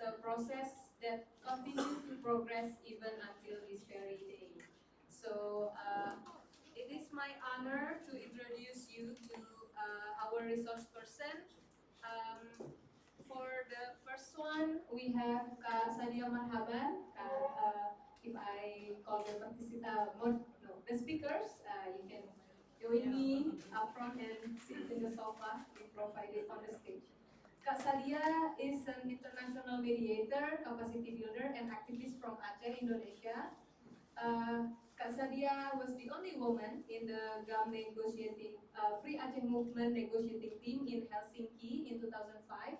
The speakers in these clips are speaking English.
a process that continues to progress even until this very day. So it is my honor to introduce you to our resource person. For the first one, we have Kak Sadia Marhaban. If I call the the speakers, you can join me up front and sit in the sofa we provided on the stage. Kak Sadia is an international mediator, capacity builder, and activist from Aceh, Indonesia. Kak Sadia was the only woman in the GAM negotiating Free Aceh Movement negotiating team in Helsinki in 2005.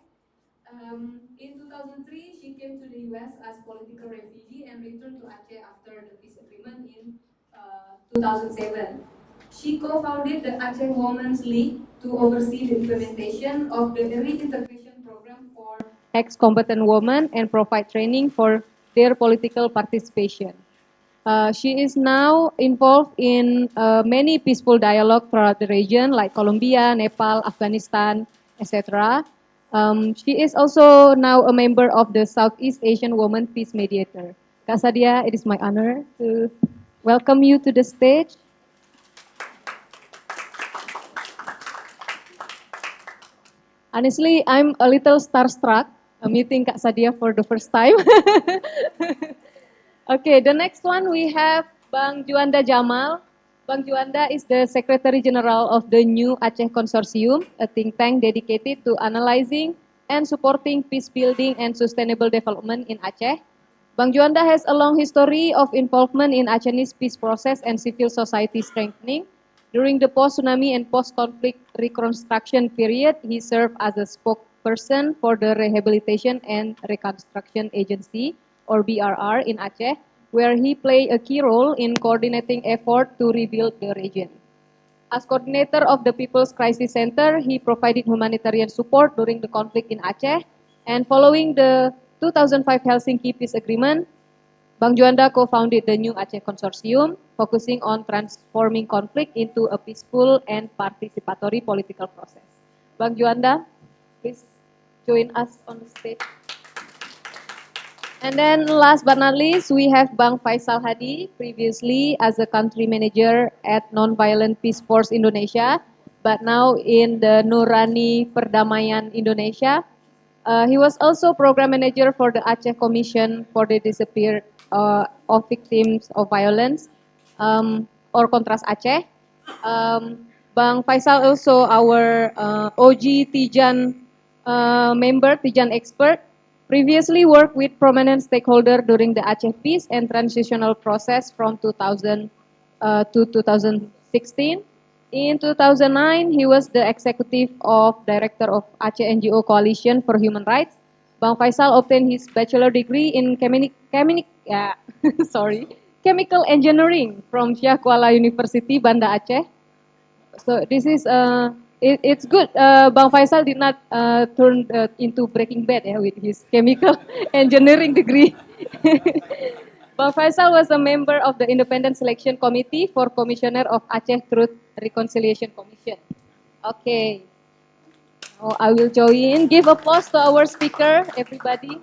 In 2003, she came to the US as political refugee and returned to Aceh after the peace agreement in 2007. She co-founded the Aceh Women's League to oversee the implementation of the reintegration program for ex-combatant women and provide training for their political participation. She is now involved in many peaceful dialogue throughout the region, like Colombia, Nepal, Afghanistan, etc. She is also now a member of the Southeast Asian Women Peace Mediator. Kak Sadia, it is my honor to welcome you to the stage. Honestly, I'm a little starstruck meeting Kak Sadia for the first time. Okay, the next one we have Bang Juanda Jamal. Bang Juanda is the Secretary General of the New Aceh Consortium, a think tank dedicated to analyzing and supporting peace building and sustainable development in Aceh. Bang Juanda has a long history of involvement in Aceh's peace process and civil society strengthening. During the post-tsunami and post-conflict reconstruction period, he served as a spokesperson for the Rehabilitation and Reconstruction Agency, or BRR, in Aceh, where he played a key role in coordinating effort to rebuild the region. As coordinator of the People's Crisis Center, he provided humanitarian support during the conflict in Aceh, and following the 2005 Helsinki Peace Agreement, Bang Juanda co-founded the New Aceh Consortium, focusing on transforming conflict into a peaceful and participatory political process. Bang Juanda, please join us on the stage. And then last but not least, we have Bang Faisal Hadi, previously as a country manager at Nonviolent Peace Force Indonesia, but now in the Nurani Perdamaian Indonesia. He was also program manager for the Aceh Commission for the Disappeared of Victims of Violence, or Kontras Aceh. Bang Faisal also our OG Tijan member, Tijan expert. Previously worked with prominent stakeholder during the Aceh peace and transitional process from 2000 to 2016. In 2009, he was the executive of director of Aceh NGO Coalition for Human Rights. Bang Faisal obtained his bachelor degree in chemical engineering from Syah Kuala University, Banda Aceh. So this is it's good. Bang Faisal did not turn into Breaking Bad with his chemical engineering degree. Bang Faisal was a member of the Independent Selection Committee for Commissioner of Aceh Truth Reconciliation Commission. Okay. Now I will join. Give applause to our speaker, everybody.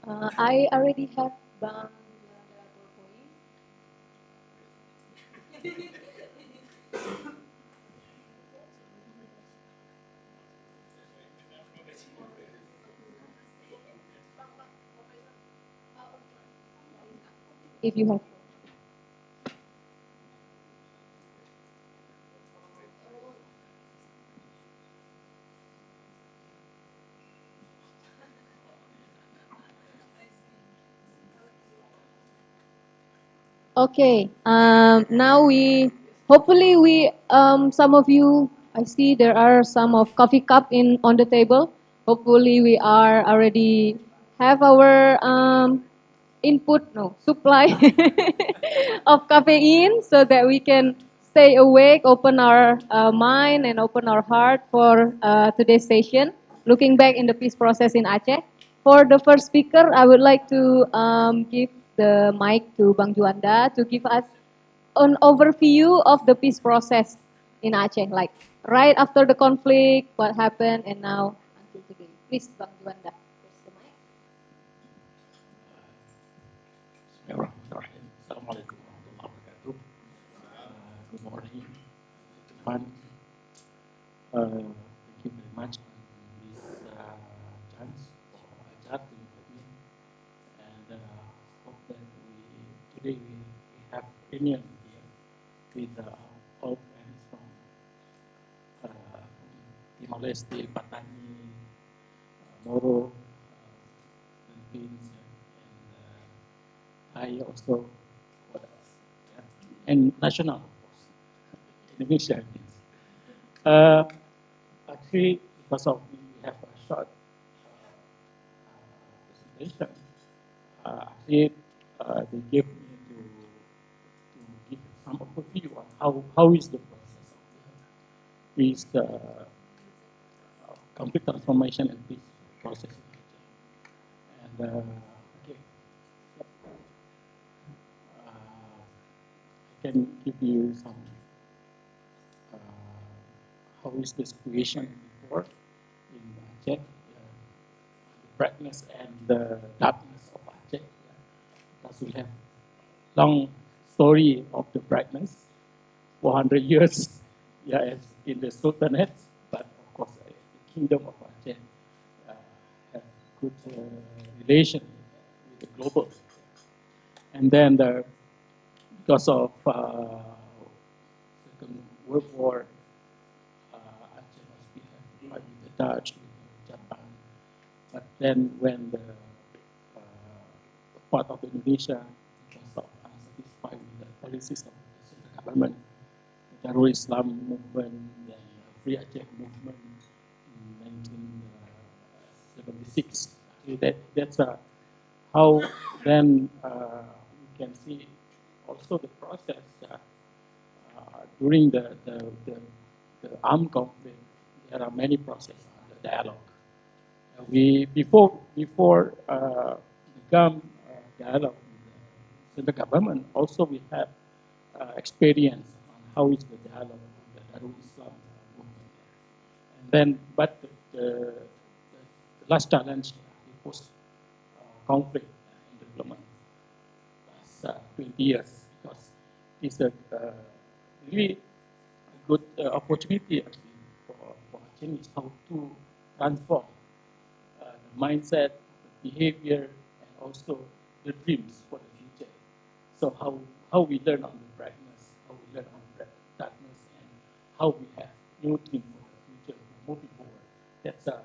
I already have Bang. If you have. Okay. Now hopefully some of you, I see there are some of coffee cup on the table. Hopefully we are already have our supply of caffeine so that we can stay awake, open our mind and open our heart for today's session, looking back in the peace process in Aceh. For the first speaker, I would like to give the mic to Bang Juanda to give us an overview of the peace process in Aceh, like right after the conflict, what happened, and now until today. Please, Bang Juanda. Thank you very much on this chance for Ajat to invite me. And hope that today we have opinion here with all friends from Timor-Leste, Patani, Moro, Philippines, and I also, what else? Yeah. And national, of course, Indonesia. Uh, Actually, because of we have a short presentation, actually they gave me to give some overview on how is the process of the complete transformation and peace process. And okay, I can give you some uh, how is the situation before in Aceh, the brightness and the darkness of Aceh. Because we have long story of the brightness, 400 years, yeah, as in the Sultanate, but of course the Kingdom of Aceh have good relation with the global. And then because of Second World War, Aceh was behind with the Dutch, with Japan. But then when the part of Indonesia was unsatisfied with the policies of the central government, the Darul Islam movement, the Free Aceh movement in 1976. That's how then we can see also the process during the armed conflict. There are many processes under dialogue. We before become dialogue with the government, also we have experience on how is the dialogue with the Darul Islam movement. And then, but the last challenge, the post conflict in development, last 20 years, because it's a really good opportunity actually for Chinese how to transform the mindset, the behavior, and also the dreams for the future. So how we learn on the brightness, how we learn on the darkness, and how we have new dream for the future moving forward. That's a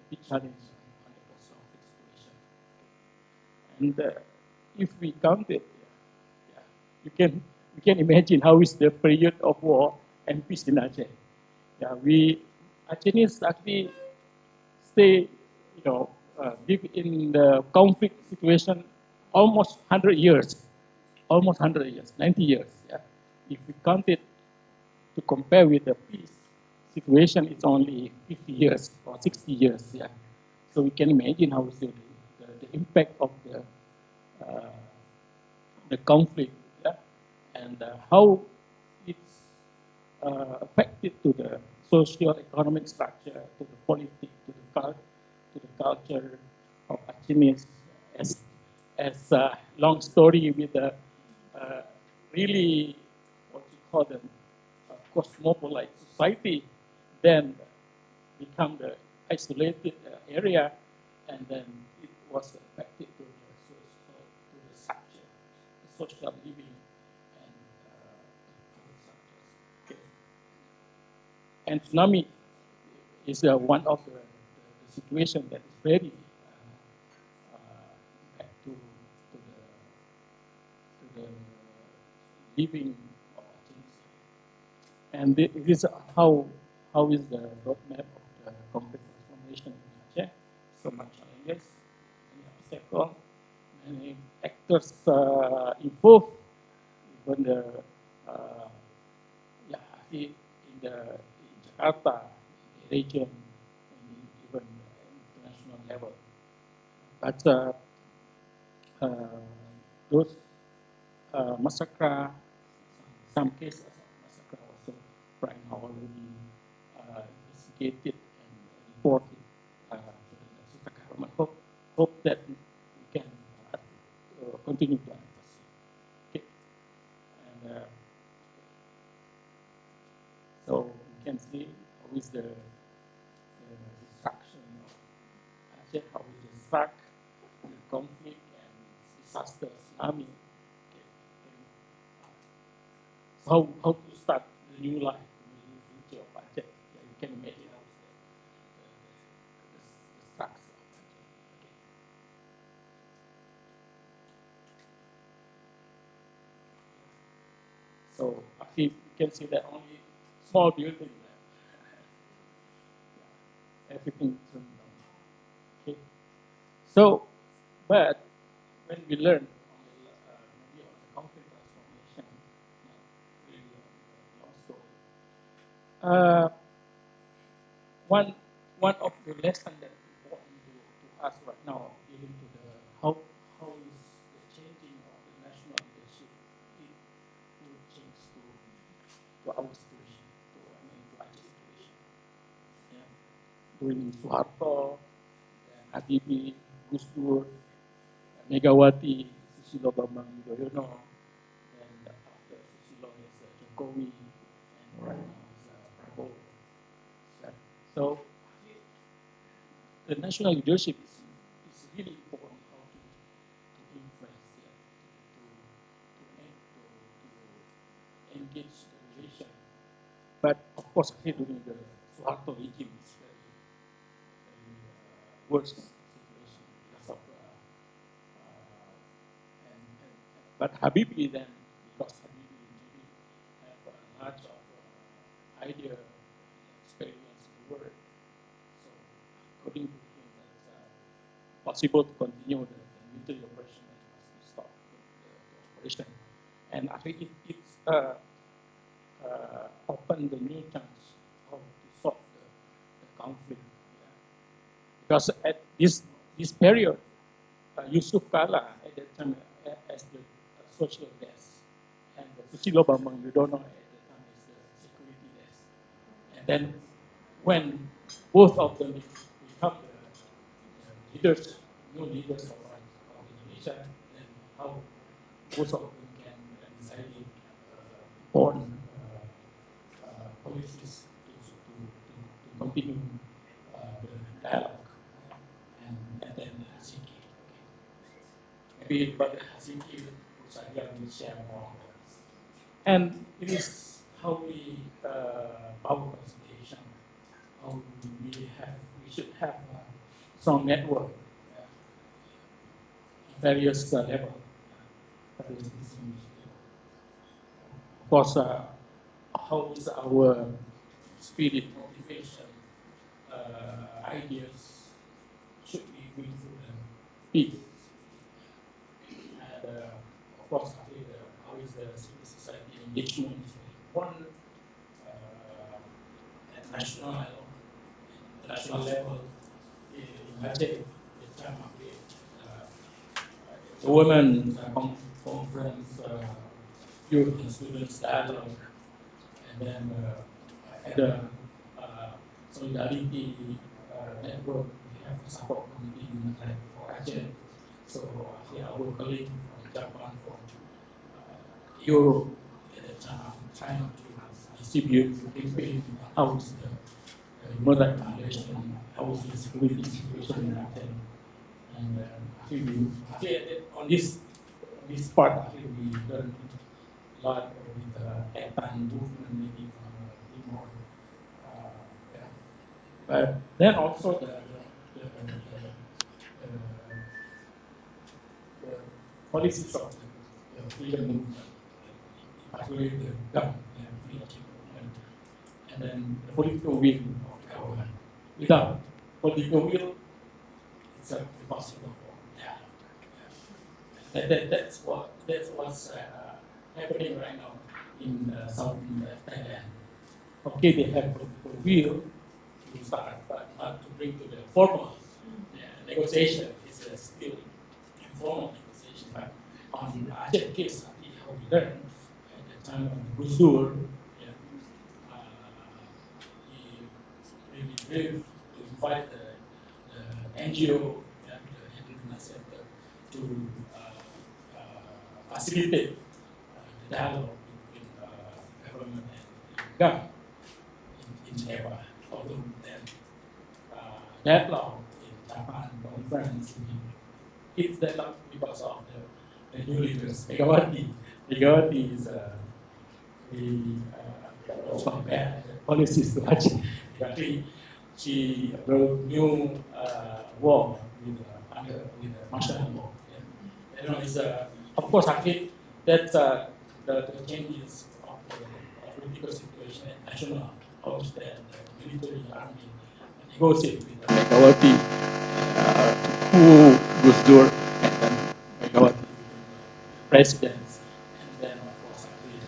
big challenge on the post-conflict situation. And if we count it, yeah, you can imagine how is the period of war and peace in Aceh. Yeah, we Acehis actually stay, live in the conflict situation almost 100 years, almost 100 years, 90 years. Yeah. If we count it to compare with the peace situation, it's only 50 years or 60 years. Yeah. So we can imagine how is the impact of uh, the conflict, yeah, and how it's affected to the socio-economic structure, to the politics, to the culture of Acehis as a long story with a really what you call them cosmopolite society, then become the isolated area, and then it was affected to the structure, the social living, and other structures. Okay. And tsunami is one of the situation that is very back to the living of Aceh. And this is how is the roadmap of the complete transformation in Aceh. So much challenges, many obstacles, many actors involved, even the yeah, in the in Jakarta, in the region, and even international level. But uh, those massacre, some cases of massacre also right now already investigated and reported to the government. Hope that we can continue to advance. Okay. And so we can see how is the Aceh, how is the struck, the conflict and disaster, tsunami. Okay. How to start the new life, the new future of Aceh. Yeah, you can imagine how is the structure of Aceh. Okay. So I think you can see that only small building there. Yeah, everything turned down. Okay. So, but when we learn on maybe on the conflict transformation, not really on the long story, uh, one of the lessons that important to us right now dealing to the how is the changing of the national leadership it will change to our situation, to Aceh situation. Yeah. During Soeharto, Habibie, Gus Dur, Megawati, Susilo Bambang Yudhoyono, and after Susilo is Jokowi, and right now is Prabowo. So the national leadership is really important how to influence, to engage the relation. But of course, I think during the Suharto regime is very worse situation because of but Habibie then, because Habibie maybe have a large of idea, experience in the world. So according to him, that's possible to continue the military operation and must be stopped the operation. And I think it's opened the new chance how to solve the conflict. Yeah. Because at this period, Yusuf Kala at that time as the social desk, and Susilo Bambang Yudhoyono at that time as the security desk. And then when both of them become the leaders, new leaders of Indonesia, then how both of them can decide on policies to continue the dialogue. And then Helsinki. Maybe but Helsinki Saja will share more. And it is how we power consolidation, how we should have a strong network, various levels. Of course, how is our spirit, motivation, ideas should be going through the peace. And of course, I think how is the civil society engagement is very important at national level, international level. In Aceh, the time of the women conference, youth and students dialogue, and then at the solidarity network, we have a support committee for Aceh. So our colleague from Japan, from Europe, at the time, trying to distribute campaign how is the human rights violation, how is the security situation in Aceh. And I think on this part, I think we learned a lot with the ETAN movement, maybe from Timor. Yeah. But then also the policies of the freedom movement, particularly the gun and freedom movement, and then the political will of the government. Without political will, it's impossible for dialogue. That's what's happening right now in southern Thailand. Okay, they have political will to start, but not to bring to the formal negotiation. It's still informal negotiation. But on the Aceh case, how we learned at the time of Gus Dur, he really brave to invite the NGO, the Henry Center, to facilitate the dialogue between government and GAM in Geneva. Although then that law in Japan friends. It's developed because of the new leaders. Megawati is the compare the policies to much. Actually, she brought new war with with martial law. And, it's of course actually that's the changes of the political situation and national house and the military army negotiate with Megawati who Gus Dur and then Megawati presidents and then of course actually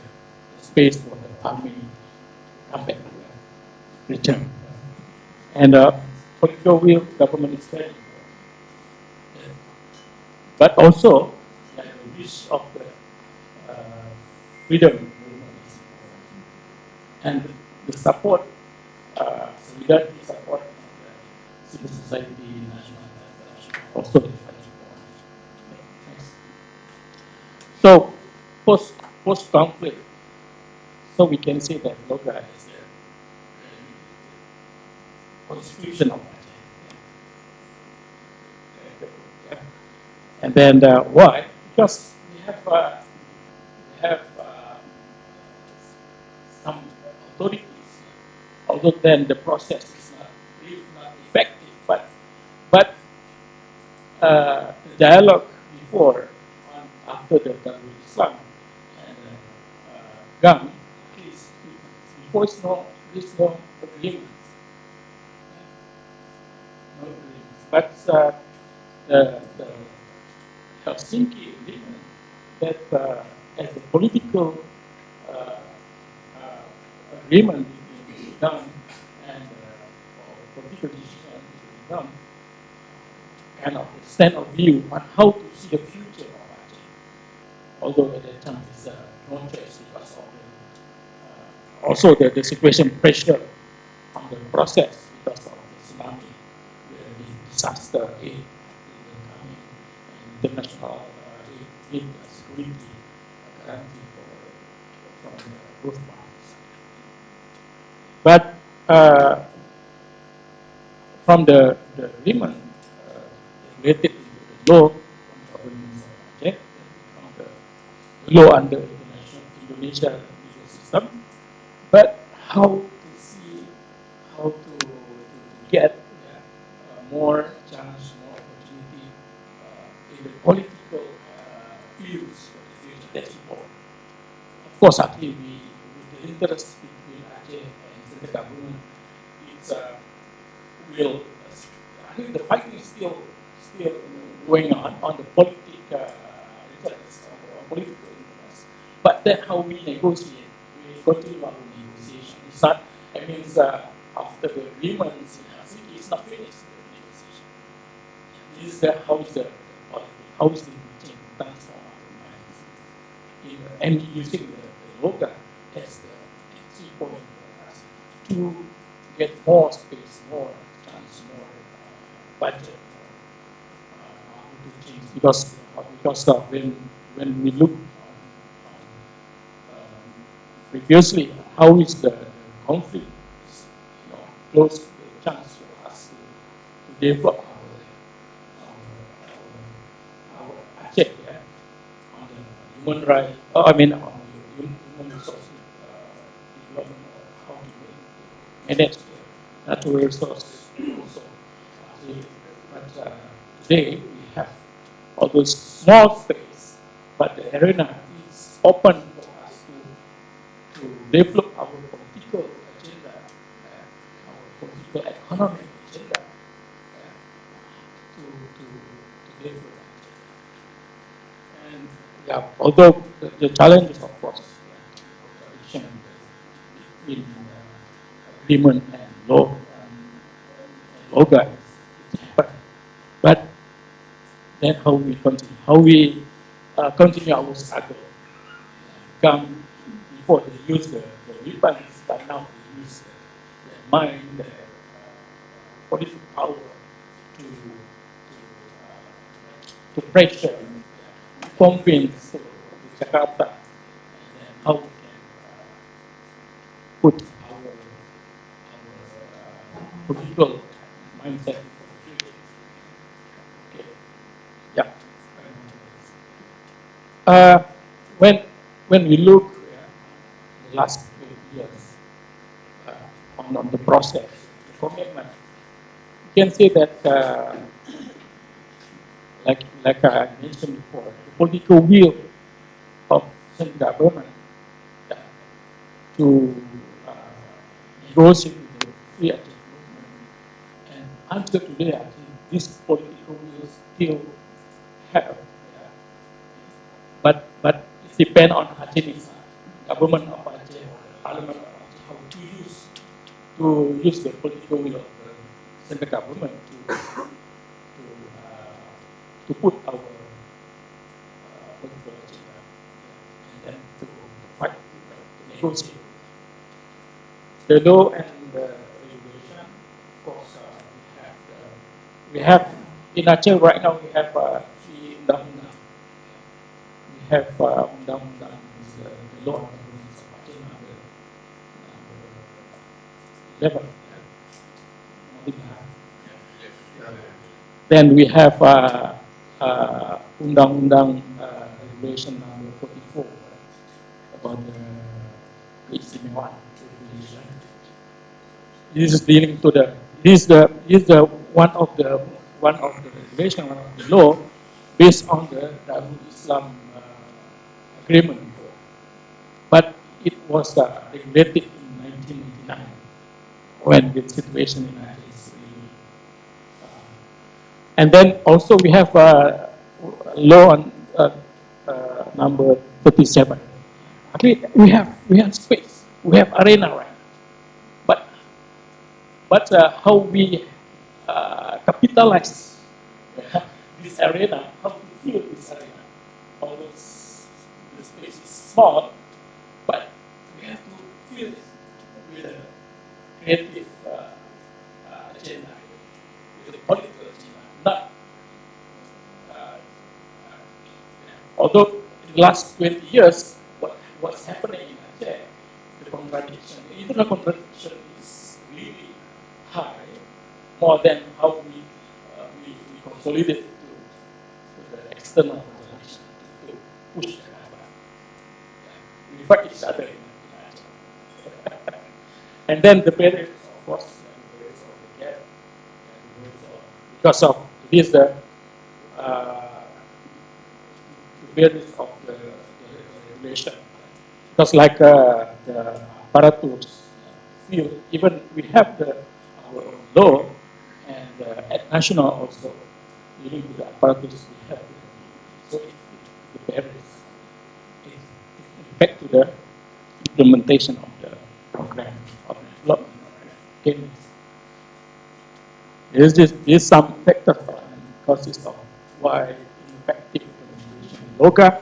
the space for the army come back to return. And political will government is very important. But also the wish of the freedom movement is important. And the support, solidarity support of the civil society, national and international, also is very important. Next. So post conflict, so we can say that Loga is the constitution of Aceh. And then why? Because we have some authorities, although then the process is not really not effective, but the dialogue before and after the Darul Islam and GAM is before there's no agreement. No agreement. But the Helsinki agreement that as a political uh, agreement between GAM and political decision between GAM kind of stand of view on how to see the future of Aceh. Although at that time it's no choice because of also the situation pressure on the process because of the tsunami, the disaster aid, international aid security guarantee from both parties. But from the agreement related to the law from government of Aceh, from the law under international Indonesia legal system, but how to see, how to get more chance, more opportunity in the political fields for the future. That's important. Of course, actually, with the interest between Aceh and the government, it's will. I think the fighting is still going on the political interest or political interest. But then how we negotiate, we continue our negotiation. It's not. I mean, after the agreements in Helsinki, it's not finished. The negotiation. This is how is the routine transform our minds, and using the Loga as the key point for us to get more space, more chance, more budget to change. Because when we look previously, how is the conflict close the chance for us to develop our Aceh, on the human rights, I mean on the human resources development, how to manage the natural resources also. But today we have all those small space, but the arena is open for us to develop our political agenda, our political economic agenda, to develop. And yeah, although the challenges, of course, contradiction between agreement and law, Loga, but then how we continue our struggle. Come before they use the weapons, but now they use the mind, the political power to pressure, convince Jakarta, and then how we can put our political mindset. when we look the last 20 years on the process, the commitment, you can say that like I mentioned before, the political will of central government to negotiate with the free agent movement. And until today, I think this political will still have. But it depends on Aceh, government of Aceh, parliament of Aceh, how to use the political will of the central government to put our political agenda and then to fight, to negotiate. The law and the regulation, of course, we have in Aceh right now we have three undang-undang. We have undang-undang, the law of Aceh number 11. Then we have undang-undang regulation number 44 about the keistimewaan. This is dealing to the this is the one of the regulation, one of the law based on the Darul Islam agreement, but it was regulated in 1999 when the situation in Aceh is really. And then also we have law on number 37. Okay, we have space, we have arena right. But how we capitalize this arena, how to fill this arena. Although the space is small, but we have to fill it with a creative agenda, with a political agenda. Not, although in the last 20 years, what's happening in Aceh, the internal contradiction is really high, more than how we consolidate to the external organization to push the Kaaba. We fight each other. And then the barriers, of course, the barriers of the gap, because of this, the barriers of the regulation. Because like the apparatus field, even we have our law, and at national also, dealing with the apparatus we have. So the barriers, it back to the implementation of the program of development. Okay. There's some factors and causes of why ineffective implementation in LOGA.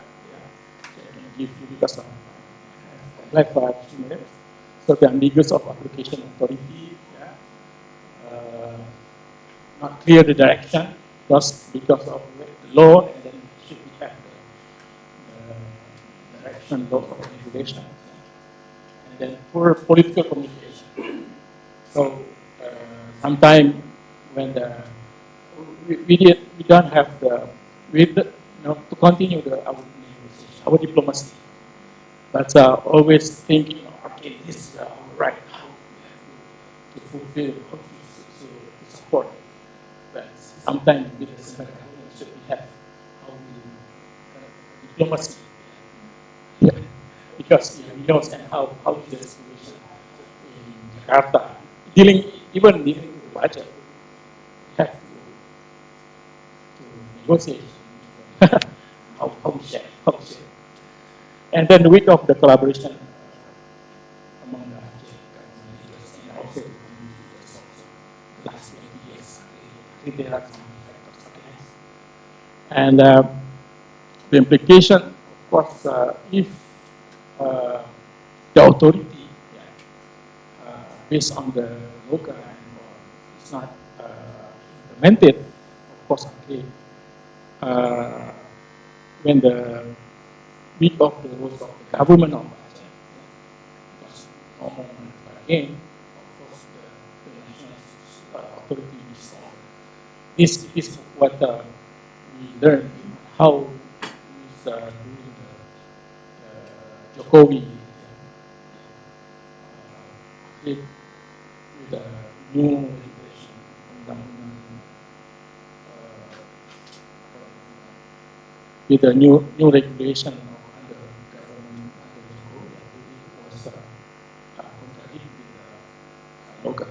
Give you because of like 5 minutes. So the ambiguous of application authority, not clear the direction, just because of the law, and then should we have the direction, law, or regulation, and then poor political communication. So sometimes when we don't have to continue our diplomacy, but always thinking, okay, this is our right, how to fulfill, how to support. But sometimes with the central government, should we have how we diplomacy, because he knows and how the situation in Jakarta, dealing with the budget, we have to negotiate how we share. And then the week of the collaboration among the government leaders and also the community leaders also. The last 20 years, I think there are some factors. Okay. And the implication, of course, if the authority, based on the local is not implemented, of course, okay, when the week of the rules of the government of Aceh, because normal again, of course, the national authority is this is what we learned, how is doing the Jokowi with the new regulation, with the new regulation under government under Jokowi, I believe it was contradicted with the local.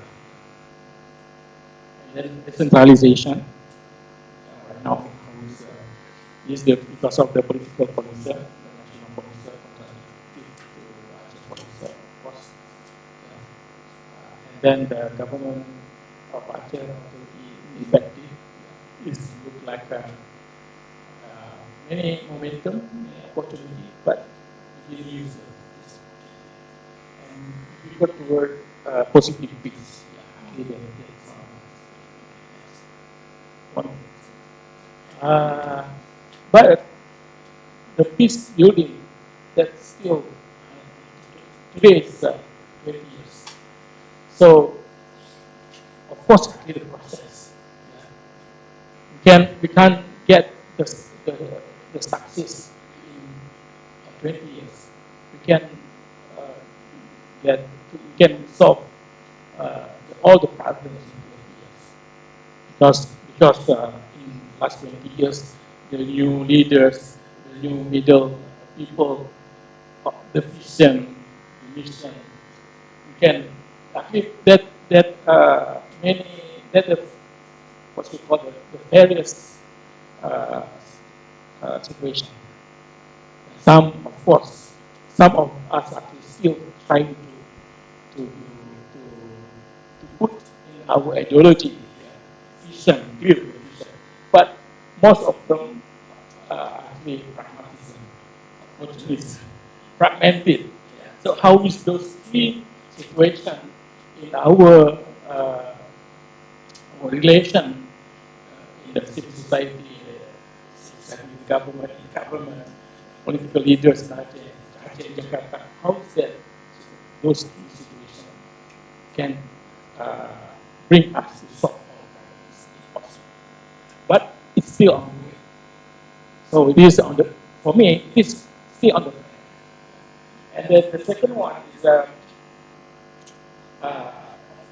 And then decentralization. Right now, is because of the political policy, the national policy contradicted to Aceh policy, of course. And then the government of Aceh to be effective is look like many momentum, many opportunity, but we didn't use it. And we go toward positive peace. One. But the peace building that's still today is 20 years. So of course it's the process. We can't get the success in 20 years. We can solve all the problems in 20 years because in last 20 years the new leaders, the new middle people, the vision, the mission, we can actually what we call the various situation. Some, of course, some of us actually still trying to put in our ideology, vision, clear vision. But most of them are actually pragmatism, opportunism, fragmented. So how is those three situations in our relation in the civil society, government, political leaders in Aceh, Jakarta, how is that those three situations can bring us to solve all problems if possible. But it's still on the way. So it is for me, it is still on the way. And then the second one is, of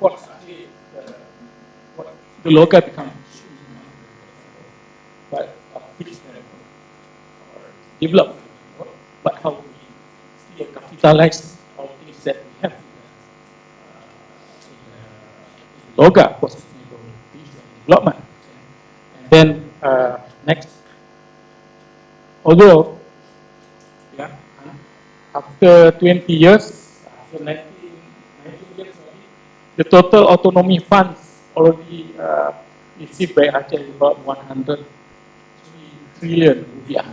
course, actually, the local becomes but development, but how we still capitalize all things that we have in Loga for sustainable development. And then next, although after 20 years, after 19 years, the total autonomy funds already received by Aceh is about 100 trillion rupiah.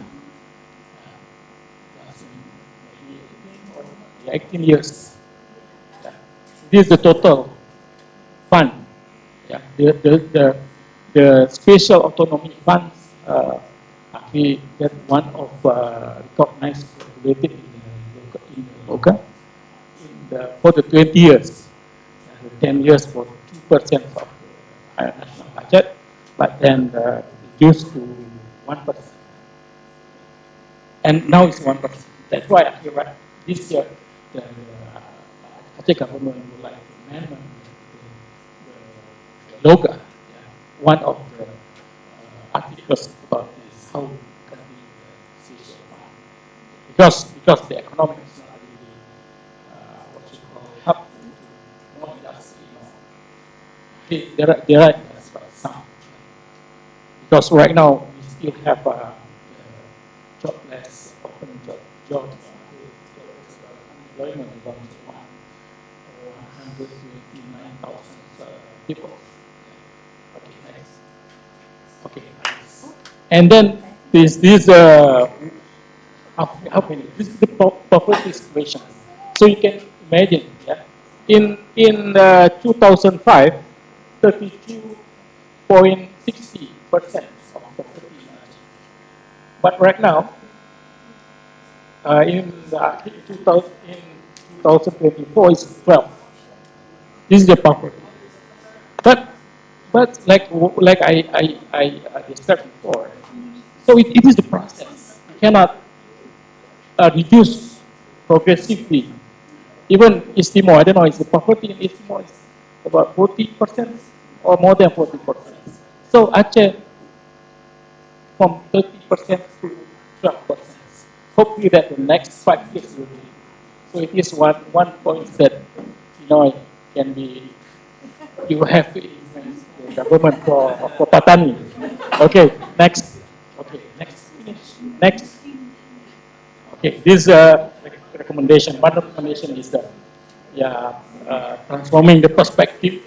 18 years. This is the total fund. The special autonomy funds actually that one of recognized regulated in Loga for the 20 years. 10 years for 2% of the national budget, but then reduced to 1%. And now it's 1%. That's why I feel right this year the Aceh government would like to amend the Loga. One of the articles about this, how can be the social fund. Because the economic is not really what you call help to more industry. There are some. Because right now we still have jobless, open job unemployment about 129,000 people. Okay, next. Okay, and then this how many? This is the poverty situation. So you can imagine, in 2005, 32.60% of poverty. But right now, in 2024 is 12. This is the poverty. But like I described before, so it is the process. You cannot reduce progressively. Even East Timor, I don't know, is the poverty in East Timor is about 40% or more than 40%. So Aceh from 30% to 12%. Hopefully that the next 5 years will be. So it is one point that can be, you have to influence the government for Patani. Okay, next. Okay, next. Next. Okay, this recommendation. One recommendation is that transforming the perspective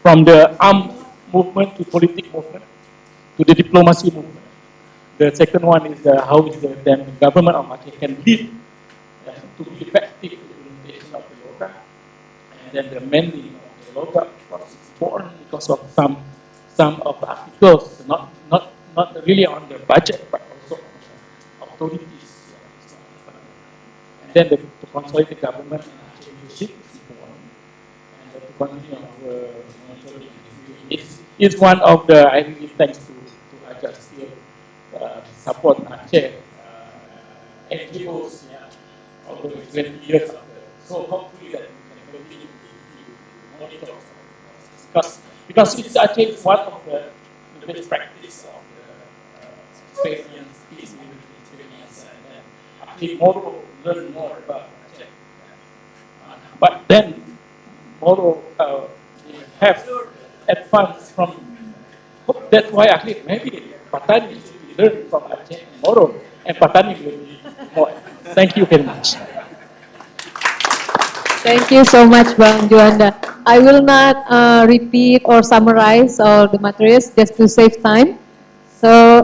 from the armed movement to political movement to the diplomacy movement. The second one is how is the government of Aceh can lead to be effective implementation of the LOGA. And then the amending of the LOGA, of course, is important because of some of the articles, not really on the budget, but also on the authorities. And then to consolidate the government and Aceh leadership is important. And to continue monitoring. It's one of the, I really thanks to Aceh still support Aceh NGOs, over 20 years after. So hopefully that we can continue to monitor because it's actually one of the best practice of the experience, peace building experience, and then actually Moro learn more about Aceh. But then Moro have advanced from, that's why actually maybe Patani should learn from Aceh and Moro, and Patani will be more. Thank you very much. Thank you so much, Bang Juanda. I will not repeat or summarize all the materials just to save time. So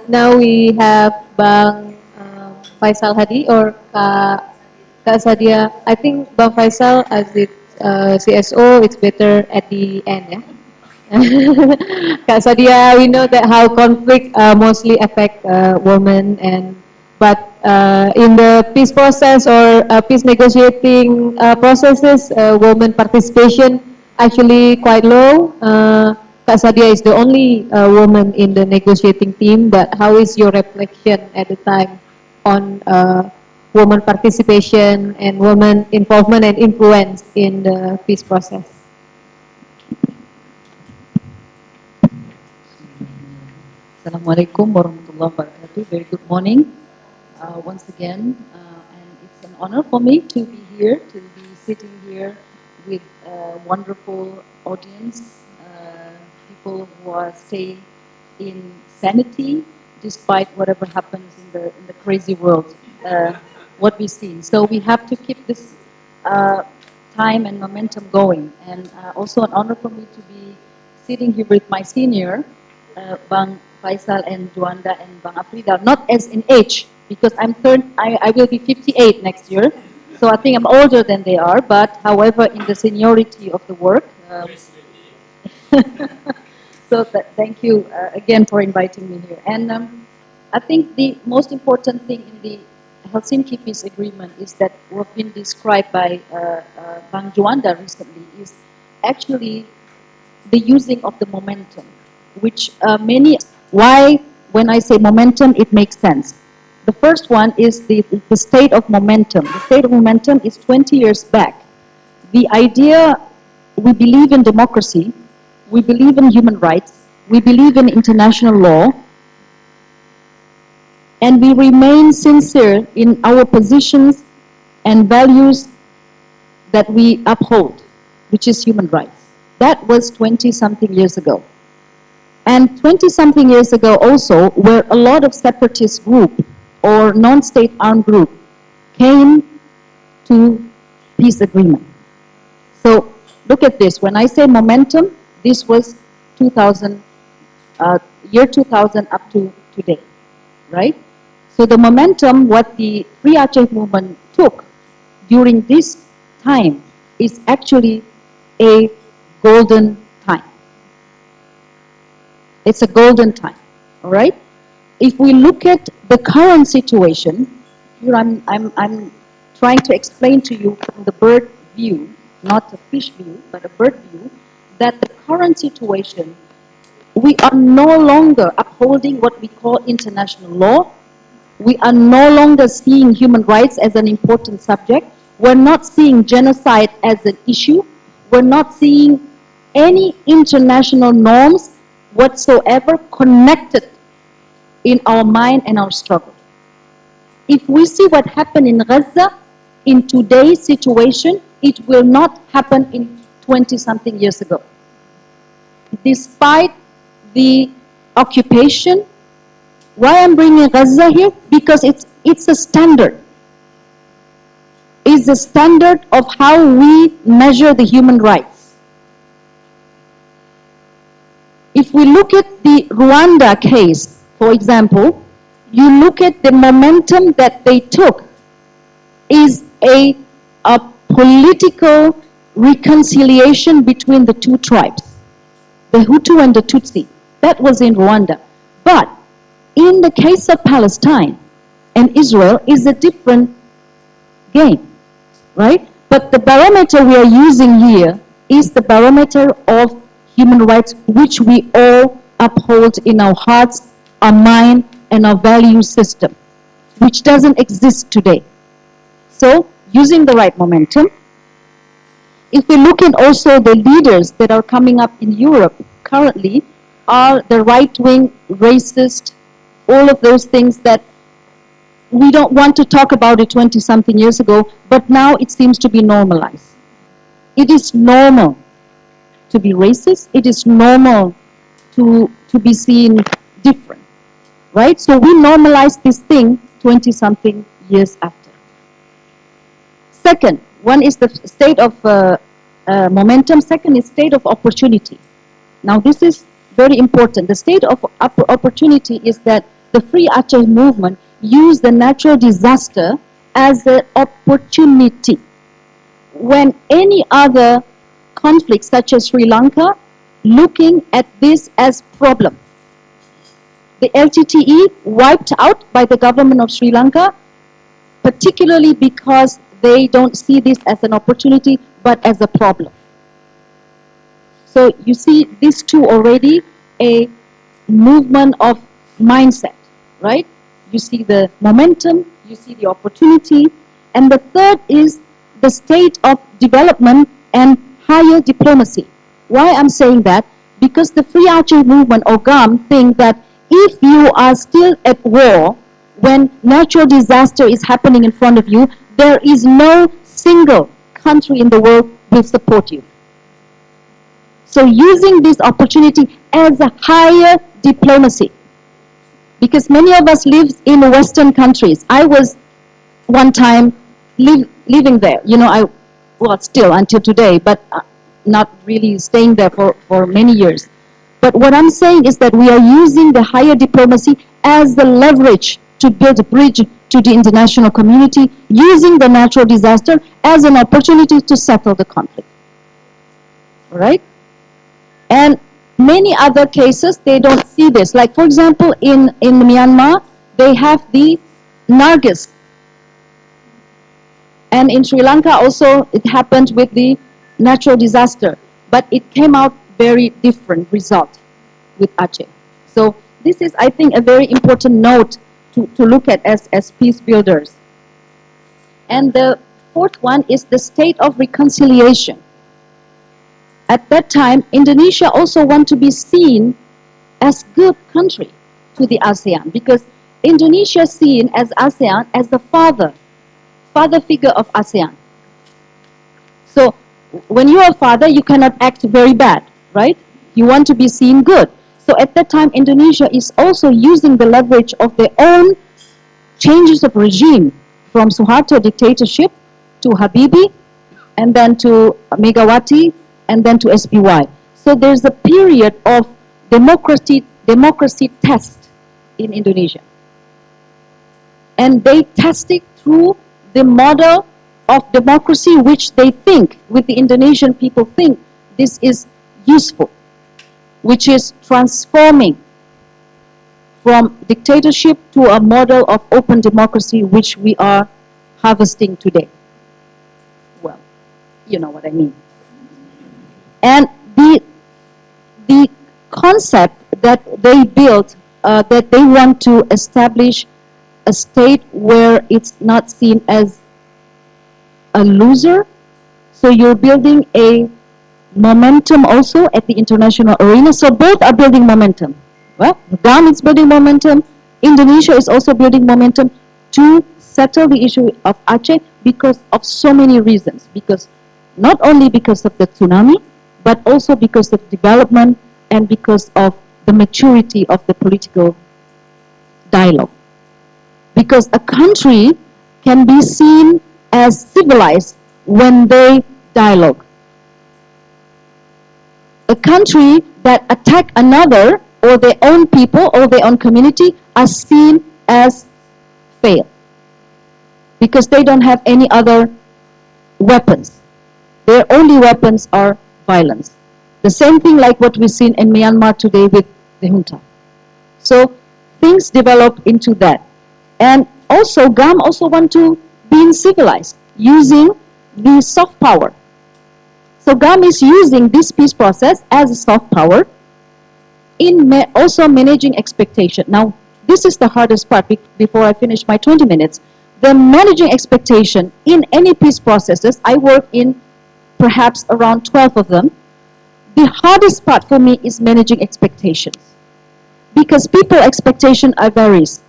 now we have Bang Faisal Hadi or Kak Sadia. I think Bang Faisal as the CSO, it's better at the end, yeah. Kak Sadia, we know that how conflict mostly affect women, but in the peace process or peace negotiating processes, women participation actually quite low. Kak Sadia is the only woman in the negotiating team, but how is your reflection at the time on woman participation and woman involvement and influence in the peace process? Assalamualaikum warahmatullahi wabarakatuh. Very good morning once again, and it's an honor for me to be here, to be sitting here with a wonderful audience, people who are staying in sanity despite whatever happens in the crazy world, what we see. So we have to keep this time and momentum going, and also an honor for me to be sitting here with my senior, Bang Faisal and Juanda and Bang Afrida, not as in age, because I will be 58 next year, so I think I'm older than they are, but however, in the seniority of the work. So thank you again for inviting me here. And I think the most important thing in the Helsinki Peace Agreement is that what's been described by Bang Juanda recently is actually the using of the momentum, which why when I say momentum, it makes sense. The first one is the state of momentum. The state of momentum is 20 years back. The idea, we believe in democracy, we believe in human rights, we believe in international law, and we remain sincere in our positions and values that we uphold, which is human rights. That was 20-something years ago. And 20-something years ago also, where a lot of separatist group or non-state armed group came to peace agreement. So look at this. When I say momentum, this was 2000, year 2000 up to today, right? So the momentum, what the Free Aceh movement took during this time is actually a golden time. It's a golden time, all right? If we look at the current situation, here I'm trying to explain to you from the bird view, not a fish view, but a bird view, that the current situation, we are no longer upholding what we call international law. We are no longer seeing human rights as an important subject. We're not seeing genocide as an issue. We're not seeing any international norms whatsoever connected in our mind and our struggle. If we see what happened in Gaza, in today's situation, it will not happen in 20-something years ago. Despite the occupation, why I'm bringing Gaza here? Because it's a standard. It's a standard of how we measure the human rights. If we look at the Rwanda case, for example, you look at the momentum that they took is a political reconciliation between the two tribes, the Hutu and the Tutsi. That was in Rwanda. But in the case of Palestine and Israel is a different game, right? But the barometer we are using here is the barometer of human rights, which we all uphold in our hearts, our mind, and our value system, which doesn't exist today. So, using the right momentum, if we look at also the leaders that are coming up in Europe currently are the right-wing, racist, all of those things that we don't want to talk about it 20-something years ago, but now it seems to be normalized. It is normal to be racist. It is normal to be seen different, right? So we normalize this thing 20-something years after. Second, one is the state of momentum. Second is state of opportunity. Now this is very important. The state of opportunity is that the Free Aceh movement used the natural disaster as an opportunity. When any other conflict, such as Sri Lanka, looking at this as problem. The LTTE wiped out by the government of Sri Lanka, particularly because they don't see this as an opportunity, but as a problem. So you see these two already, a movement of mindset, right? You see the momentum, you see the opportunity, and the third is the state of development and higher diplomacy. Why I'm saying that? Because the Free Aceh movement, or GAM, think that if you are still at war, when natural disaster is happening in front of you, there is no single country in the world will support you. So using this opportunity as a higher diplomacy, because many of us live in Western countries. I was one time living there, well, still until today, but not really staying there for many years. But what I'm saying is that we are using the higher diplomacy as the leverage to build a bridge to the international community, using the natural disaster as an opportunity to settle the conflict. All right? And many other cases, they don't see this. Like, for example, in Myanmar, they have the Nargis. And in Sri Lanka also, it happened with the natural disaster. But it came out very different result with Aceh. So this is, I think, a very important note to look at as peace builders. And the fourth one is the state of reconciliation. At that time, Indonesia also want to be seen as good country to the ASEAN, because Indonesia is seen as ASEAN as the father figure of ASEAN. So when you are a father, you cannot act very bad, right? You want to be seen good. So at that time, Indonesia is also using the leverage of their own changes of regime, from Suharto dictatorship to Habibie, and then to Megawati, and then to SBY. So there's a period of democracy test in Indonesia. And they test it through the model of democracy, which they think, with the Indonesian people think, this is useful, which is transforming from dictatorship to a model of open democracy, which we are harvesting today. Well, you know what I mean. And the concept that they built, that they want to establish a state where it's not seen as a loser. So you're building a momentum also at the international arena. So both are building momentum. Well, GAM is building momentum. Indonesia is also building momentum to settle the issue of Aceh because of so many reasons. Because not only because of the tsunami, but also because of development and because of the maturity of the political dialogue. Because a country can be seen as civilized when they dialogue. A country that attack another or their own people or their own community are seen as failed because they don't have any other weapons. Their only weapons are violence. The same thing like what we've seen in Myanmar today with the junta. So things develop into that. And also GAM also want to be civilized using the soft power. So GAM is using this peace process as a soft power in also managing expectation. Now, this is the hardest part before I finish my 20 minutes. The managing expectation in any peace processes, I work in perhaps around 12 of them. The hardest part for me is managing expectations. Because people expectation are varies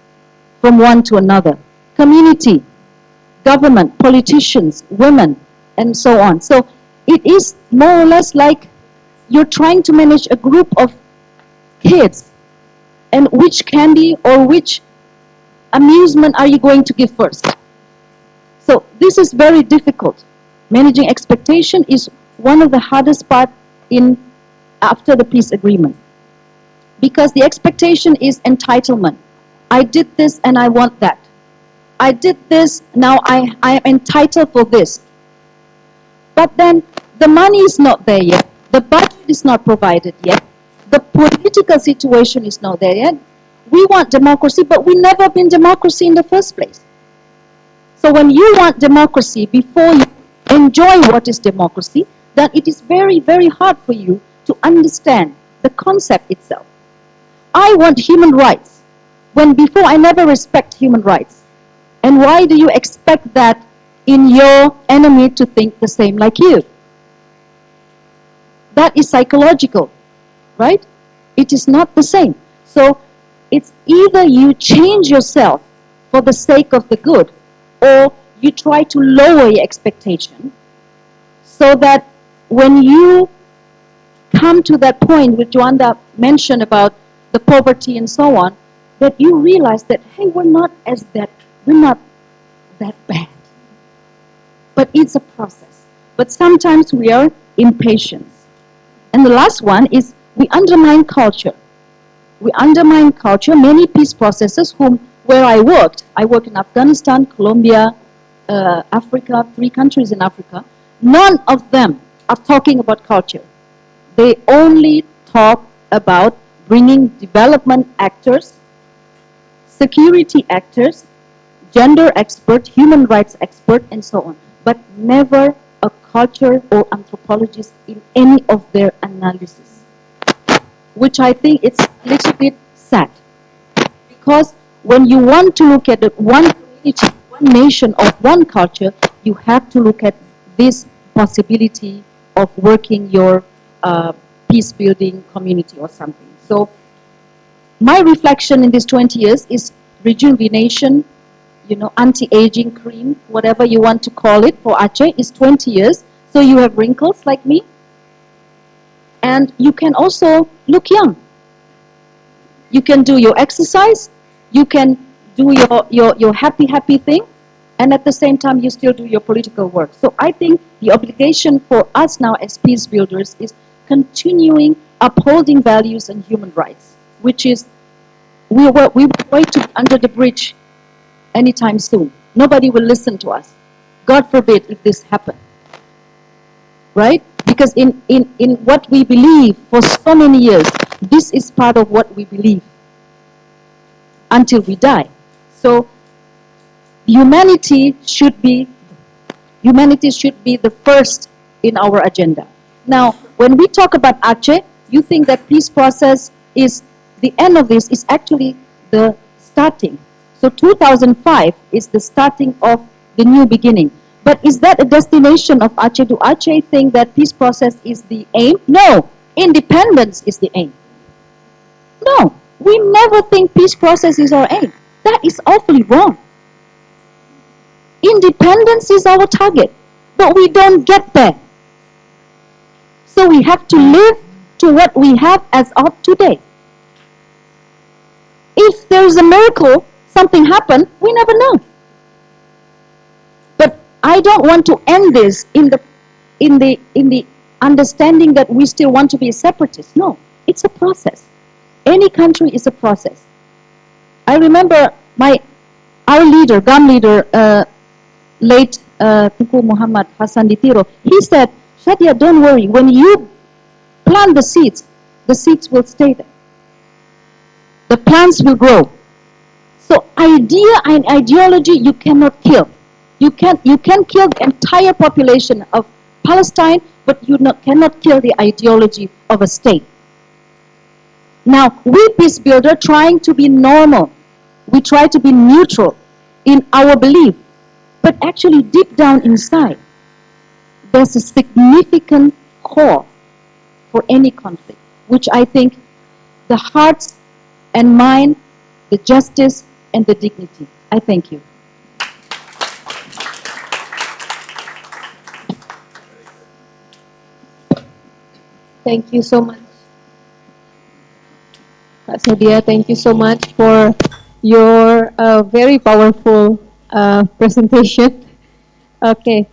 from one to another. Community, government, politicians, women, and so on. So it is more or less like you're trying to manage a group of kids, and which candy or which amusement are you going to give first? So this is very difficult. Managing expectation is one of the hardest part in after the peace agreement. Because the expectation is entitlement. I did this and I want that. I did this, now I am entitled for this. But then the money is not there yet. The budget is not provided yet. The political situation is not there yet. We want democracy, but we never been democracy in the first place. So when you want democracy before you enjoy what is democracy, then it is very, very hard for you to understand the concept itself. I want human rights, when before I never respect human rights. And why do you expect that in your enemy to think the same like you? That is psychological, right? It is not the same. So it's either you change yourself for the sake of the good, or you try to lower your expectation so that when you come to that point which Juanda mentioned about the poverty and so on, that you realize that, hey, we're not that bad. But it's a process. But sometimes we are impatient. And the last one is we undermine culture. We undermine culture. Many peace processes where I worked in Afghanistan, Colombia, Africa, 3 countries in Africa. None of them are talking about culture. They only talk about bringing development actors, security actors, gender expert, human rights expert, and so on. But never a culture or anthropologist in any of their analysis, which I think it's a little bit sad. Because when you want to look at one community, one nation, or one culture, you have to look at this possibility of working your peace-building community or something. So my reflection in these 20 years is rejuvenation, anti-aging cream, whatever you want to call it for Aceh, is 20 years. So you have wrinkles like me, and you can also look young. You can do your exercise, you can do your happy thing, and at the same time you still do your political work. So I think the obligation for us now as peace builders is continuing upholding values and human rights, which is we will wait to be under the bridge anytime soon. Nobody will listen to us. God forbid if this happens. Right? Because in what we believe for so many years, this is part of what we believe until we die. So humanity should be the first in our agenda. Now, when we talk about Aceh, you think that peace process is the end of this, is actually the starting. So 2005 is the starting of the new beginning. But is that a destination of Aceh? Do Aceh think that peace process is the aim? No, independence is the aim. No, we never think peace process is our aim. That is awfully wrong. Independence is our target, but we don't get there. So we have to live to what we have as of today. If there is a miracle, something happened, we never know. But I don't want to end this in the understanding that we still want to be a separatist. No, it's a process. Any country is a process. I remember our leader, GAM leader, late Tunku Muhammad Hassan Ditiro, he said, Shadia, don't worry, when you plant the seeds will stay there. The plants will grow. So idea and ideology you cannot kill. You can kill the entire population of Palestine, but you cannot kill the ideology of a state. Now, we peace builder trying to be normal. We try to be neutral in our belief. But actually deep down inside, there's a significant core for any conflict, which I think the hearts and mind, the justice and the dignity. I thank you. Thank you so much. Kak Sadia, thank you so much for your very powerful presentation. Okay,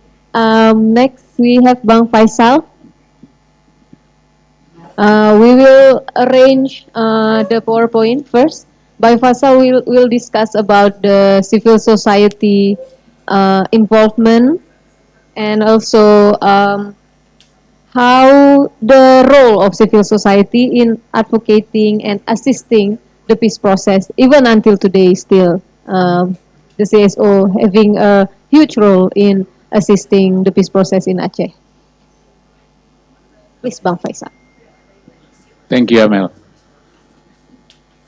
next we have Bang Faisal. We will arrange the PowerPoint first. Bang Faisal will discuss about the civil society involvement and also how the role of civil society in advocating and assisting the peace process, even until today still, the CSO having a huge role in assisting the peace process in Aceh. Please, Bang Faisal. Thank you, Amel.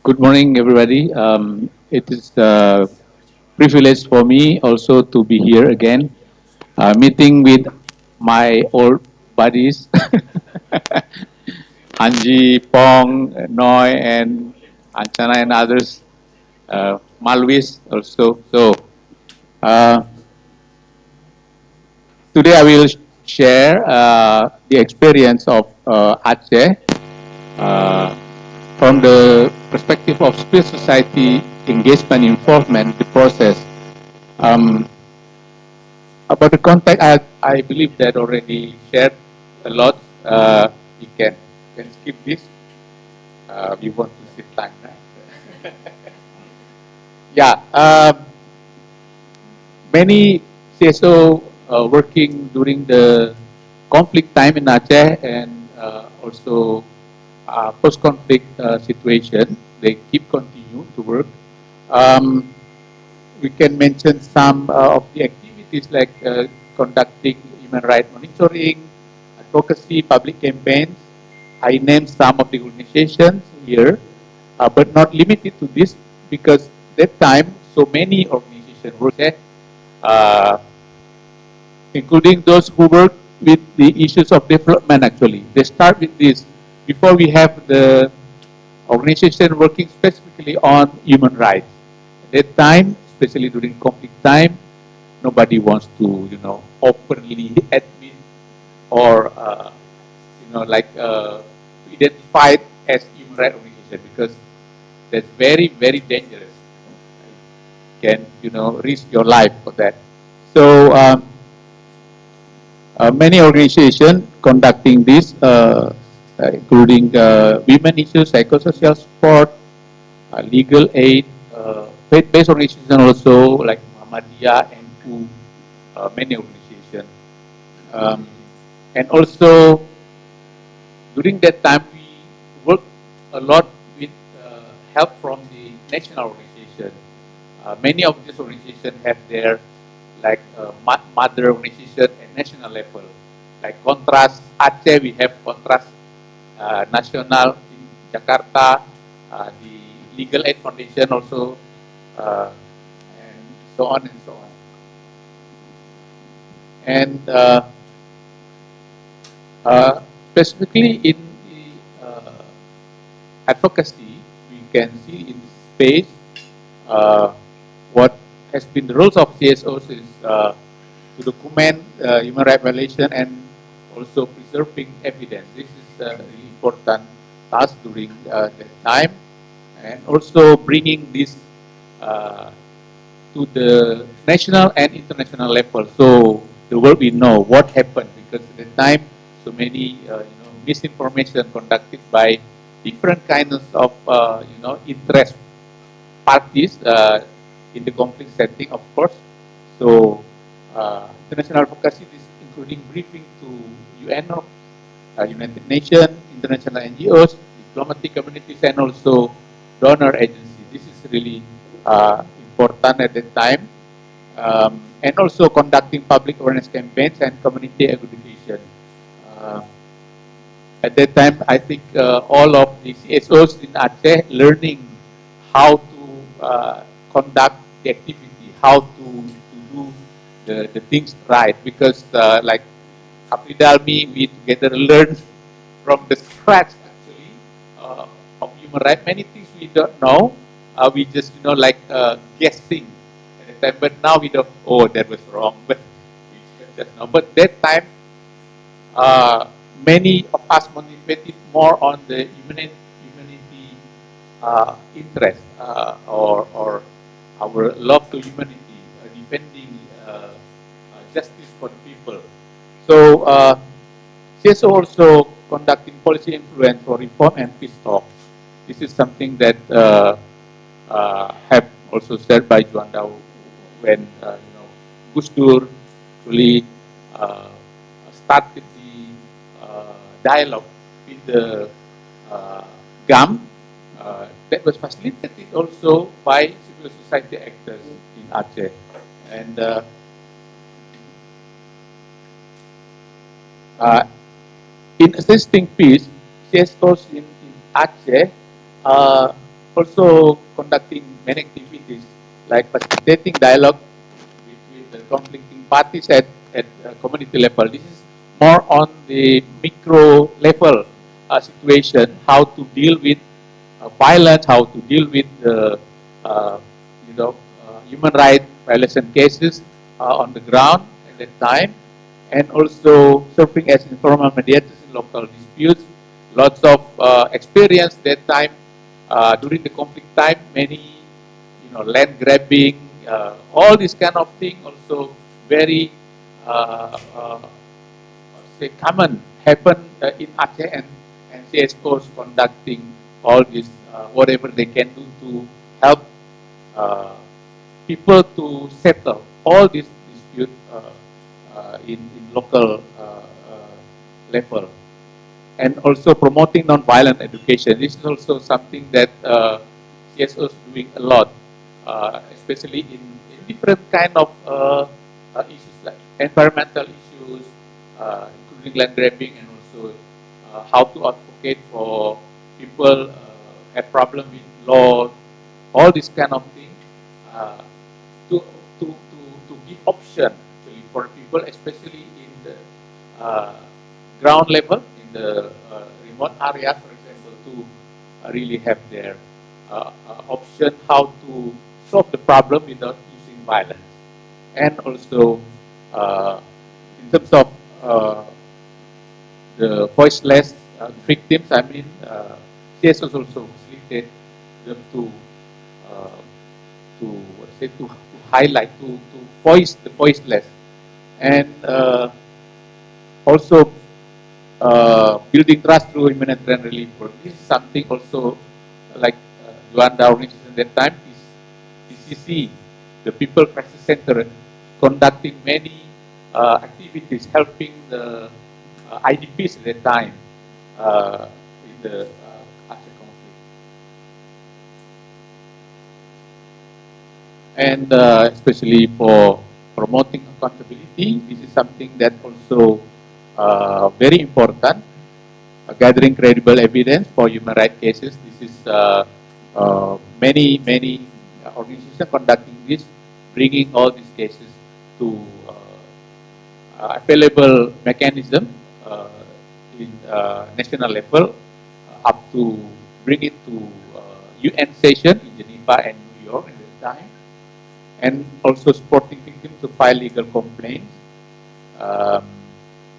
Good morning, everybody. It is a privilege for me also to be here again, meeting with my old buddies, Anji, Pong, Noi, and Anchana and others, Malwis also. So today I will share the experience of Aceh from the perspective of civil society engagement, involvement, the process. About the context, I believe that already shared a lot. We can skip this. We want to save time, right? Yeah. Many CSO working during the conflict time in Aceh and also post-conflict situation, they continue to work. We can mention some of the activities like conducting human rights monitoring, advocacy, public campaigns. I named some of the organizations here, but not limited to this, because that time so many organizations were there, including those who work with the issues of development. Actually, they start with this before we have the organization working specifically on human rights. At that time, especially during conflict time, nobody wants to, openly admit or, identify it as human rights organization, because that's very, very dangerous. You can, risk your life for that. So many organizations conducting this, including women issues, psychosocial support, legal aid, faith-based organizations also like Muhammadiyah and many organizations. And also during that time we worked a lot with help from the national organization. Many of these organizations have their mother organization at national level. Like Kontras Aceh, we have Kontras Nasional in Jakarta, the Legal Aid Foundation also so on and so on. And specifically in the advocacy, we can see in this space what has been the roles of CSOs is to document human rights violation and also preserving evidence. This is a really important task during that time, and also bringing this to the national and international level, so the world will know what happened, because at the time so many misinformation conducted by different kinds of interest parties in the conflict setting, of course. So international advocacy is including briefing to UNO, United Nations, international NGOs, diplomatic communities, and also donor agencies. This is really important at that time. And also conducting public awareness campaigns and community education. At that time, I think all of the CSOs in Aceh learning how to conduct the activity, how to do the things right, because like Hafidalmi, we together learned from the scratch actually of human rights. Many things we don't know, we just like guessing at the time. But now we don't. Oh, that was wrong. But we just know. But that time, many of us motivated more on the humanity interest or our love to humanity, defending justice for the people. So CSO also conducting policy influence for reform and peace talks. This is something that have also said by Juanda when Gus Dur really started the dialogue with the GAM. That was facilitated also by civil society actors in Aceh. And in assisting peace, CSOs in Aceh also conducting many activities like facilitating dialogue between the conflicting parties at community level. This is more on the micro level situation, how to deal with violence, how to deal with human rights violation cases on the ground at that time, and also serving as informal mediators in local disputes. Lots of experience that time during the conflict time. Many land grabbing, all this kind of thing. Also very say common happen in Aceh, and CSOs conducting all this whatever they can do to help people to settle all these disputes in local level, and also promoting non-violent education. This is also something that CSOs doing a lot, especially in different kind of issues like environmental issues, including land grabbing, and also how to advocate for people have problem with law, all this kind of thing, to give option actually for people, especially in the ground level, in the remote areas, for example, to really have their option how to solve the problem without using violence. And also in terms of the voiceless victims, I mean, CSOs also facilitate them to highlight, to voice the voiceless, and also building trust through humanitarian relief work. This is something also like Juanda organization at that time is PCC, the People Crisis Center, conducting many activities helping the IDPs at that time in the Aceh conflict. And especially for promoting accountability, this is something that also very important. Gathering credible evidence for human rights cases. This is many organizations conducting this bringing all these cases to available mechanism in national level up to bring it to UN session in Geneva and New York at the time, and also supporting victims to file legal complaints,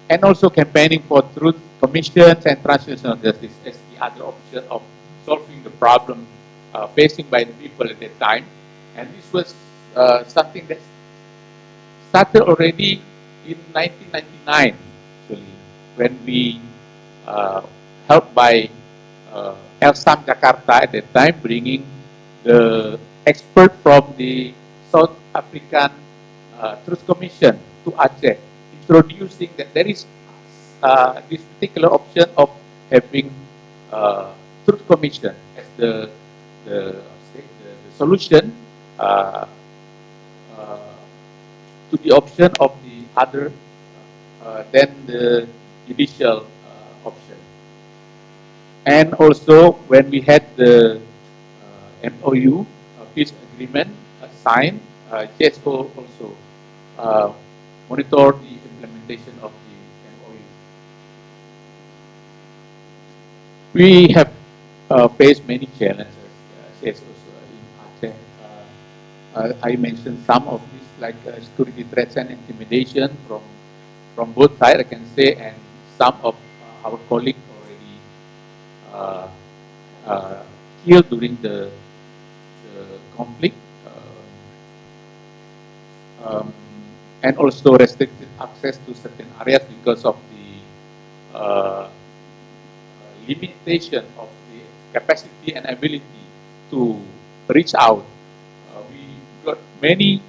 and also campaigning for truth commissions and transitional justice as the other option of solving the problem facing by the people at that time. And this was something that started already in 1999, actually, when we helped by Elsam Jakarta at that time, bringing the expert from the South African Truth Commission to Aceh, introducing that there is this particular option of having Truth Commission as the solution to the option of the other than the judicial option. And also when we had the MOU, peace agreement signed, JSO also monitored the implementation of the MOU. We have faced many challenges, JSO in Aceh. I mentioned some of these, like security threats and intimidation from both sides, I can say, and some of our colleagues already killed during the conflict, and also restricted access to certain areas because of the limitation of the capacity and ability to reach out. We got many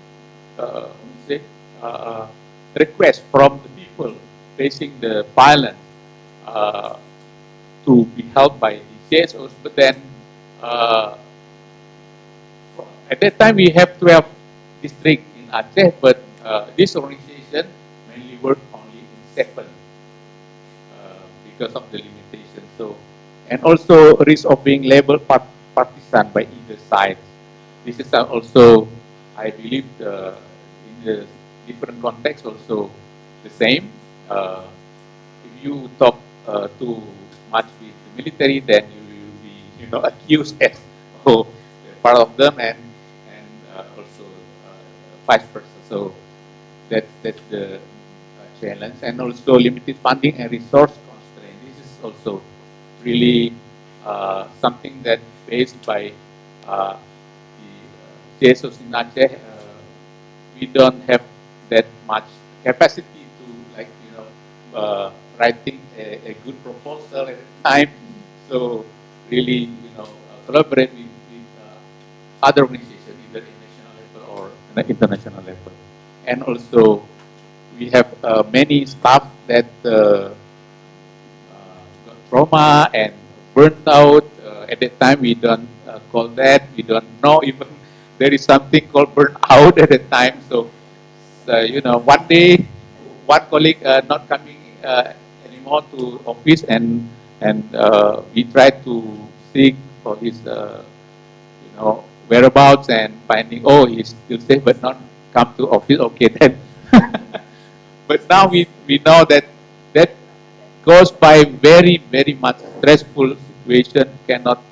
requests from the people facing the violence to be helped by the JSOs, but then at that time we have 12 districts in Aceh, but this organization mainly worked only in 7 because of the limitation. So, and also risk of being labeled partisan by either side. This is also, I believe, in the different contexts also the same. If you talk too much with the military, then you will be, accused as part of them, and also vice versa. So that's the challenge, and also limited funding and resource constraint. This is also really something that faced by the JSOs in Aceh. We don't have that much capacity to, writing a good proposal at a time. So really, collaborate with other organizations, either in national level or international level. And also, we have many staff that got trauma and burnt out. At that time, we don't call that. We don't know even there is something called burnout at that time. So, one day, one colleague not coming anymore to office, and we tried to seek for his, whereabouts, and finding, oh, he's still safe, but not come to office. Okay, then. But now we know that goes by very, very much stressful situation, cannot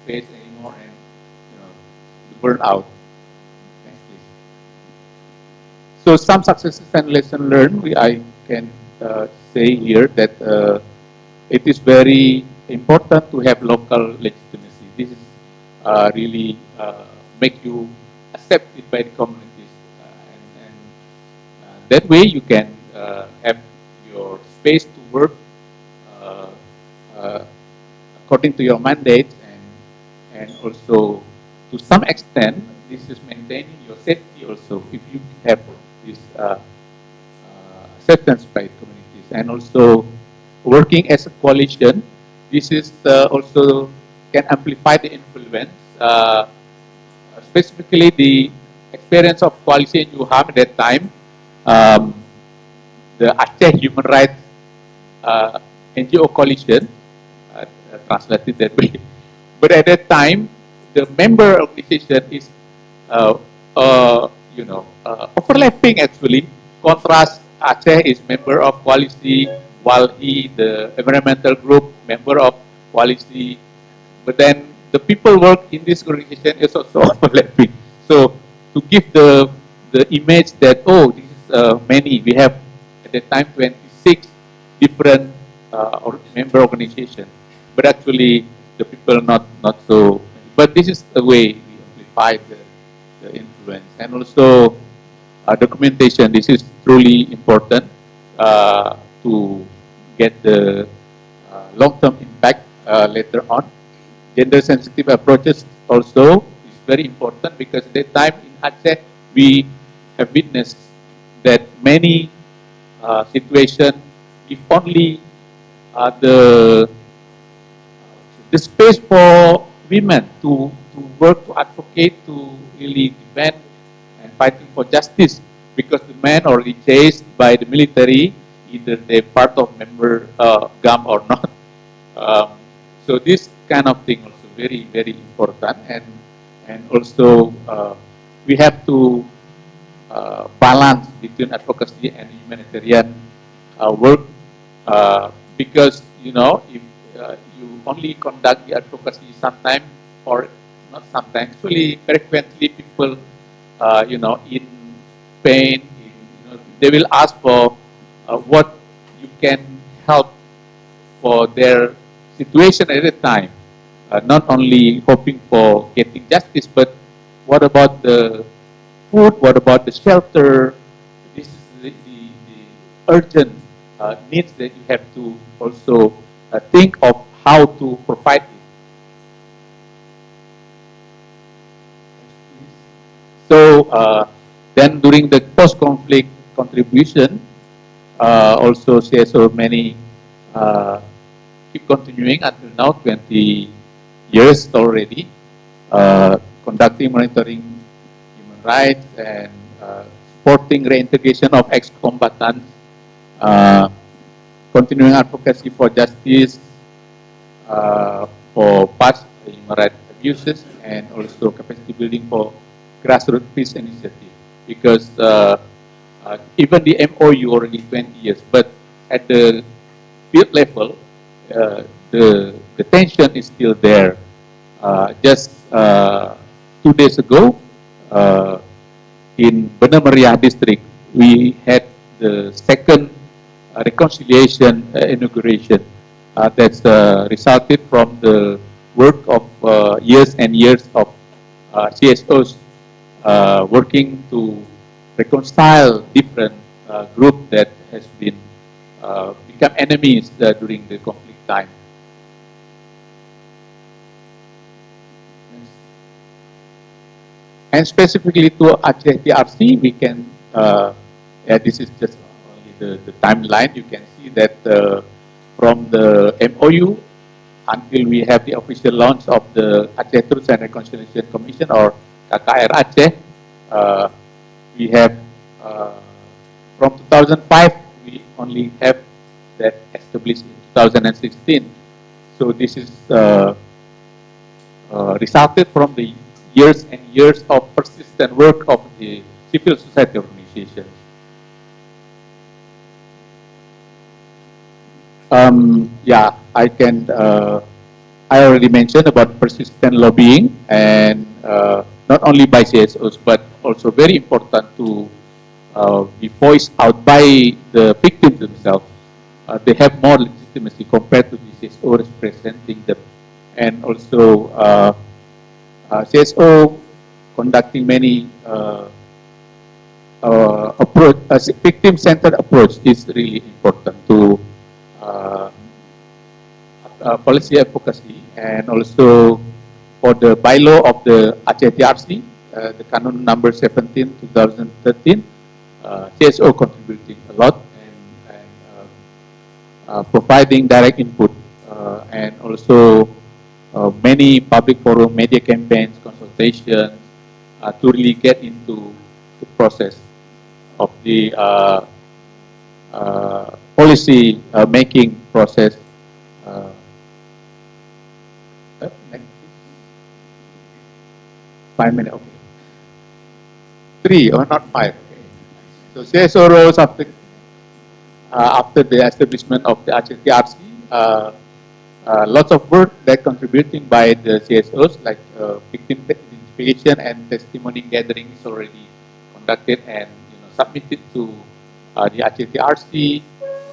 face anymore, and burn out. Next, please. So some successes and lessons learned, I can say here that it is very important to have local legitimacy. This is really make you accepted by the communities, and that way you can have your space to work according to your mandate, and also to some extent this is maintaining your safety also if you have this acceptance by communities, and also working as a coalition. This is also can amplify the influence, specifically the experience of coalition UHAM at that time, the Aceh Human Rights NGO coalition, translated that way. But at that time, the member organization is overlapping actually. Contrast, Aceh is member of Koalisi, while the environmental group, member of Koalisi. But then the people work in this organization is also overlapping. So to give the image that, oh, this is many, we have at the time 26 different member organization, but actually the people not so. But this is the way we amplify the influence, and also documentation. This is truly important to get the long-term impact later on. Gender-sensitive approaches also is very important, because at that time in Aceh we have witnessed that many situations, if only the space for women to work, to advocate, to really defend and fighting for justice, because the men already chased by the military, either they're part of member GAM or not. So this kind of thing also very, very important, and also we have to balance between advocacy and humanitarian work, because if you only conduct the advocacy sometimes, or not sometimes, actually frequently people in pain, they will ask for what you can help for their situation at a time, not only hoping for getting justice, but what about the food, what about the shelter? This is the urgent needs that you have to also think of how to provide it. So then during the post-conflict contribution, also CSO many keep continuing until now, 20 years already, conducting monitoring human rights and supporting reintegration of ex-combatants, continuing advocacy for justice, for past human rights abuses, and also capacity building for grassroots peace initiative. Because even the MOU already 20 years, but at the field level, the tension is still there. Just 2 days ago, in Benar Meriah district, we had the second reconciliation inauguration that's resulted from the work of years and years of CSOs working to reconcile different groups that has been become enemies during the conflict time. And specifically to Aceh TRC, we can, this is just only the timeline. You can see that from the MOU until we have the official launch of the Aceh Truth and Reconciliation Commission, or KKR Aceh, we have from 2005, we only have that established in 2016. So this is resulted from the years and years of persistent work of the civil society organizations. Yeah, I can. I already mentioned about persistent lobbying, and not only by CSOs, but also very important to be voiced out by the victims themselves. They have more legitimacy compared to the CSO representing them, and also CSO conducting many approach, victim-centered approach is really important to policy advocacy, and also for the bylaw of the Aceh TRC, the Canon number 17, 2013, CSO contributing a lot, and providing direct input, and also many public forum, media campaigns, consultations, to really get into the process of the policy making process. Next, 5 minutes. Okay. 3 or not 5. Okay. So CSO rose after the establishment of the Aceh TRC. Lots of work that contributing by the CSOs, like victim identification and testimony gathering is already conducted and submitted to the Aceh TRC,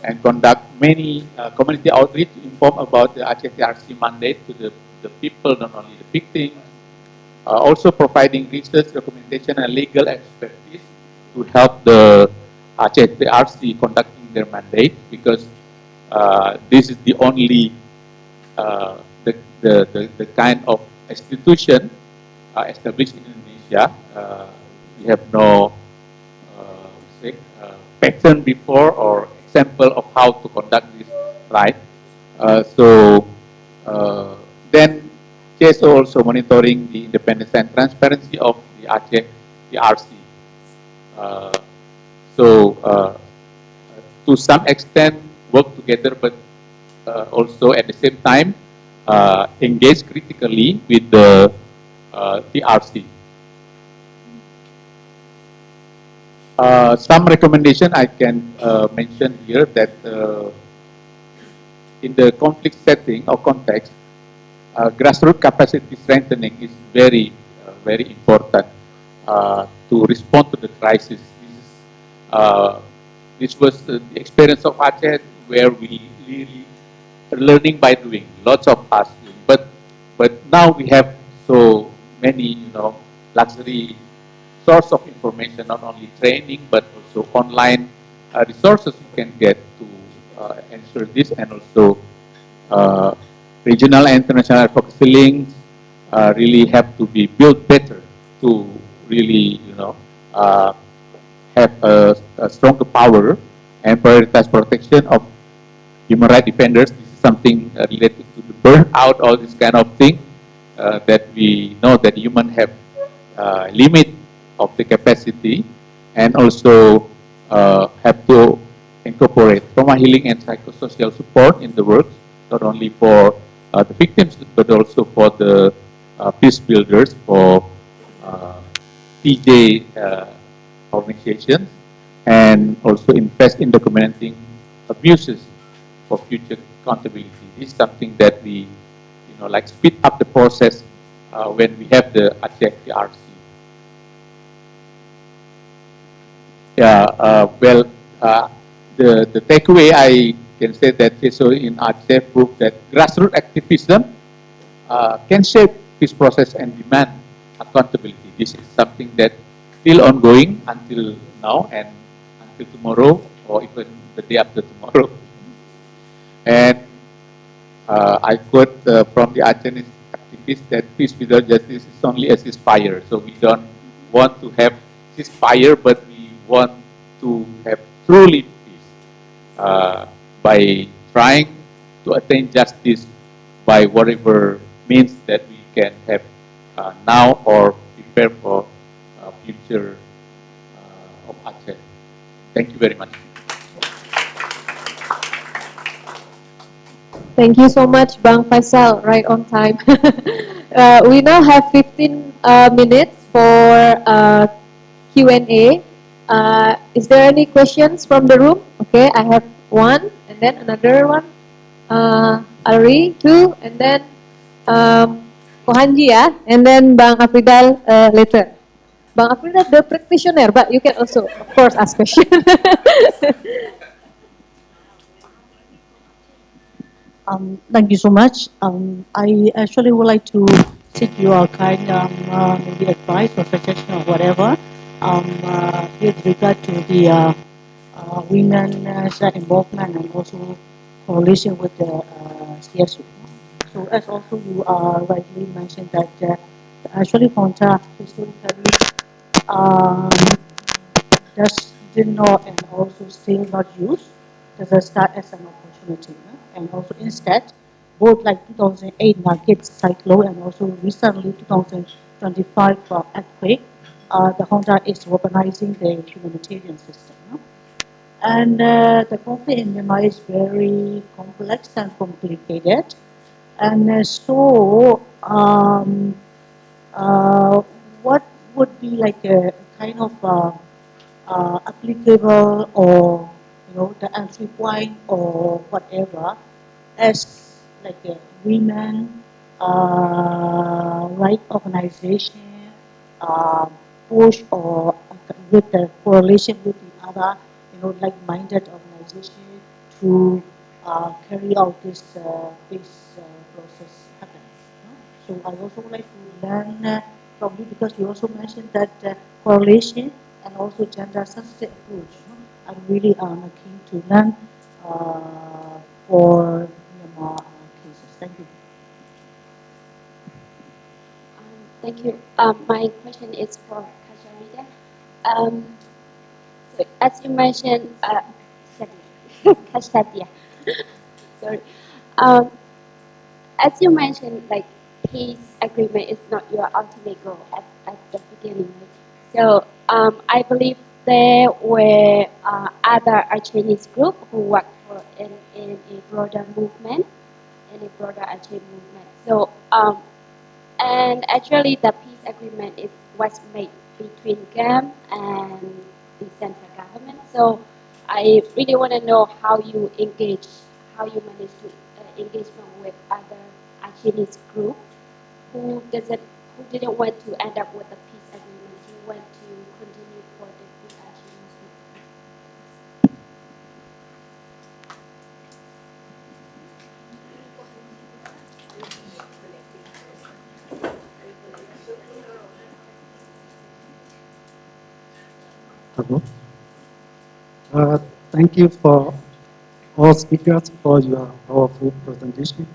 and conduct many community outreach to inform about the Aceh TRC mandate to the people, not only the victims. Also providing research, documentation, and legal expertise to help the Aceh TRC conducting their mandate, because this is the only the kind of institution established in Indonesia. We have no pattern before or example of how to conduct this right. Then CSO also monitoring the independence and transparency of the Aceh TRC. To some extent work together, but also at the same time engage critically with the TRC. Some recommendation I can mention here that in the conflict setting or context, grassroots capacity strengthening is very, very important to respond to the crisis. This was the experience of Aceh, where we really are learning by doing, lots of us doing. But now we have so many, luxury source of information, not only training, but also online resources you can get to ensure this, and also regional and international advocacy links really have to be built better to really, have a stronger power and prioritize protection of human rights defenders. This is something related to the burnout, all this kind of thing that we know that human have limit of the capacity, and also have to incorporate trauma healing and psychosocial support in the work, not only for the victims, but also for the peace builders, for PJ organizations, and also invest in documenting abuses for future accountability. This is something that we, like speed up the process when we have the Aceh TRC. Yeah, the takeaway I can say that CSO in Aceh proved that grassroots activism can shape this process and demand accountability. This is something that still ongoing until now and until tomorrow, or even the day after tomorrow. And I quote from the Aceh activists that peace without justice is only a ceasefire. So we don't want to have ceasefire, but we want to have truly peace by trying to attain justice by whatever means that we can have now, or prepare for future of Aceh. Thank you very much. Thank you so much, Bang Faisal, right on time. We now have 15 minutes for Q&A. Is there any questions from the room? Okay, I have one, and then another one. Ari, two, and then Kohanji, yeah? And then Bang Afridal later. Bang Afridal, the practitioner, but you can also, of course, ask questions. Thank you so much. I actually would like to seek your kind maybe advice or suggestion or whatever with regard to the women's involvement and also coalition with the CSO. So as also you rightly mentioned that actually Fonta historically just did not and also still not used as a start as an opportunity. And also instead, both like 2008 market cyclone and also recently 2025 earthquake, the Honda is weaponizing the humanitarian system. And the conflict in Myanmar is very complex and complicated. And so, what would be like a kind of applicable or the entry point or whatever as like a women right organization push or with the correlation with the other like-minded organization to carry out this process happen. So I also would like to learn probably because you also mentioned that correlation and also gender sensitive approach. I'm really keen to learn for Myanmar cases. Thank you. Thank you. My question is for Kasharida. So as you mentioned, Kashadia, sorry. Um, as you mentioned, like peace agreement is not your ultimate goal at the beginning. Right? So I believe there were other Chinese group who worked for in a broader movement, in a broader Aceh movement. So and actually the peace agreement was made between GAM and the central government. So I really want to know how you engage, how you manage to engagement with other Chinese group who didn't want to end up with a peace agreement, who want to continue for the peace agreement. Hello. Thank you for all speakers for your powerful presentation.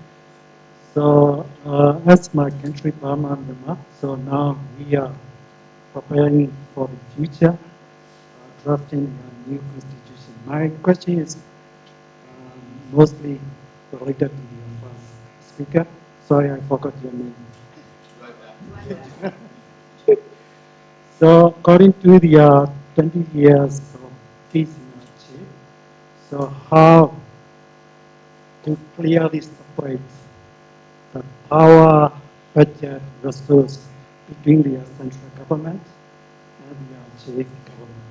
So, as my country, Burma, Myanmar, so now we are preparing for the future, drafting a new constitution. My question is mostly related to the first speaker. Sorry, I forgot your name. So, according to the 20 years of peace in Aceh, so how to clearly separate the power budget resource between the central government and the Aceh government?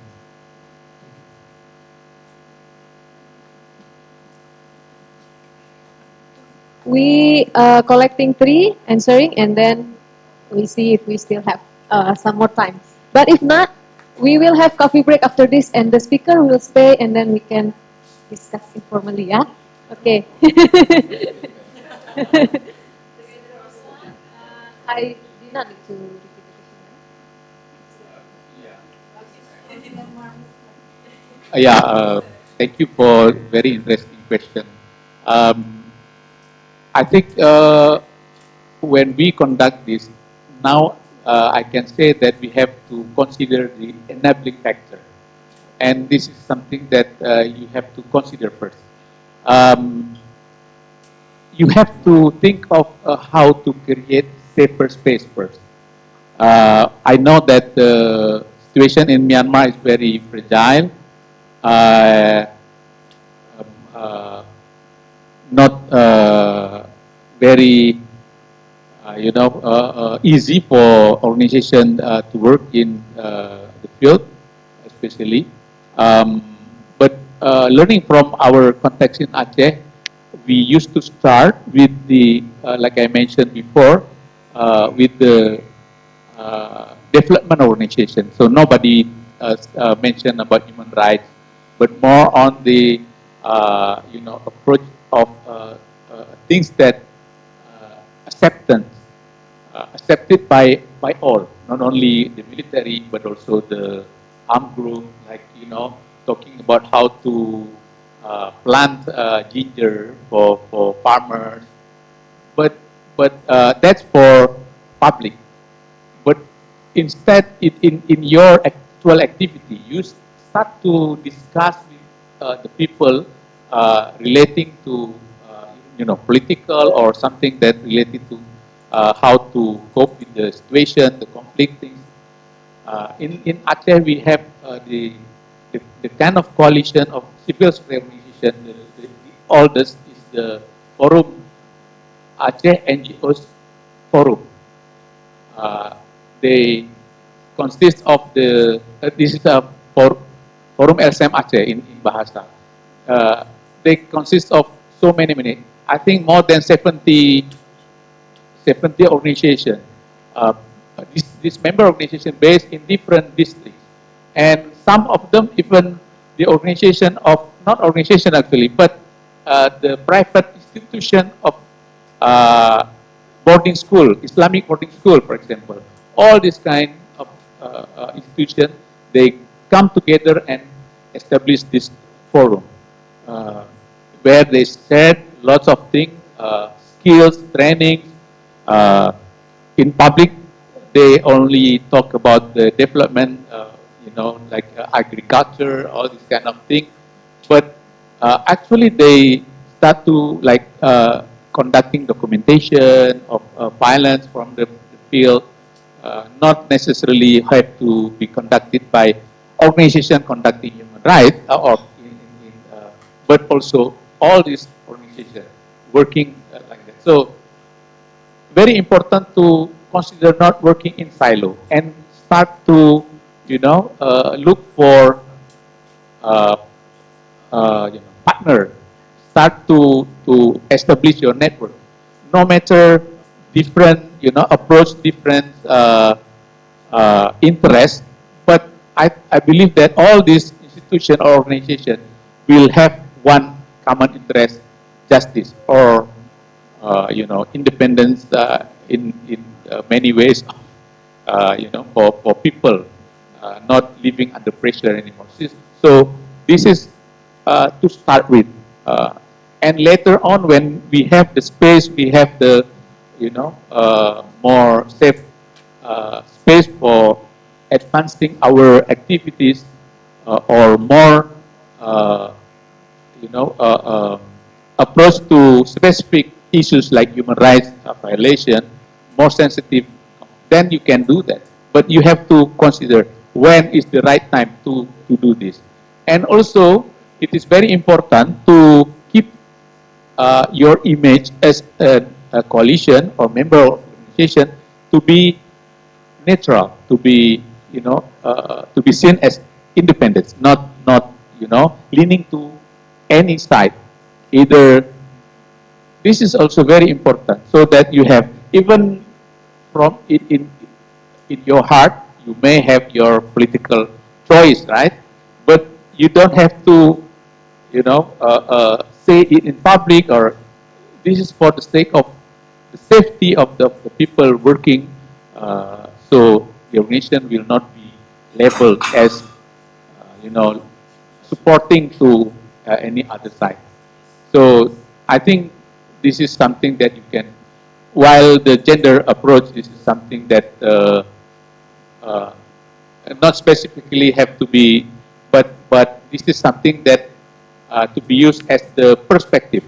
We are collecting three, answering, and then we see if we still have some more time. But if not, we will have coffee break after this, and the speaker will stay, and then we can discuss informally. Yeah. Okay. I did not need to repeat the question. Thank you for very interesting question. I think when we conduct this, now I can say that we have to consider the enabling factor. And this is something that you have to consider first. You have to think of how to create safer space first. I know that the situation in Myanmar is very fragile, not very, easy for organization to work in the field, especially. But learning from our context in Aceh, we used to start with the, like I mentioned before, with the development organization. So nobody mentioned about human rights, but more on the approach of things that accepted by all, not only the military but also the armed group, like talking about how to plant ginger for farmers, but that's for public. But instead, in your actual activity, you start to discuss with the people relating to political or something that related to how to cope with the situation, the conflict things. In Aceh, we have the kind of coalition of civil society organization. The oldest is the Forum Aceh NGOs Forum. They consist of the this is a Forum LSM Aceh in Bahasa. They consist of so many, I think more than 70 organizations. This member organization based in different districts. And some of them even the organization of, not organization actually, but the private institution of boarding school, Islamic boarding school, for example. All this kind of institution, they come together and establish this forum where they share lots of things, skills, training. In public, they only talk about the development, like agriculture, all this kind of thing. But actually, they start to like conducting documentation of violence from the field. Not necessarily have to be conducted by organization conducting human rights, but also all these organizations working like that. So very important to consider not working in silo and start to, look for partner. Start to establish your network. No matter different, approach, different interests, but I believe that all these institutions or organizations will have one common interest: justice or independence in many ways, for people not living under pressure anymore. So this is to start with, and later on when we have the space, we have the more safe space for advancing our activities, or more approach to specific issues like human rights violation, more sensitive, then you can do that. But you have to consider when is the right time to do this. And also, it is very important to keep your image as a coalition or member organization to be neutral, to be to be seen as independent, not leaning to any side. Either this is also very important, so that you have, even from in your heart, you may have your political choice, right? But you don't have to, say it in public, or this is for the sake of the safety of the people working, so the organization will not be labeled as, supporting to any other side. So I think this is something that you can, while the gender approach, this is something that not specifically have to be, but this is something that to be used as the perspective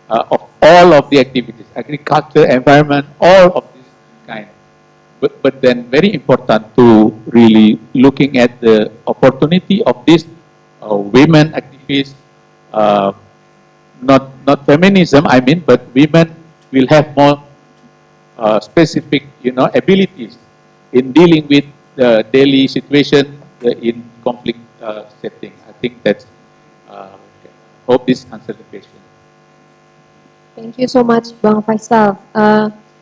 of all of the activities, agriculture, environment, all of this kind. But then very important to really looking at the opportunity of these women activists, not feminism, I mean, but women will have more specific, abilities in dealing with the daily situation in conflict setting. I think that's, hope this answers the question. Thank you so much, Bang Faisal.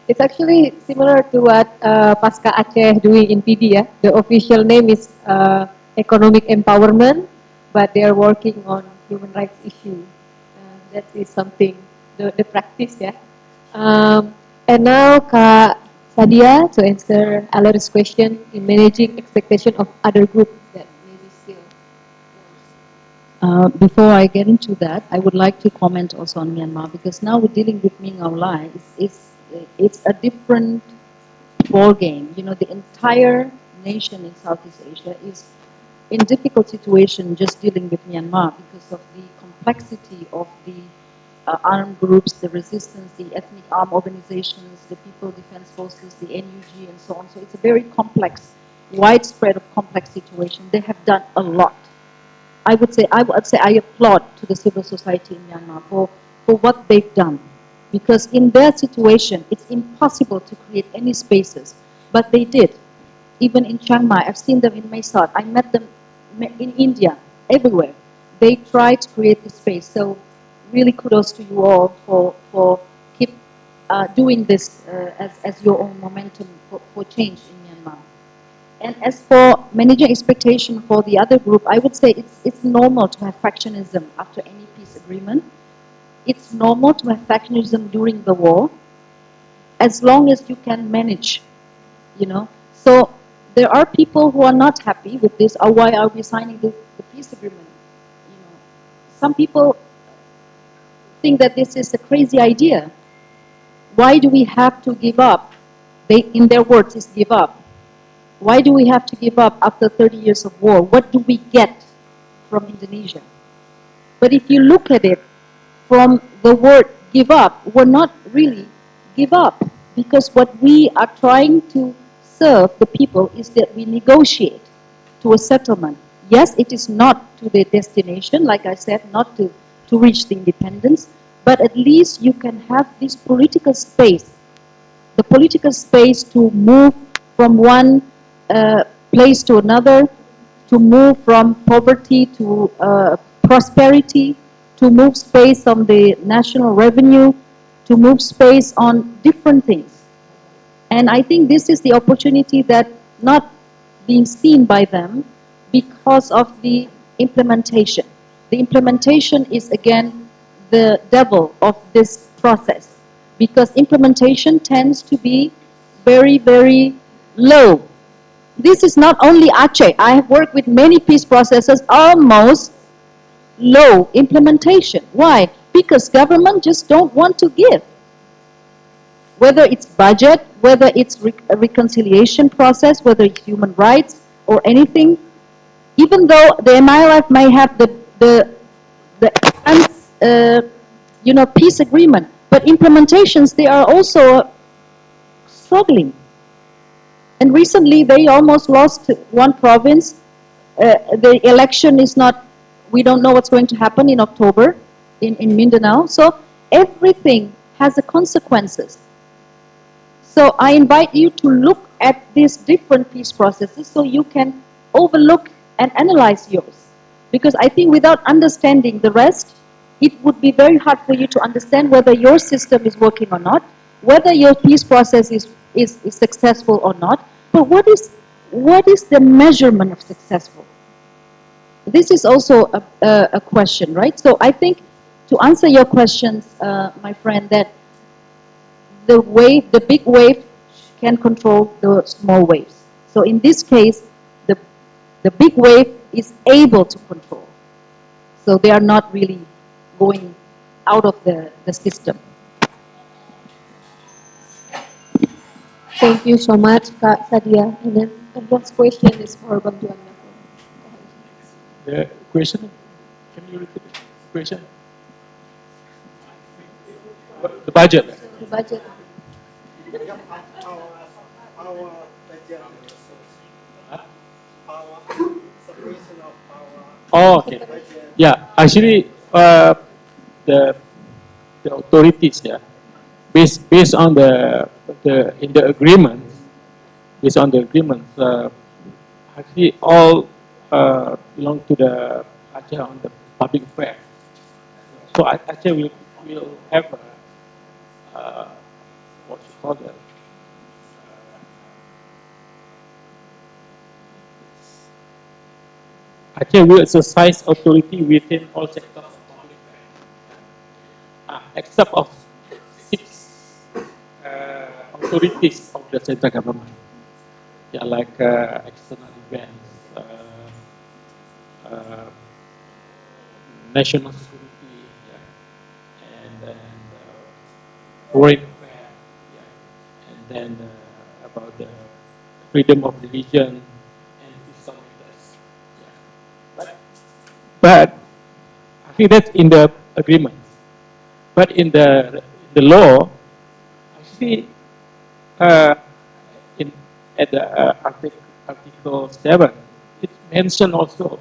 It's actually similar to what Pasca Aceh doing in PD. Yeah? The official name is Economic Empowerment, but they are working on human rights issue. That is something, the practice, yeah. And now, Kak Sadia, to answer Alar's question in managing expectation of other groups that maybe still. Before I get into that, I would like to comment also on Myanmar, because now we're dealing with Ming Aung Hlaing. It's a different ball game. The entire nation in Southeast Asia is in difficult situation just dealing with Myanmar because of the complexity of the armed groups, the resistance, the ethnic armed organizations, the People Defense Forces, the NUG, and so on. So it's a very complex, widespread of complex situation. They have done a lot. I would say I applaud to the civil society in Myanmar for what they've done. Because in their situation, it's impossible to create any spaces. But they did. even in Chiang Mai. I've seen them in Mae Sot. I met them in India, everywhere. They try to create this space. So really kudos to you all for keep doing this as your own momentum for change in Myanmar. And as for managing expectation for the other group, I would say it's normal to have factionism after any peace agreement. It's normal to have factionism during the war, as long as you can manage, you know. So there are people who are not happy with this, or why are we signing the peace agreement? You know, some people think that this is a crazy idea. Why do we have to give up? They, in their words, is give up. Why do we have to give up after 30 years of war? What do we get from Indonesia? But if you look at it from the word give up, we're not really give up, because what we are trying to serve the people is that we negotiate to a settlement. Yes, it is not to the destination, like I said, not to reach the independence, but at least you can have this political space, the political space to move from one place to another, to move from poverty to prosperity, to move space on the national revenue, to move space on different things. And I think this is the opportunity that not being seen by them because of the implementation. The implementation is again the devil of this process, because implementation tends to be very, very low. This is not only Aceh. I have worked with many peace processes, almost low implementation. Why? Because government just don't want to give. Whether it's budget, whether it's a reconciliation process, whether it's human rights or anything, even though the MILF may have the peace agreement, but implementations, they are also struggling. And recently they almost lost one province. The election is not, we don't know what's going to happen in October in Mindanao. So everything has the consequences. So I invite you to look at these different peace processes so you can overlook and analyze yours. Because I think without understanding the rest, it would be very hard for you to understand whether your system is working or not, whether your peace process is successful or not. But what is the measurement of successful? This is also a question, right? So I think to answer your questions, my friend, that the big wave can control the small waves. So in this case, the big wave is able to control. So they are not really going out of the system. Thank you so much, Kak Sadia. And then the next question is for Bang Juanda. The question, can you repeat the question? The budget. The budget. Oh, okay. Yeah, actually, the authorities, yeah, based on in the agreement, based on the agreement, actually all belong to the Aceh on the public affair. So Aceh will have what you call that. Aceh will exercise authority within all sectors of public affairs, except of 6 authorities of the central government, yeah, like external events, national security, yeah, and then foreign affairs, yeah, and then about the freedom of religion and some matters. But I think that's in the agreement. But in the law, actually, at the Article 7, it mentioned also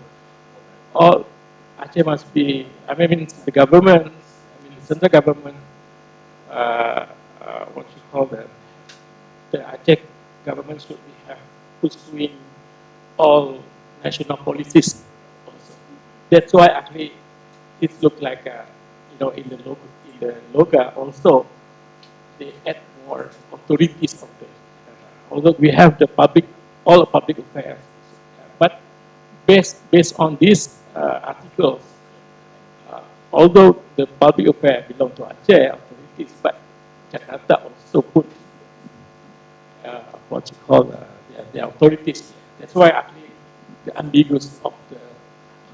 all Aceh must be. I mean, the government, the central government, what you call that, the Aceh government should have pursuing all national policies. Also. That's why actually it looks like in the logo also they add more authorities of the. Although we have the all the public affairs, but based on these articles, although the public affair belong to Aceh authorities, but Jakarta also put what you call the authorities. That's why actually the ambiguous of the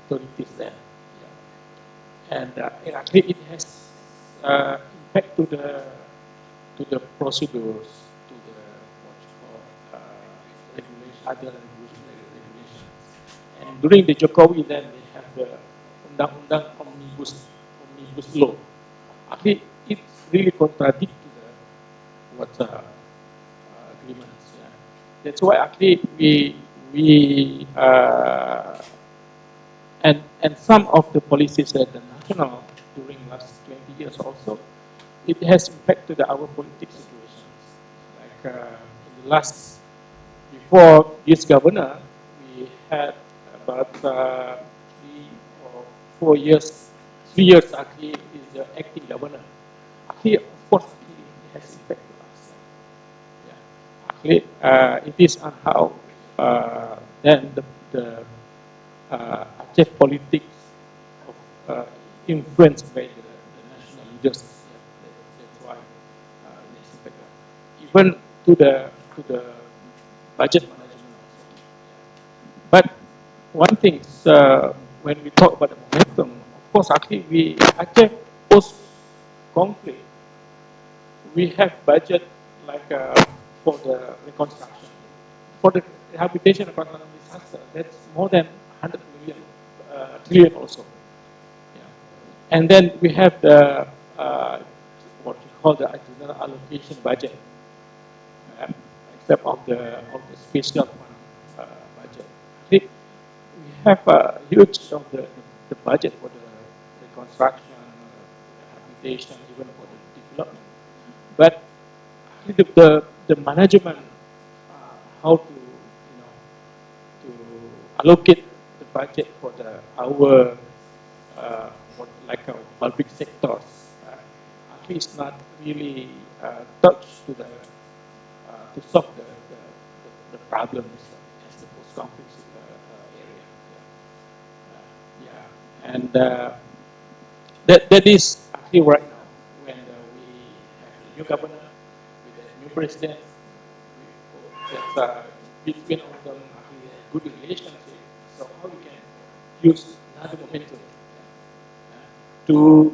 authorities there. Yeah. And actually it has impact to the procedures, to the what you call other regulations. And during the Jokowi, then they have the undang-undang omnibus law. Actually, it really contradicts to the what agreements. Yeah. That's why actually we and some of the policies at the national during last 20 years also, it has impacted our political situations. Like in the last, before this governor, we had about 3 or 4 years, 3 years actually is the acting governor. Actually, of course, actually, it has impacted us. Yeah. Actually, it is on how then the Aceh politics of, influenced by the national leaders. Yeah, that's why it's impacted. Even to the budget management also. But one thing is when we talk about the momentum, of course, actually Aceh post conflict, we have budget like for the reconstruction, for the rehabilitation of economic disaster. That's more than 100 million trillion also. Yeah. And then we have the what we call the general allocation budget, except of the special fund budget. We have a huge of the budget for the reconstruction, rehabilitation, even for the development. But the management, how to to allocate the budget for our like our public sectors, actually it's not really touched to the to solve the problems as the post-conflict area. Yeah, and that is actually right now when we have a new governor with a new president. That's between of them actually a good relationship. So how we can use another momentum to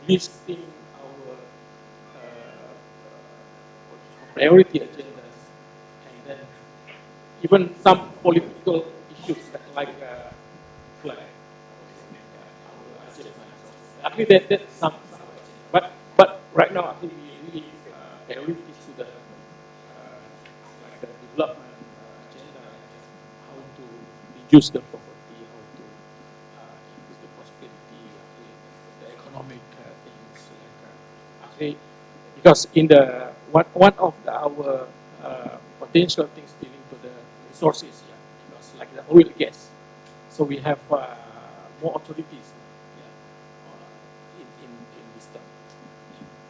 listing our priority agendas, and then even some political issues like flag. Actually, that's some. But right now, I think we really priorities to the like the development agenda, how to reduce the poverty, how to increase the prosperity, the economic things. Actually, because in the one of our potential things dealing to the resources, yeah, because like the oil gas, so we have more authorities in this term.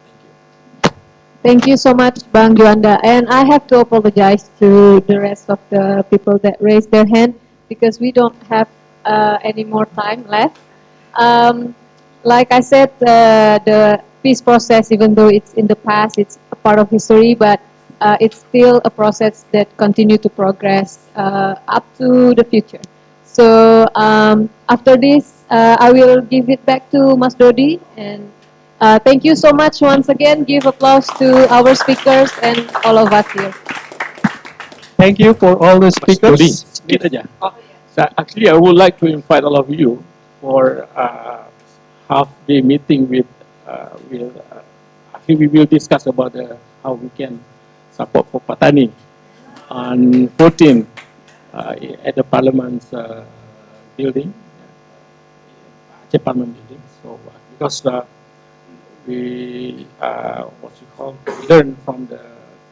Thank you. Thank you so much, Bang Juanda. And I have to apologize to the rest of the people that raised their hand because we don't have any more time left. Like I said, the peace process, even though it's in the past, it's a part of history, but it's still a process that continue to progress up to the future. So after this, I will give it back to Mas Dodi, and thank you so much once again. Give applause to our speakers and all of us here. Thank you for all the Mas Dodi, speakers. sedikit aja. So actually, I would like to invite all of you for half-day meeting with. Actually, we will discuss about how we can support for Patani on 14 at the Parliament's building, Aceh Parliament building. So because we what you call learn from the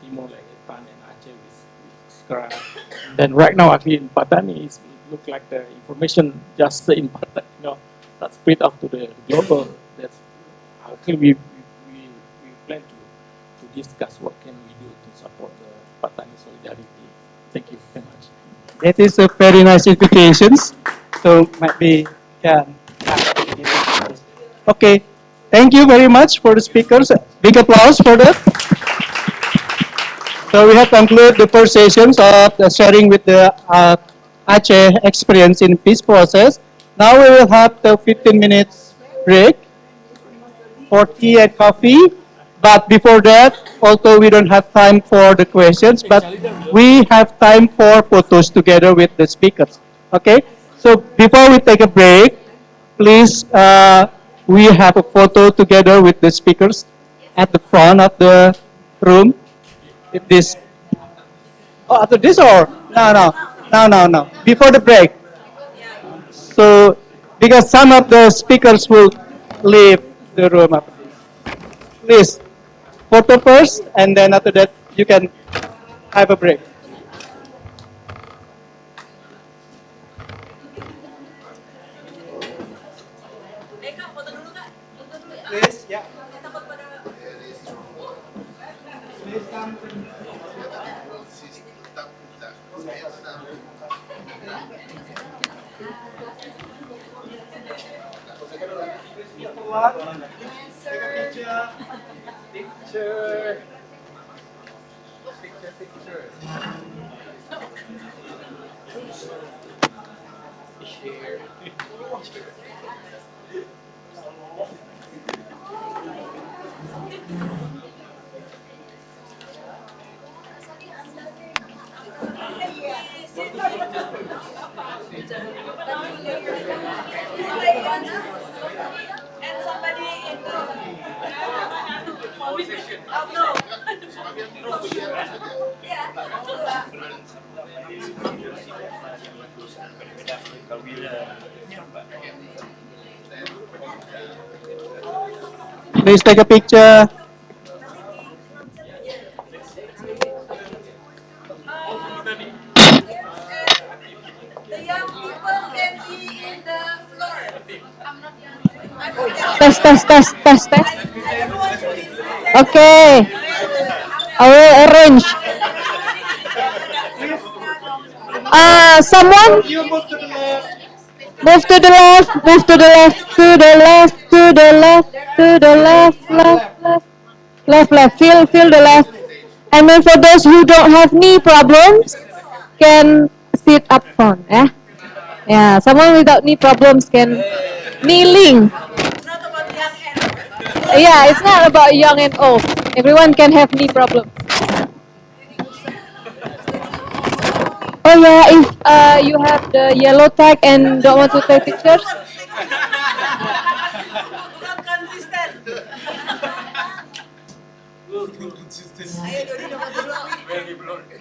Timor Leste and subscribe. Then right now, actually in Patani, it look like the information just in Patani, not spread out to the global. That's actually we plan to discuss what can we do to support the Patani solidarity. Thank you very much. That is a very nice invitations. So maybe can. Okay. Thank you very much for the speakers. Big applause for that. So we have concluded the first sessions of the sharing with the Aceh experience in peace process. Now we will have the 15 minutes break for tea and coffee. But before that, although we don't have time for the questions, but we have time for photos together with the speakers. Okay? So before we take a break, please, we have a photo together with the speakers at the front of the room. If this, oh, after this or? No. Before the break. So, because some of the speakers will leave the room after this. Please, photo first, and then after that, you can have a break. Please, yeah. Please take a picture. Test. Okay. I will arrange. Someone move to the left, move to the left, to the left, to the left, to the left. Feel the left. And then for those who don't have knee problems, can sit up front. Yeah. Someone without knee problems can kneeling. Yeah, it's not about young and old. Everyone can have knee problems. Oh yeah, if you have the yellow tag and don't want to take pictures.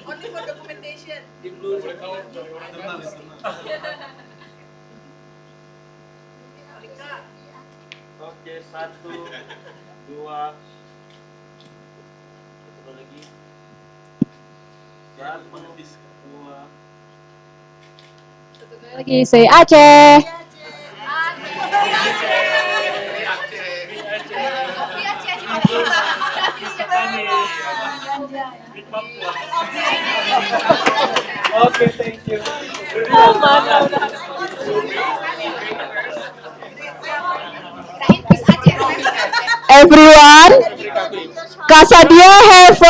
Only for documentation. Oke, 1, 2, satu lagi. 1, 2. Lagi say Aceh. Okay, thank you. Everyone, Kasadia have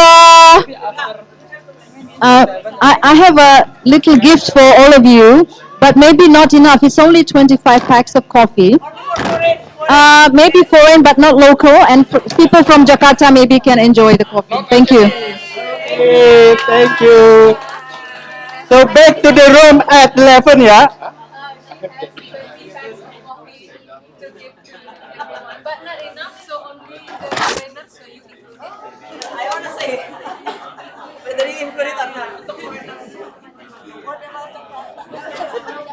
I have a little gift for all of you, but maybe not enough. It's only 25 packs of coffee. Maybe foreign, but not local, and people from Jakarta maybe can enjoy the coffee. Thank you. Okay, thank you. So back to the room at 11, yeah? But not enough, so only the trainers, so you include it. I want to say, whether you include it or not. What about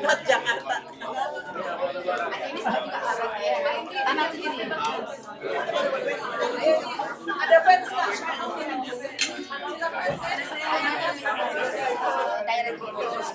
not Jakarta? Ada fans nggak? can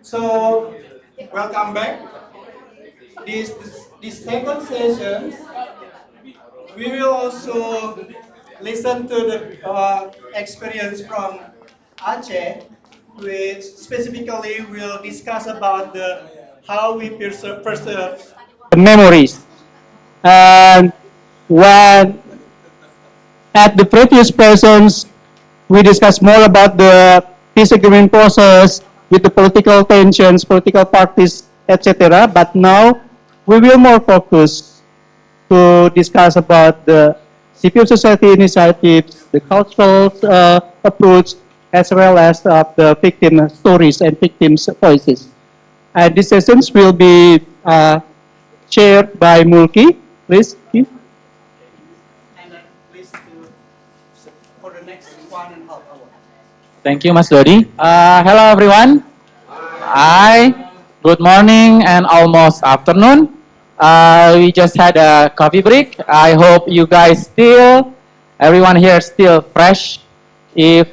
So, welcome back. This second session, we will also listen to the experience from Aceh, which specifically will discuss about the how we preserve memories. And when at the previous persons, we discussed more about the peace agreement process with the political tensions, political parties, etc. But now we will more focus to discuss about the civil society initiatives, the cultural approach, as well as the victim stories and victims' voices. And these sessions will be chaired by Mulki. Please. and please for the next 1.5 hours. Thank you, Mas Dodi. Hello, everyone. Hi. Good morning and almost afternoon. We just had a coffee break. I hope you guys everyone here still fresh. If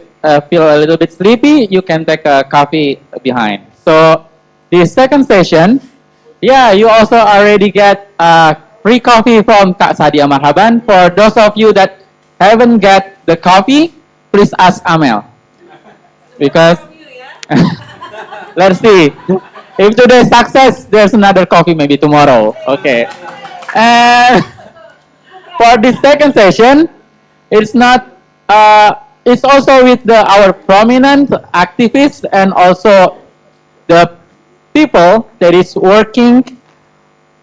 feel a little bit sleepy, you can take a coffee behind. So, the second session, yeah, you also already get free coffee from Kak Sadia Marhaban. For those of you that haven't get the coffee, please ask Amel. Because, let's see. If today success, there's another coffee maybe tomorrow. Okay. And for the second session, it's not, it's also with our prominent activists and also the people that is working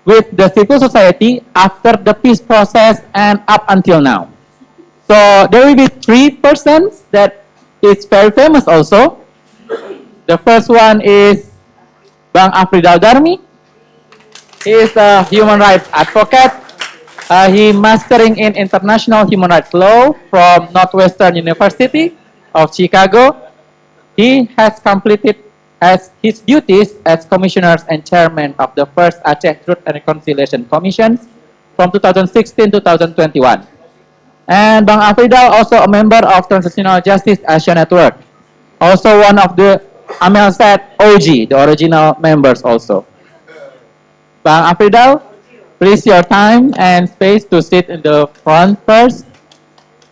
with the civil society after the peace process and up until now. So there will be 3 persons that is very famous also. The first one is Bang Afridal Darmi. He is a human rights advocate. He mastering in international human rights law from Northwestern University of Chicago. He has completed as his duties as commissioners and chairman of the first Aceh Truth and Reconciliation Commission from 2016 to 2021. And Bang Afridal also a member of Transitional Justice Asia Network. Also one of the Amel said OG, the original members also. Bang Afridal, please your time and space to sit in the front first.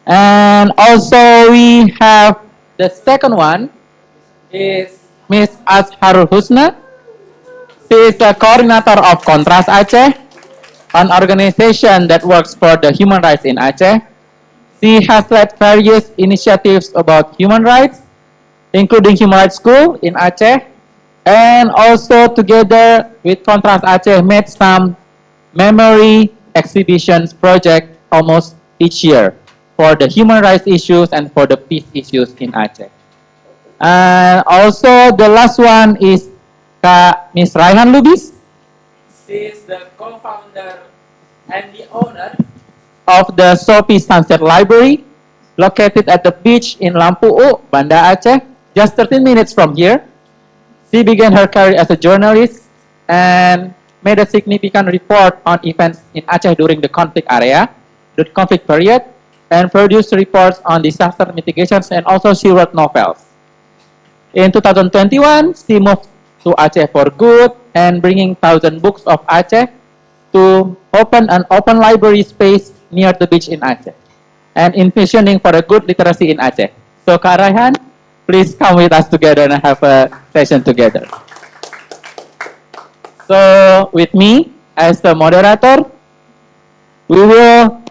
And also we have the second one is Ms. Azharul Husna. She is the coordinator of Kontras Aceh, an organization that works for the human rights in Aceh. She has led various initiatives about human rights, including Human Rights School in Aceh, and also together with Kontras Aceh made some memory exhibitions project almost each year for the human rights issues and for the peace issues in Aceh. And also the last one is Ms. Raihan Lubis. She is the co-founder and the owner of the Sophie Sunset Library, located at the beach in Lampu, Banda Aceh, just 13 minutes from here. She began her career as a journalist and made a significant report on events in Aceh during the conflict area, the conflict period, and produced reports on disaster mitigations, and also she wrote novels. In 2021, she moved to Aceh for good and bringing 1,000 books of Aceh to open an open library space near the beach in Aceh and envisioning for a good literacy in Aceh. So Kak Raihan, please come with us together and have a session together. So with me as the moderator, we will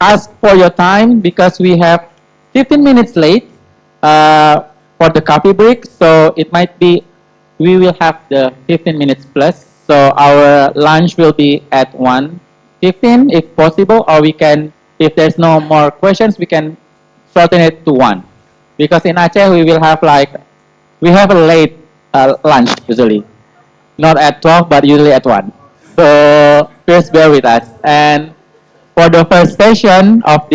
ask for your time because we have 15 minutes late for the coffee break. So it might be, we will have the 15 minutes plus. So our lunch will be at 1:15 if possible, or we can, if there's no more questions, we can shorten it to 1. Because in Aceh, we will have we have a late lunch usually. Not at 12, but usually at 1. So please bear with us. And for the first session of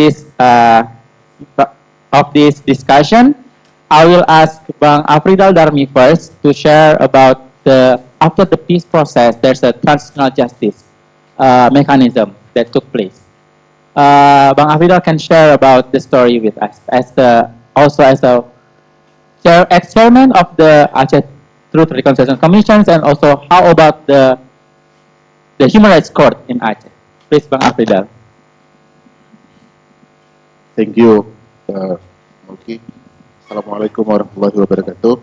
this discussion, I will ask Bang Afridal Darmi first to share about after the peace process, there's a transitional justice mechanism that took place. Bang Afridal can share about the story with us as also as a ex-chairman of the Aceh Truth Reconciliation Commissions, and also how about the Human Rights Court in Aceh? Please, Bang Afridal. Thank you, Mulki. Assalamualaikum warahmatullahi wabarakatuh.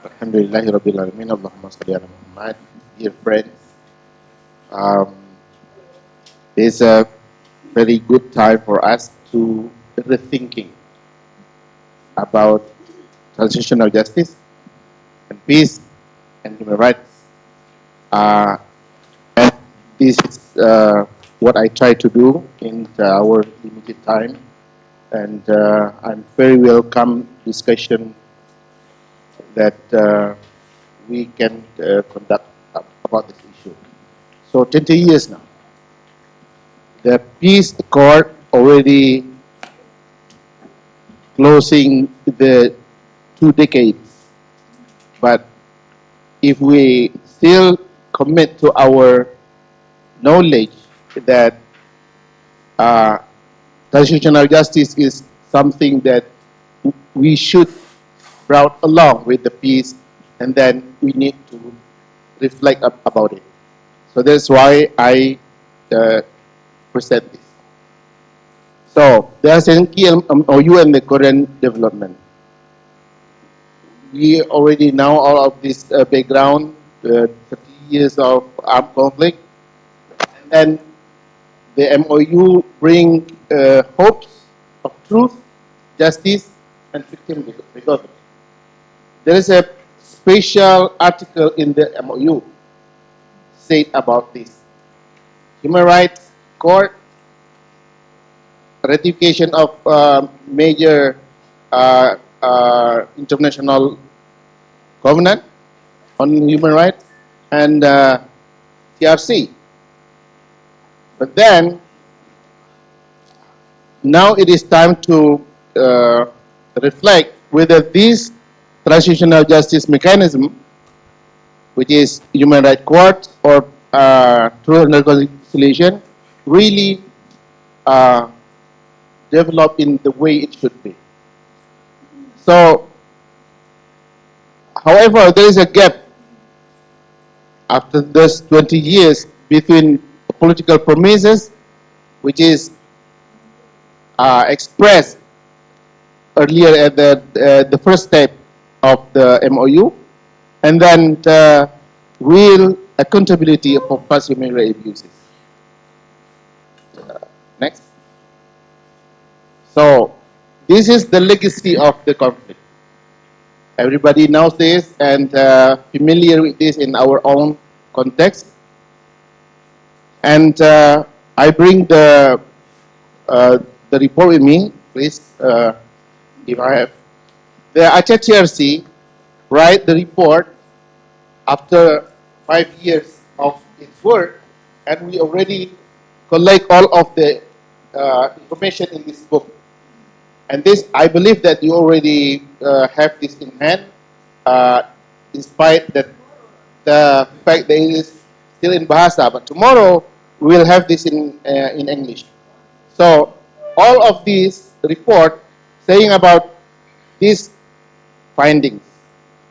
Alhamdulillahirabbil alamin. Allahumma shalli ala Muhammad. Dear friends, it's a very good time for us to rethinking about transitional justice and peace and human rights. And this is what I try to do in our limited time, and I'm very welcome discussion that we can conduct about this issue. So 20 years now, the peace accord already closing the 2 decades, but if we still commit to our knowledge that transitional justice is something that we should brought along with the peace, and then we need to reflect about it. So that's why I present this. So there's a key MOU and the current development. We already know all of this background, 30 years of armed conflict, and then the MOU bring hopes of truth, justice, and victim recovery. There is a special article in the MOU said about this. Human Rights Court, ratification of major international covenant on human rights, and TRC. But then, now it is time to reflect whether this transitional justice mechanism, which is human rights court or truth and reconciliation, really develop in the way it should be. So, however, there is a gap after this 20 years between political promises, which is expressed earlier at the first step of the MOU, and then the real accountability for past human rights abuses. Next. So, this is the legacy of the conflict. Everybody knows this and familiar with this in our own context. And I bring the report with me, please, if I have. The Aceh TRC write the report after 5 years of its work, and we already collect all of the information in this book. And this, I believe that you already have this in hand, despite that the fact that it is still in Bahasa, but tomorrow we will have this in English. So all of these report saying about these findings,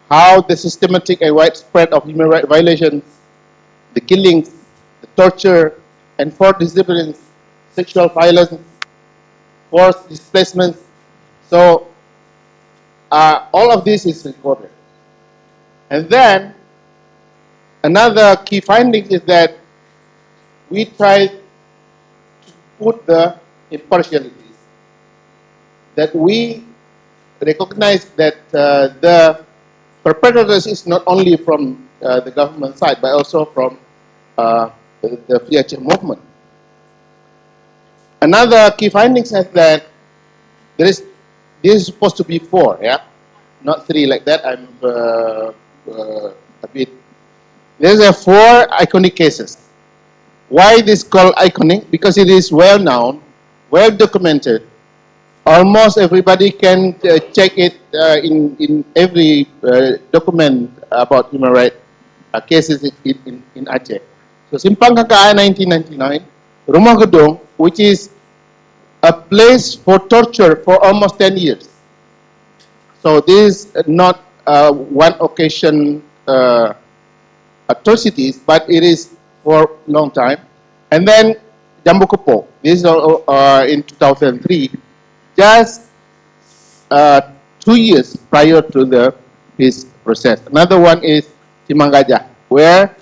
how the systematic and widespread of human rights violations, the killings, the torture, and forced disappearance, sexual violence, forced displacements. So all of this is recorded. And then another key finding is that we try to put the impartialities, that we recognize that the perpetrators is not only from the government side, but also from the Free Aceh movement. Another key findings is that this is supposed to be 4, yeah, not 3 like that. I'm a bit. There's a 4 iconic cases. Why this called iconic? Because it is well known, well documented. Almost everybody can check it in every document about human rights cases in Aceh. So Simpang KKA 1999, Rumah Gedong, which is a place for torture for almost 10 years. So this is not one occasion atrocities, but it is for a long time. And then Jambu Kepo, this is in 2003, just 2 years prior to the peace process. Another one is Timangajah, where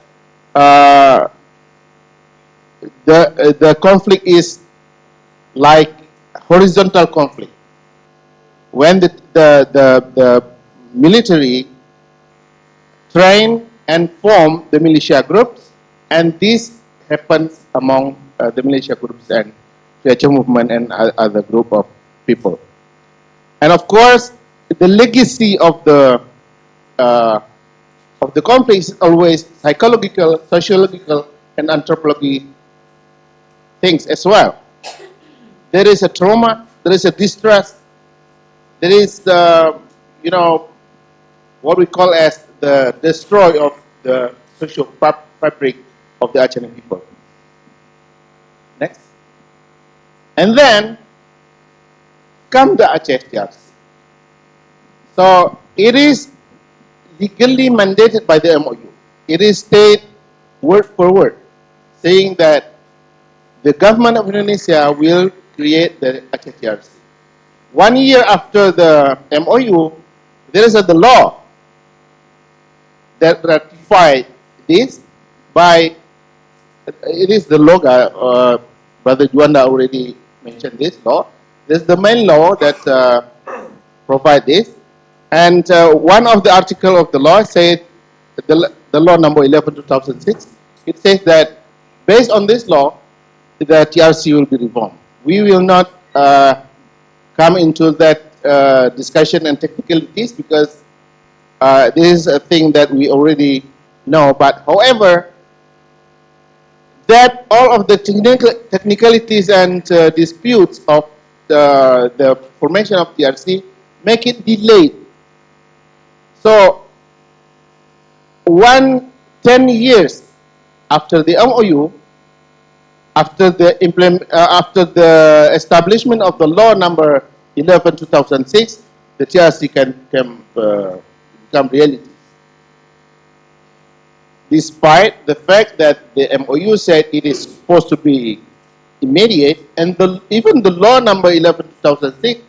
the conflict is like horizontal conflict. When the military train and form the militia groups, and this happens among the militia groups and the Aceh movement and other group of people. And of course, the legacy of the conflict is always psychological, sociological, and anthropology things as well. There is a trauma, there is a distrust, there is the, you know, what we call as the destroy of the social fabric of the Aceh people. Next. And then come the Aceh TRC. So it is legally mandated by the MOU. It is stated word for word, saying that the government of Indonesia will create the Aceh TRC. 1 year after the MOU, there is the law that ratified this by, it is the law, Brother Juanda already mentioned this law. This is the main law that provide this. And one of the article of the law said, the law number 11/2006, it says that based on this law, the TRC will be reformed. We will not come into that discussion and technicalities because this is a thing that we already know. But however, that all of the technicalities and disputes of the formation of TRC make it delayed. So, 10 years after the MOU, after the establishment of the law number 11/2006, the TRC can become reality. Despite the fact that the MOU said it is supposed to be immediate, and even the law number 11/2006,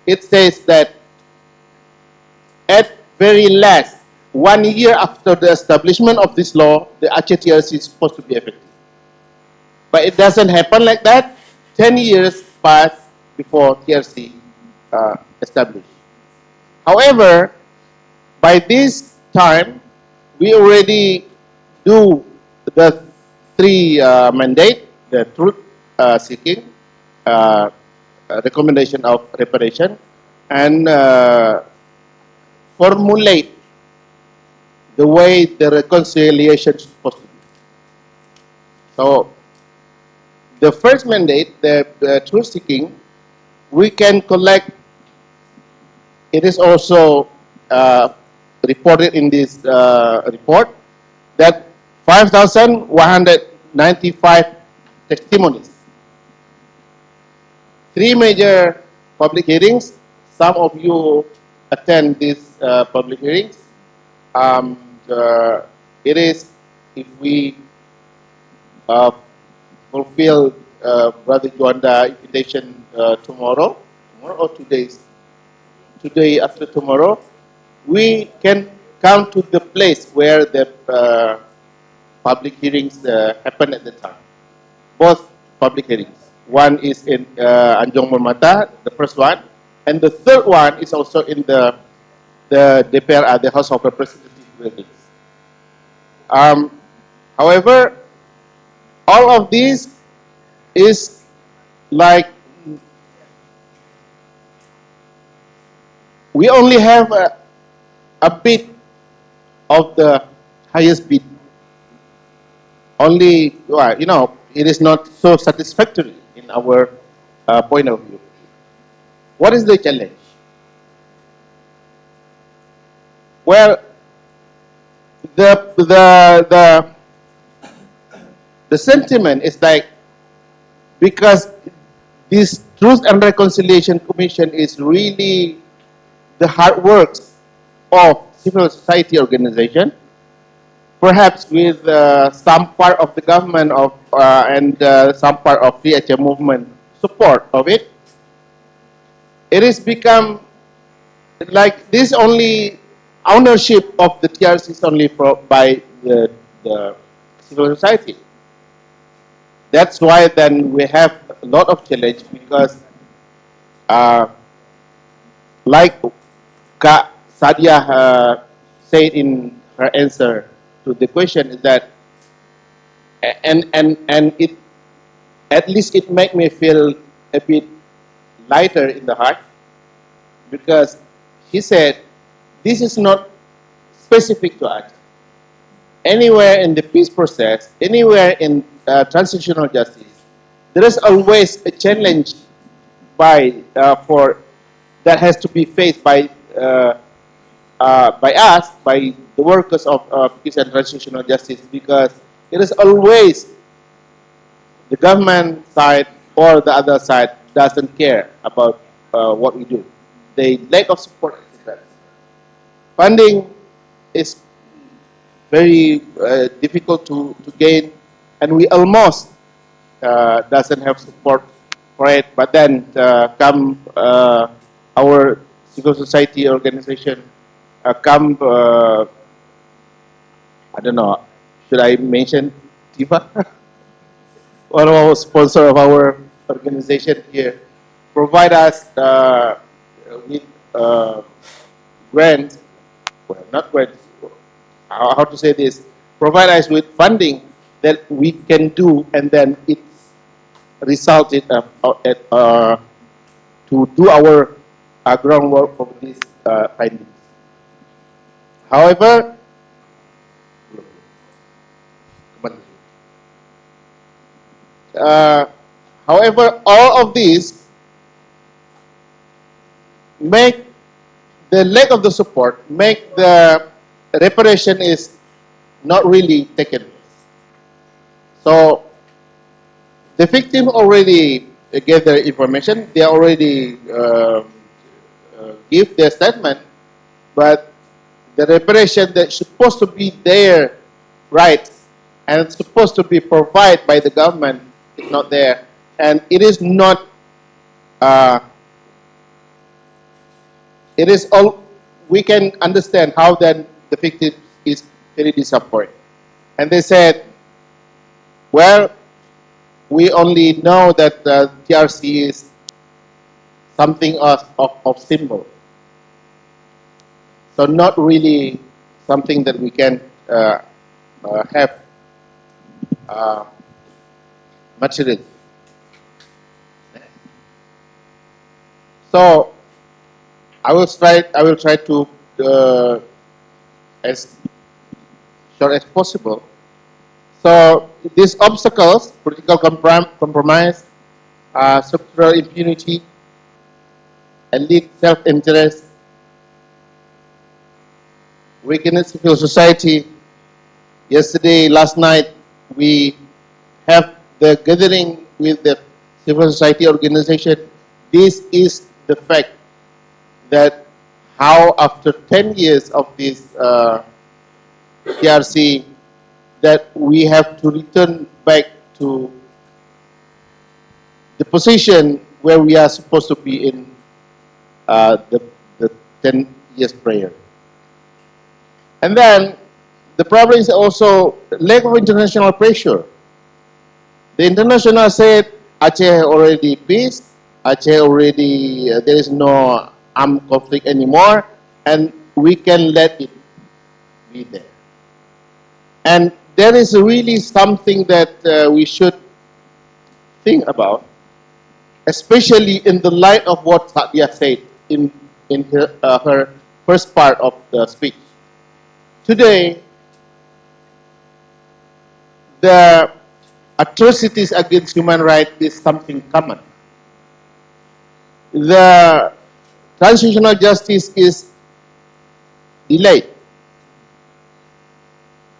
it says that at very last, 1 year after the establishment of this law, the Aceh TRC is supposed to be effective. But it doesn't happen like that. 10 years pass before TRC established. However, by this time, we already do the 3 mandate, the truth seeking, recommendation of reparation, and formulate the way the reconciliation is supposed to be. So, the first mandate, the truth seeking, we can collect, it is also reported in this report, that 5,195 testimonies. 3 major public hearings. Some of you attend these public hearings. It is, if we fulfill Brother Juanda invitation tomorrow or 2 days, today after tomorrow, we can come to the place where the public hearings happen at the time. Both public hearings. One is in Anjong Permata, the first one, and the third one is also in the DPR, the House of Representatives buildings. However, all of these is like, we only have a bit of the highest bid. Only, you know, it is not so satisfactory in our point of view. What is the challenge? Well, the sentiment is like, because this Truth and Reconciliation Commission is really the hard work of civil society organization, perhaps with some part of the government and some part of the Aceh movement support of it, it has become like this only ownership of the TRC is only by the civil society. That's why then we have a lot of challenge because like Kak Sadia said in her answer to the question is that and it at least it made me feel a bit lighter in the heart because he said this is not specific to us. Anywhere in the peace process, anywhere in transitional justice, there is always a challenge for that has to be faced by us, by the workers of peace and transitional justice, because it is always the government side or the other side doesn't care about what we do. The lack of support is that funding is very difficult to gain, and we almost doesn't have support for it. But then come our civil society organization, come I don't know, should I mention TIFA? One of our sponsor of our organization here, provide us with grants, well, not grants, how to say this, provide us with funding that we can do, and then it resulted to do our groundwork for these findings. However, all of these make the lack of the support, make the reparation is not really taken. So the victim already gave their information, they already give their statement, but the reparation that's supposed to be their rights and it's supposed to be provided by the government is not there, and it is not. It is all. We can understand how then the victim is very disappointed, and they said, "Well, we only know that TRC is something of symbol, so not really something that we can have material." So I will try to as short as possible. So these obstacles: political compromise, structural impunity, elite self-interest, weakness civil society. Yesterday, last night, we have the gathering with the civil society organization. This is the fact that how after 10 years of this TRC, that we have to return back to the position where we are supposed to be in the 10 years prior. And then the problem is also lack of international pressure. The international said Aceh already peace, Aceh already there is no armed conflict anymore, and we can let it be there. And there is really something that we should think about, especially in the light of what Sadia said in her first part of the speech. Today, the atrocities against human rights is something common. The transitional justice is delayed.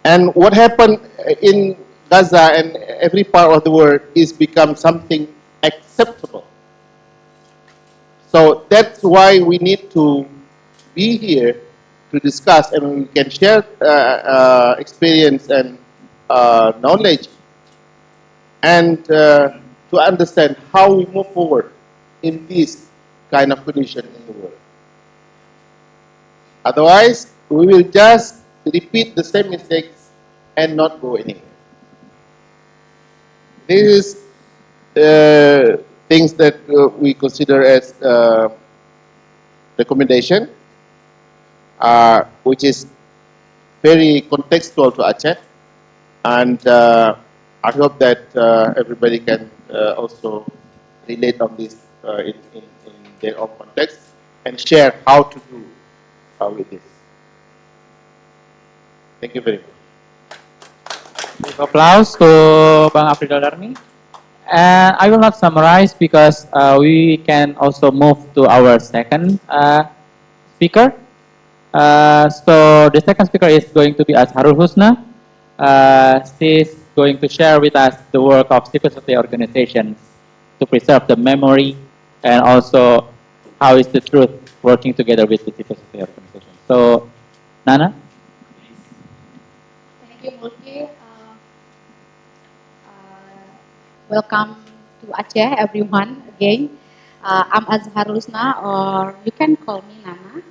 And what happened in Gaza and every part of the world is become something acceptable. So that's why we need to be here to discuss and we can share experience and knowledge and to understand how we move forward in this kind of condition in the world. Otherwise, we will just repeat the same mistakes and not go anywhere. This is things that we consider as recommendation, which is very contextual to Aceh, and I hope that everybody can also relate on this in their own context and share how to do with this. Thank you very much. Big applause to Bang Afrizal Darmi. And I will not summarize because we can also move to our second speaker. So the second speaker is going to be Azharul Husna. She's going to share with us the work of civil society organizations to preserve the memory and also how is the truth working together with the civil society organizations. So, Nana? Thank you, Mulki. Welcome to Aceh, everyone, again. I'm Azharul Husna, or you can call me Nana.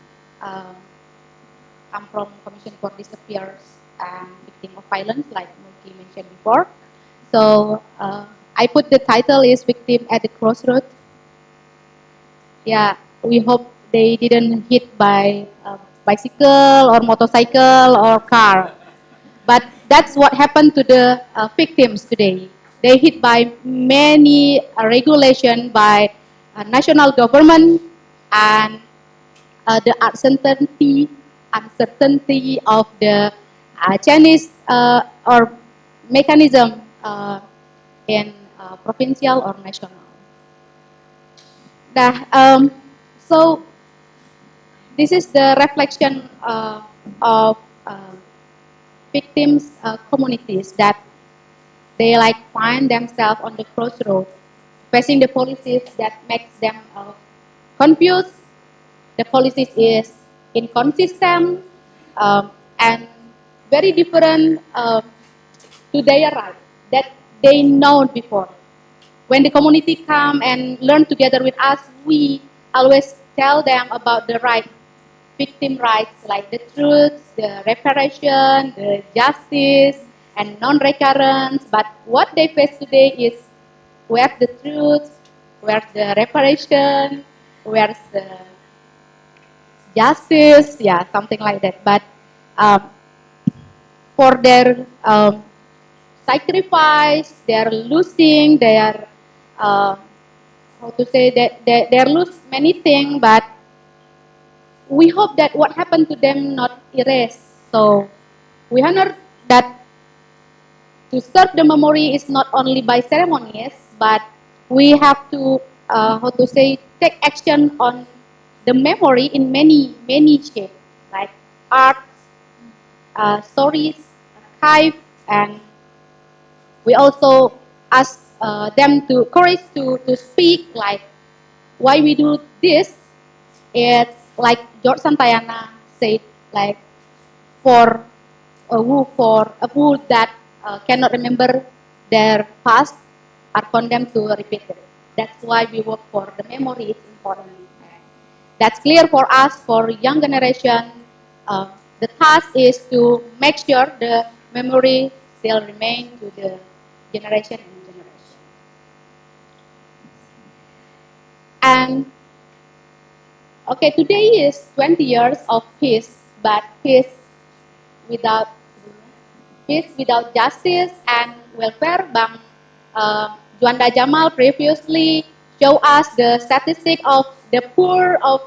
I'm from Commission for Disappearance and Victim of Violence, like Mulki mentioned before. So, I put the title is Victim at the Crossroads. Yeah, we hope they didn't hit by a bicycle or motorcycle or car. But that's what happened to the victims today. They hit by many regulation by national government and the uncertainty of the Chinese or mechanism in provincial or national. So this is the reflection of victims communities that they like find themselves on the crossroads, facing the policies that makes them confused. The policies is inconsistent and very different to their rights that they know before. When the community come and learn together with us, we always tell them about the right, victim rights, like the truth, the reparation, the justice, and non-recurrence. But what they face today is where's the truth, where's the reparation, where's the justice, yeah, something like that. But for their sacrifice, they're losing their how to say that they lose many things, but we hope that what happened to them not erased. So we honor that to serve the memory is not only by ceremonies, but we have to how to say take action on the memory in many shapes, like art, stories, archive, and we also ask them to courage to speak, like why we do this. It's like George Santayana said, like for a who that cannot remember their past are condemned to repeat it. That's why we work for the memory. It's important. That's clear for us, for young generation. The task is to make sure the memory still remain to the generation and generation. And okay, today is 20 years of peace, but peace without justice and welfare. Bang Juanda Jamal previously showed us the statistic of the poor of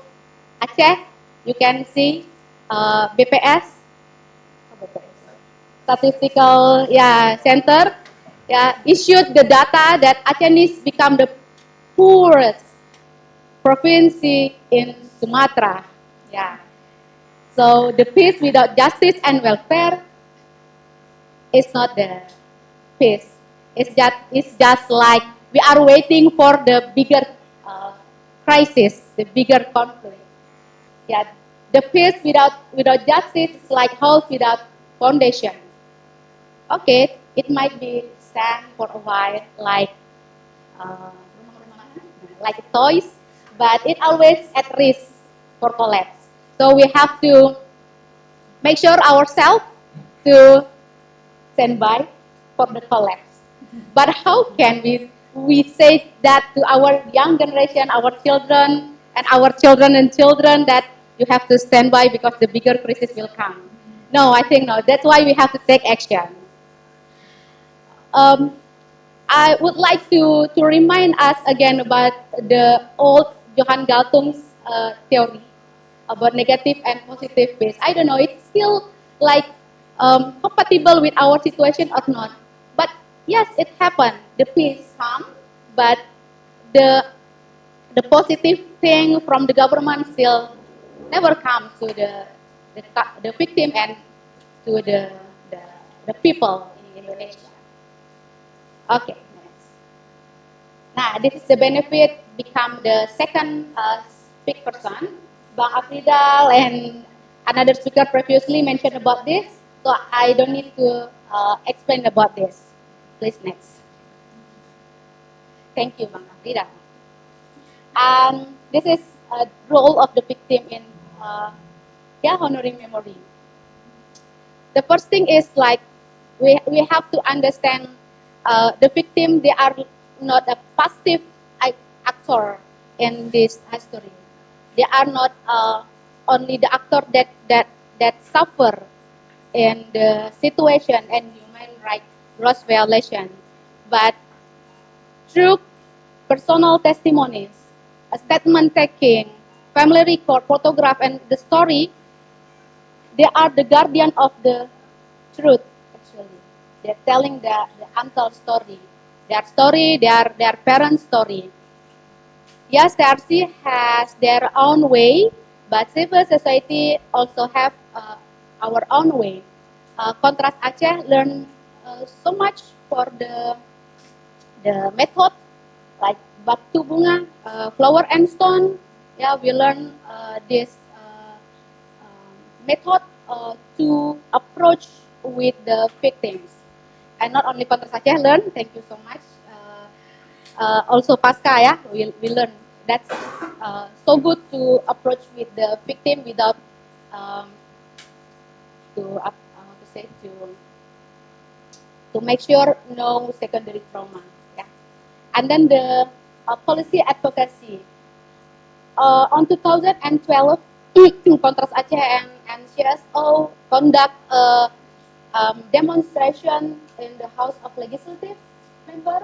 Aceh. You can see BPS, statistical center, issued the data that Acehnese become the poorest province in Sumatra. Yeah. So the peace without justice and welfare is not the peace. It's just like we are waiting for the bigger crisis, the bigger conflict. Yeah, The peace without justice is like house without foundation. Okay, it might be stand for a while uh, like toys, but it always at risk for collapse. So we have to make sure ourselves to stand by for the collapse. But how can we say that to our young generation, our children, and our children and children that you have to stand by because the bigger crisis will come? No, I think no. That's why we have to take action. Um, I would like to remind us again about the old Johann Galtung's theory about negative and positive base. I don't know, it's still like compatible with our situation or not. But yes, it happened. The peace come, but the the positive thing from the government still never come to the victim and to the, the people in Indonesia. Okay, next. Nah, this is the benefit become the second speak person. Bang Afridal and another speaker previously mentioned about this, so I don't need to explain about this. Please next. Thank you, Bang Afridal. This is a role of the victim in honoring memory. The first thing is like we have to understand the victim. They are not a passive actor in this history. They are not only the actor that suffer in the situation and human rights gross violation, but through personal testimonies, a statement taking, family record, photograph, and the story, they are the guardian of the truth, actually. They're telling the untold story. Their story, their parents' story. Yes, the RC has their own way, but civil society also have our own way. Kontras Aceh learn so much for the method, like Batu Bunga, Flower and Stone. Yeah, we learn this method to approach with the victims. And not only Kontras Aceh learn, thank you so much. Also Pasca, yeah, we learn. That's so good to approach with the victim without to say to make sure no secondary trauma. Yeah. And then the policy advocacy. On 2012, Kontras Aceh and CSO conduct a demonstration in the House of Legislative member,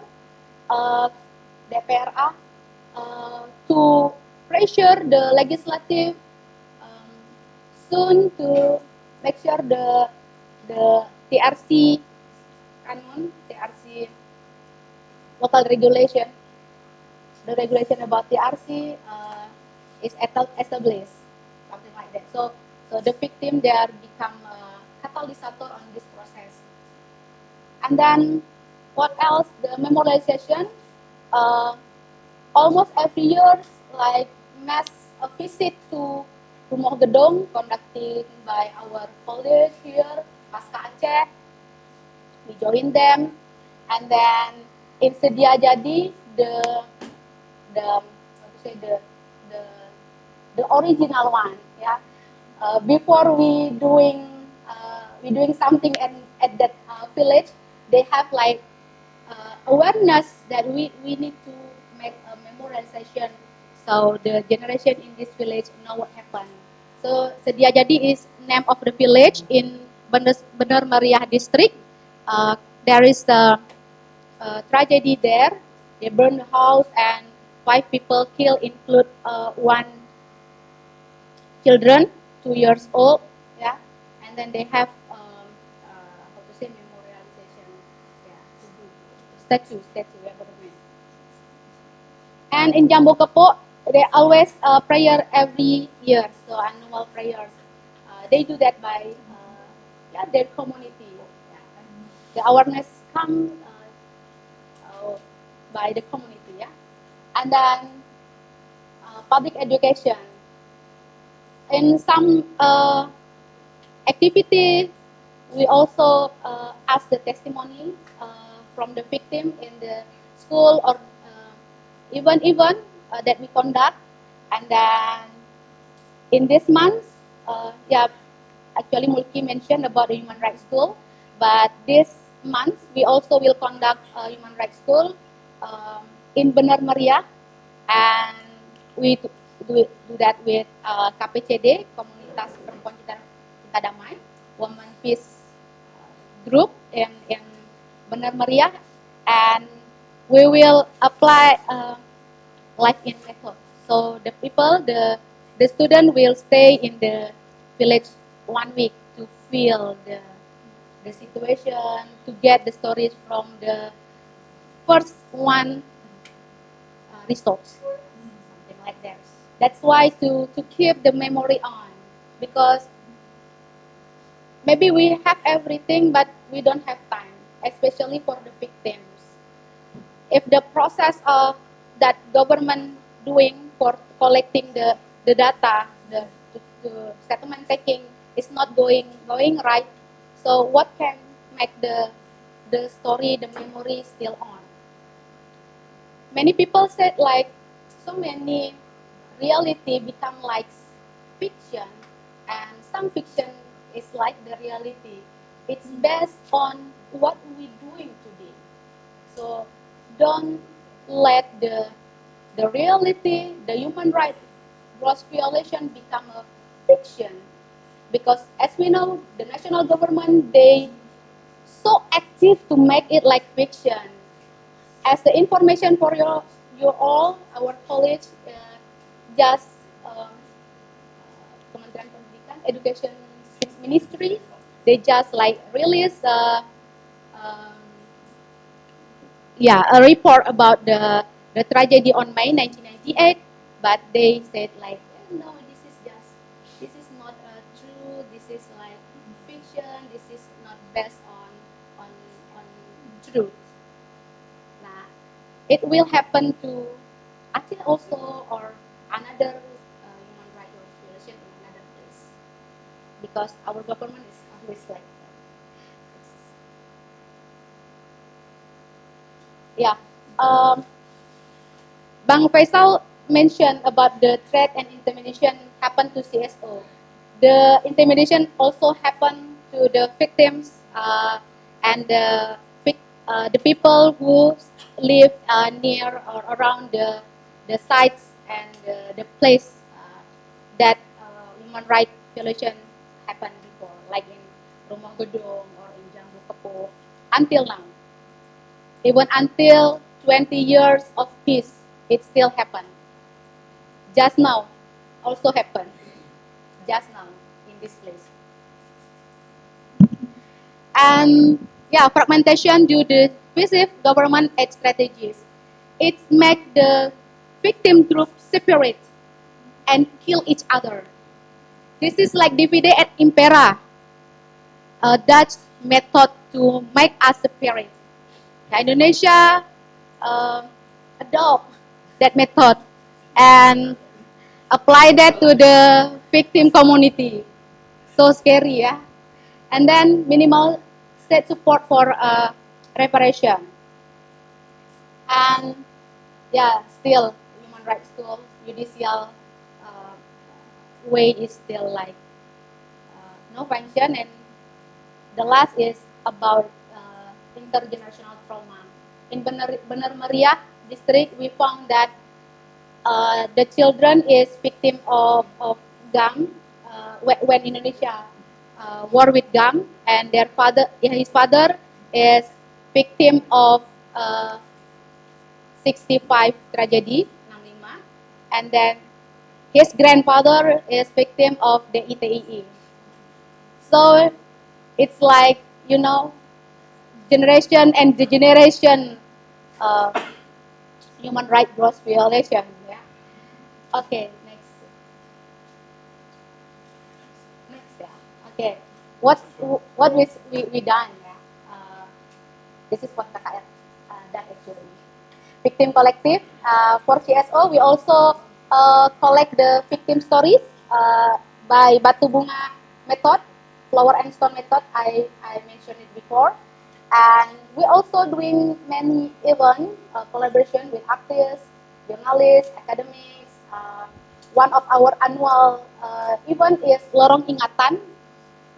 DPRA, to pressure the legislative soon to make sure the TRC canon, TRC local regulation, the regulation about TRC is established, something like that. So the victim there become a catalyst on this process. And then what else? The memorialization. Almost every year, like mass visit to Rumah Gedong conducted by our college here, Pasca Aceh. We join them, and then in Sedia Jadi, the original one, yeah. Before we doing something at that village, they have like awareness that we need to make a memorialization so the generation in this village know what happened. So Sedia Jadi is name of the village in Bener Meriah district. There is a tragedy there. They burned the house and 5 people killed, include 1 children, 2 years old. Yeah, and then they have memorialization. Yeah, statue. And in Jambu Kepo, they always prayer every year, so annual prayers. They do that by their community. Yeah. The awareness come by the community, yeah. And then public education. in some activity, we also ask the testimony from the victim in the school or event that we conduct. And then in this month, yeah, actually Mulki mentioned about the human rights school, but this month we also will conduct a human rights school in Benar Meriah, and we do that with KPCD, Komunitas Perempuan Cinta Damai, Women Peace Group in Benar Meriah, and we will apply life in method. So the people, the student will stay in the village 1 week to feel the situation, to get the stories from the first one results, something like that. That's why to keep the memory on, because maybe we have everything, but we don't have time, especially for the victims. If the process of that government doing for collecting the data, the settlement taking is not going right, so what can make the story, the memory still on? Many people said like so many reality become like fiction, and some fiction is like the reality. It's based on what we doing today. So don't let the reality, the human rights gross violation become a fiction, because as we know, the national government, they so active to make it like fiction. As the information for your all, our college just Kementerian Pendidikan, Education Ministry, they just like release a report about the tragedy on May 1998, but they said like, no, this is not true, this is like fiction, this is not based on truth. Nah, it will happen to Aceh also, or another human rights violation in another place, because our government is always like that. Yeah. Bang Faisal mentioned about the threat and intimidation happened to CSO. The intimidation also happened to the victims and the people who live near or around the sites and the place that human rights violation happened before, like in Rumah Gedung or in Jambu Kepo, until now. Even until 20 years of peace, it still happened. Just now, also happened. Just now, in this place. And yeah, fragmentation due to passive government aid strategies. It makes the victim group separate and kill each other. This is like divide et impera, a Dutch method to make us separate. Indonesia adopt that method and apply that to the victim community. So scary, yeah. And then minimal state support for reparation. And yeah, still human rights tool, judicial way is still like no function. And the last is about intergenerational trauma. In Benar Meriah district, we found that the children is victim of gang when Indonesia war with gang, and his father is victim of 65 tragedy 65, and then his grandfather is victim of the ITII. So it's like, you know, generation and degeneration human rights gross violation. Yeah. Okay, next. Yeah. Okay. What we done? Yeah. This is what KKR done actually. Victim collective for CSO. We also collect the victim stories. by Batu Bunga method, flower and stone method. I mentioned it before. And we also doing many event collaboration with artists, journalists, academics. One of our annual event is Lorong Ingatan.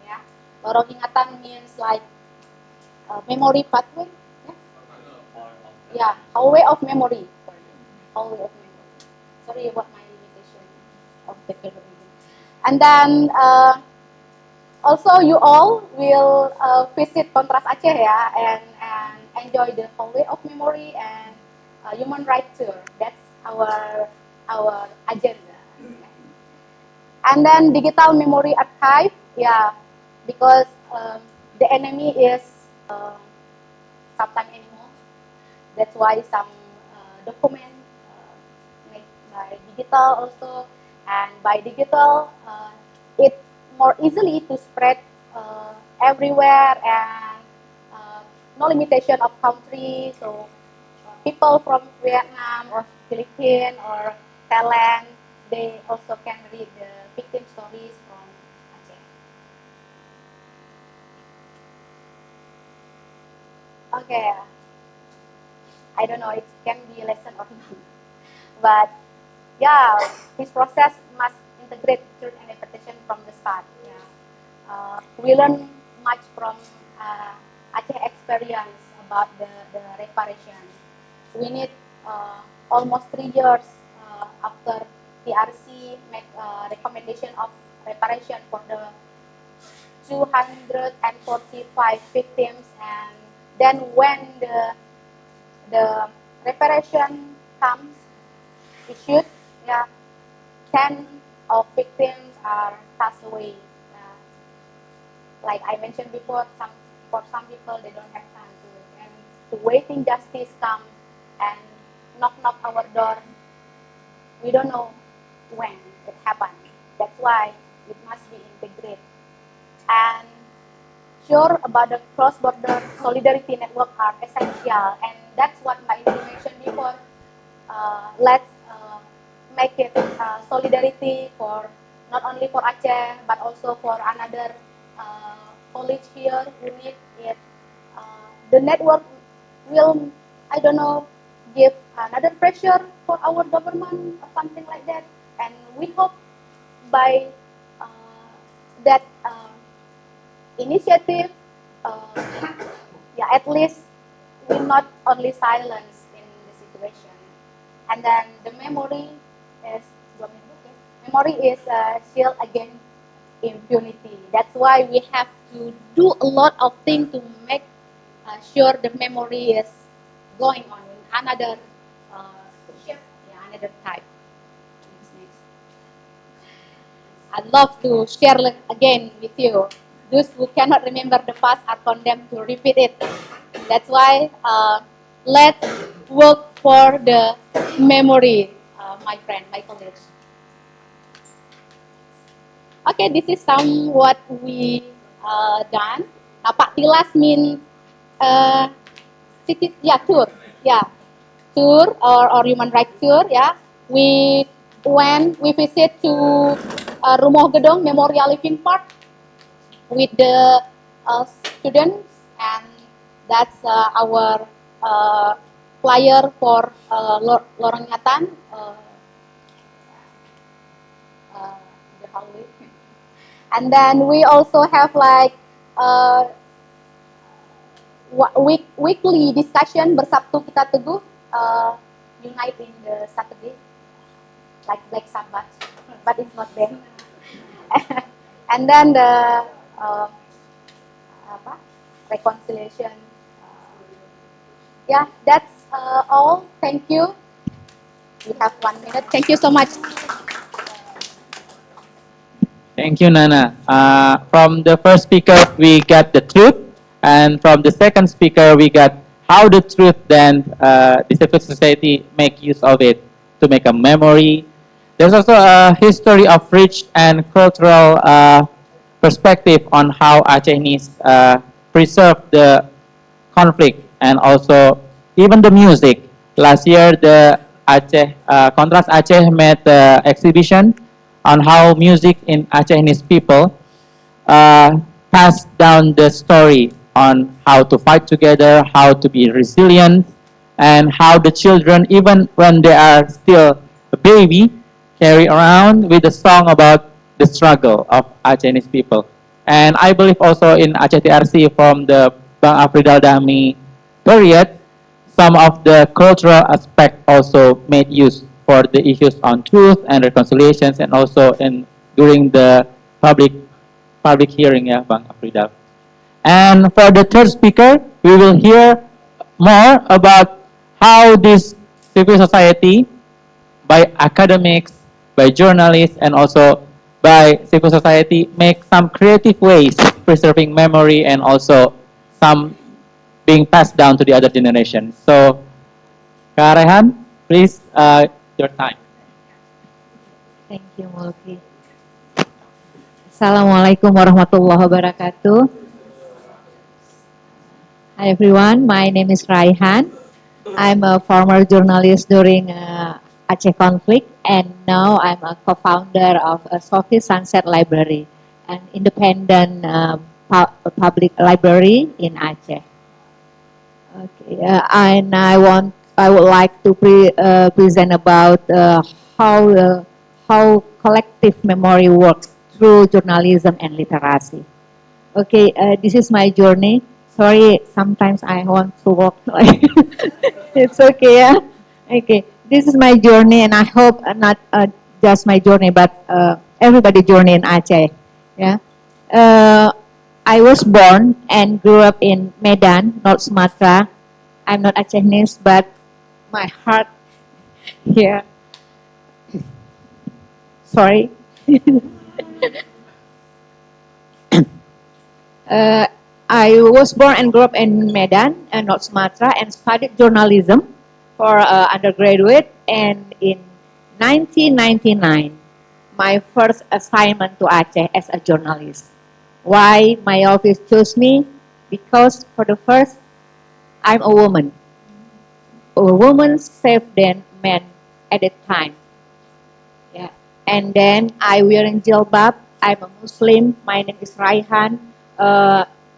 Yeah, Lorong Ingatan means like memory pathway. Yeah, hallway of memory. Hallway of memory. Sorry about my limitation of the terminology. And then also you all will visit Kontras Aceh ya, and enjoy the hallway of memory and human rights tour. That's our agenda. And then digital memory archive, yeah, because the enemy is sometimes anymore. That's why some document made by digital also, and by digital it more easily to spread everywhere, and no limitation of country. So people from Vietnam or Philippines or Thailand, they also can read the victim stories from Aceh. Okay, I don't know, it can be a lesson or not, but yeah, this process must integrate truth and interpretation from the start. Yeah. We learn much from Aceh experience about the reparation. We need almost 3 years after TRC make recommendation of reparation for the 245 victims, and then when the reparation comes issued, yeah, 10 of victims are passed away. Like I mentioned before, for some people they don't have time to waiting justice come and knock our door. We don't know when it happened. That's why it must be integrated. And sure about the cross-border solidarity network are essential, and that's what Mbak Indri mentioned before. Let's make it solidarity for not only for Aceh but also for another college here who need it. The network will, I don't know, give another pressure for our government or something like that. And we hope by that initiative, yeah, at least will not only silence in the situation. And then the memory is shield against impunity. That's why we have to do a lot of things to make sure the memory is going on in another shape, yeah, another type. Next. I'd love to share again with you. Those who cannot remember the past are condemned to repeat it. That's why let's work for the memory, my friend, my colleagues. Okay, this is what we done. Now, Pak Tilas mean tour, yeah, tour or human rights tour, yeah. We visit to Rumah Gedong Memorial Living Park with the students, and that's our flyer for Lorong Ingatan, the hallway. And then we also have like weekly discussion bersabtu kita teguh, unite in the Saturday, like Black Sabbath, but it's not there. And then the reconciliation. Yeah, that's all. Thank you. We have 1 minute. Thank you so much. Thank you, Nana. From the first speaker, we got the truth, and from the second speaker, we got how the truth then the civil society make use of it to make a memory. There's also a history of rich and cultural perspective on how Acehnese preserve the conflict, and also even the music. Last year, the Kontras Aceh made the exhibition on how music in Acehese people pass down the story on how to fight together, how to be resilient, and how the children, even when they are still a baby, carry around with a song about the struggle of Acehese people. And I believe also in Aceh TRC from the Bang Afrizal Dahmi period, some of the cultural aspect also made use for the issues on truth and reconciliations, and also during the public hearing, yeah, Bang Afrizal. And for the third speaker, we will hear more about how this civil society, by academics, by journalists, and also by civil society, make some creative ways preserving memory and also some being passed down to the other generation. So, Kak Rehan, please, your time. Thank you, Mulki. Assalamualaikum warahmatullahi wabarakatuh. Hi everyone, my name is Raihan. I'm a former journalist during Aceh conflict, and now I'm a co-founder of Sophie Sunset Library, an independent public library in Aceh. Okay, and I would like to present about how collective memory works through journalism and literacy. Okay, this is my journey. Sorry, sometimes I want to walk like it's okay, yeah? Okay, this is my journey, and I hope not just my journey, but everybody's journey in Aceh. Yeah, I was born and grew up in Medan, North Sumatra. I'm not Acehnese, but my heart here. Sorry. I was born and grew up in Medan, North Sumatra, and studied journalism for undergraduate. And in 1999, my first assignment to Aceh as a journalist. Why my office chose me? Because for the first, I'm a woman. A woman safe than men at that time. Yeah. And then I wearing jilbab. I'm a Muslim. My name is Raihan.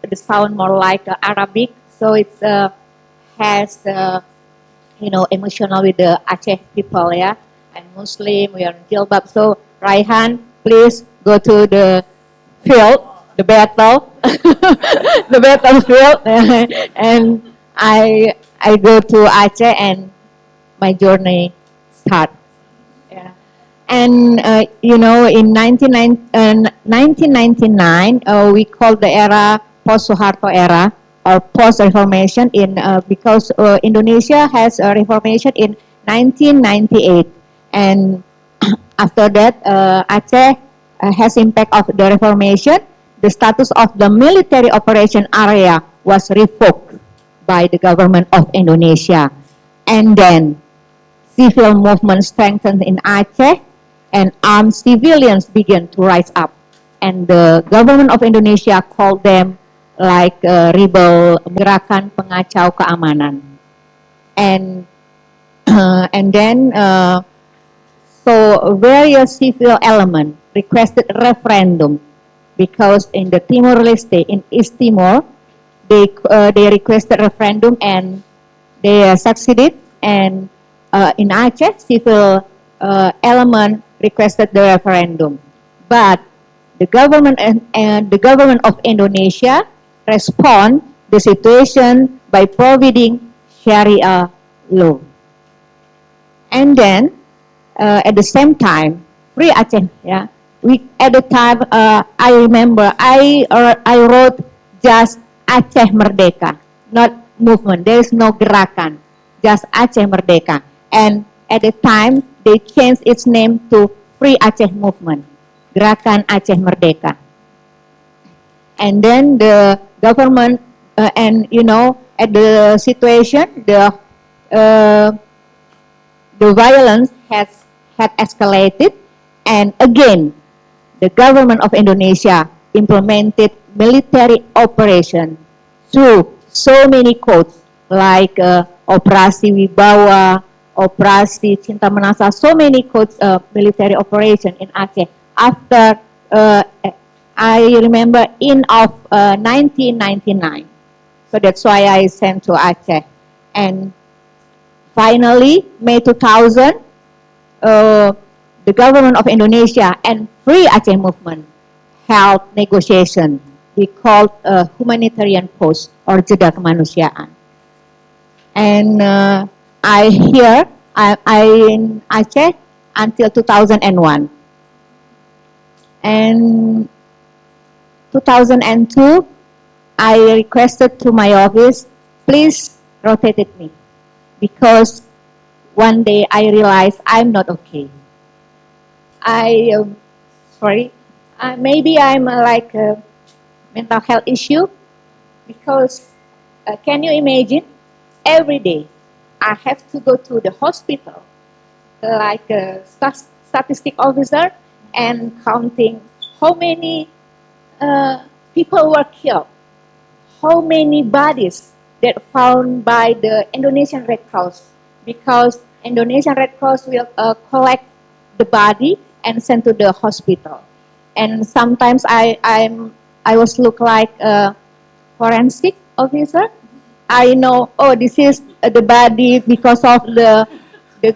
The sound more like Arabic, so it has emotional with the Aceh people. Yeah, I'm Muslim. We are in jilbab. So Raihan, please go to the field, the battle, the battlefield, and I go to Aceh, and my journey start. Yeah. And in 1999, we called the era post-Suharto era or post-Reformation because Indonesia has a Reformation in 1998, and after that Aceh has impact of the Reformation. The status of the military operation area was revoked by the government of Indonesia, and then civil movement strengthened in Aceh, and armed civilians began to rise up, and the government of Indonesia called them like rebel, gerakan pengacau keamanan, and then so various civil elements requested referendum, because in the Timor-Leste, in East Timor, they requested referendum and they succeeded, and in Aceh, civil element requested the referendum, but the government and the government of Indonesia respond the situation by providing Sharia law. And then at the same time, Free Aceh, yeah. At the time, I remember I wrote just Aceh Merdeka, not movement. There is no gerakan, just Aceh Merdeka. And at the time, they changed its name to Free Aceh Movement, Gerakan Aceh Merdeka. And then the government, at the situation, the violence had escalated, and again, the government of Indonesia implemented military operation through so many codes like Operasi Wibawa, Operasi Cinta Menasa, so many codes military operation in Aceh after, I remember in of 1999. So that's why I sent to Aceh. And finally, May 2000, the government of Indonesia and Free Aceh Movement held negotiation. We called a humanitarian post or jeda kemanusiaan. And I in Aceh until 2001. And 2002, I requested to my office, please rotate me, because one day I realized I'm not okay. Maybe I'm like a mental health issue, because can you imagine, every day I have to go to the hospital like a statistic officer and counting how many people were killed, how many bodies that found by the Indonesian Red Cross, because Indonesian Red Cross will collect the body and send to the hospital. And sometimes I was look like a forensic officer. I know, oh, this is the body because of the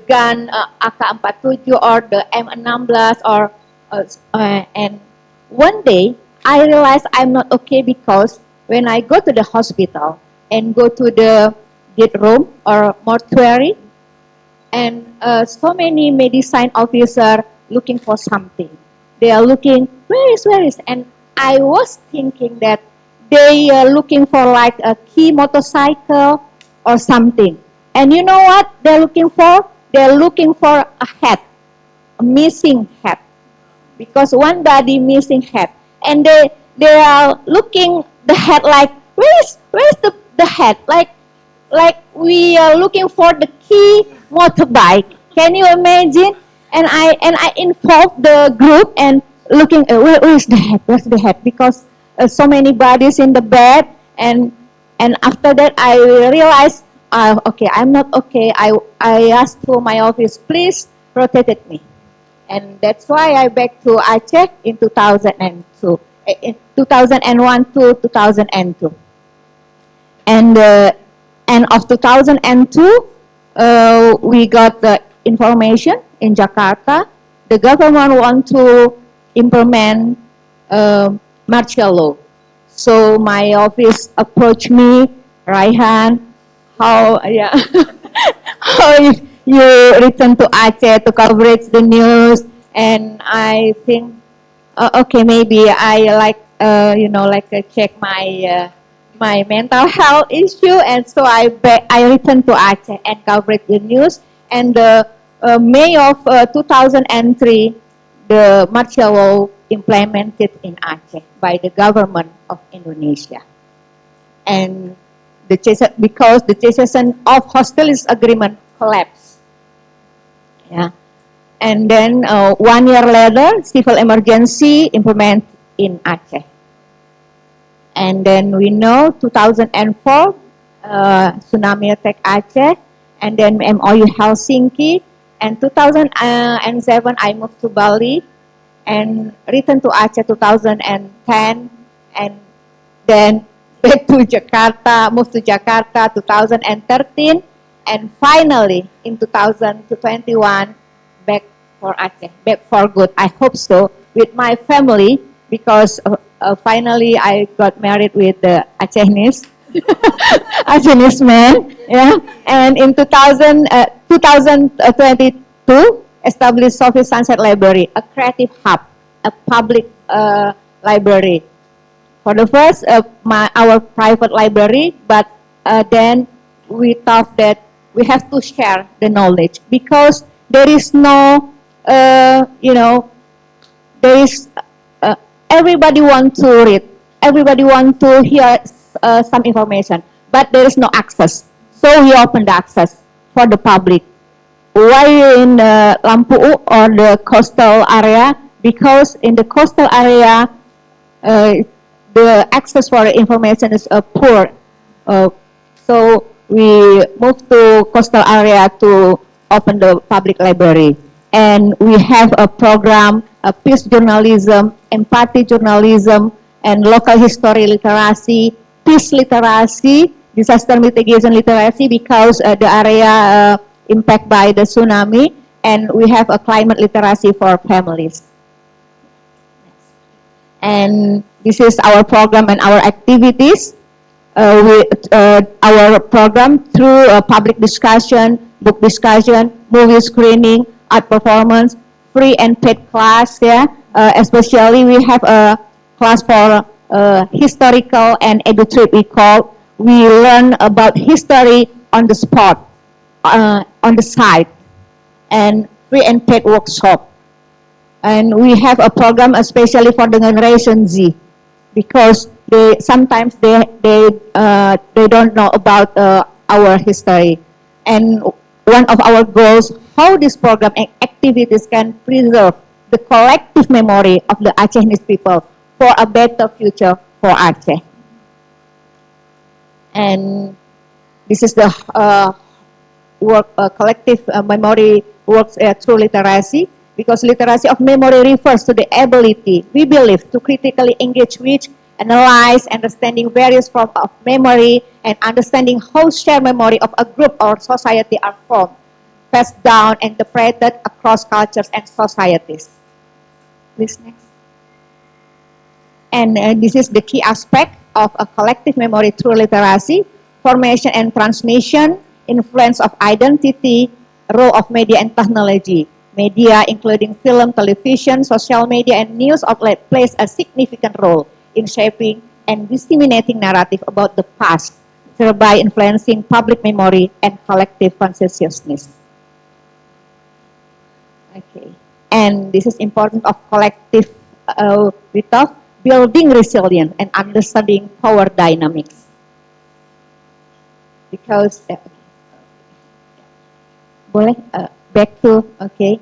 gun AK-47 or the M16 or and one day I realized I'm not okay, because when I go to the hospital and go to the dead room or mortuary, and so many medicine officers looking for something. They are looking, where is, and I was thinking that they are looking for like a key motorcycle or something. And you know what they're looking for? They're looking for a head, a missing head, because one body missing head, and they are looking the head like, where's the head? Like we are looking for the key motorbike. Can you imagine? And I involved the group and looking, where is the head? Where's the head? Because so many bodies in the bed, and after that I realized, okay, I'm not okay. I asked to my office, please rotate me, and that's why I back to Aceh in 2002, in 2001 to 2002, and end of 2002, we got the information in Jakarta. The government want to implement martial law. So my office approached me, Raihan, how you return to Aceh to coverage the news, and I think, okay, maybe I like check my my mental health issue, and so I returned to Aceh and covered the news. And May of 2003, the martial law implemented in Aceh by the government of Indonesia, and because the cessation of hostilities agreement collapsed. Yeah, and then 1 year later, civil emergency implemented in Aceh. And then we know 2004, tsunami attack Aceh, and then MOU Helsinki, and 2007 I moved to Bali, and returned to Aceh 2010, and then back to Jakarta, moved to Jakarta 2013, and finally in 2021 back for Aceh, back for good. I hope so, with my family, because finally I got married with the Acehnese, Acehnese man, yeah. And in 2022, established Sophie Sunset Library, a creative hub, a public library. For the first, our private library, but then we thought that we have to share the knowledge, because there is no, there is, everybody want to read, everybody want to hear some information, but there is no access. So we open the access for the public. Why in Lampu or the coastal area? Because in the coastal area, the access for information is poor. So we moved to coastal area to open the public library. And we have a program, peace journalism, empathy journalism, and local history literacy, peace literacy, disaster mitigation literacy because the area impacted by the tsunami, and we have a climate literacy for families. And this is our program and our activities. Our program through public discussion, book discussion, movie screening, art performance, free and paid class. Yeah, especially we have a class for historical and edu-trip. We learn about history on the spot, on the site, and free and paid workshop. And we have a program especially for the Generation Z, because sometimes they don't know about our history. And one of our goals, how this program and activities can preserve the collective memory of the Acehnese people for a better future for Aceh. And this is the collective memory works through literacy, because literacy of memory refers to the ability, we believe, to critically engage with, analyze, understanding various forms of memory, and understanding how shared memory of a group or society are formed, passed down, and interpreted across cultures and societies. Please, next. And this is the key aspect of a collective memory through literacy: formation and transmission, influence of identity, role of media and technology. Media, including film, television, social media, and news outlet, plays a significant role in shaping and disseminating narrative about the past, thereby influencing public memory and collective consciousness. Okay, and this is important of collective we talk building resilience and understanding power dynamics. Because boleh back to okay,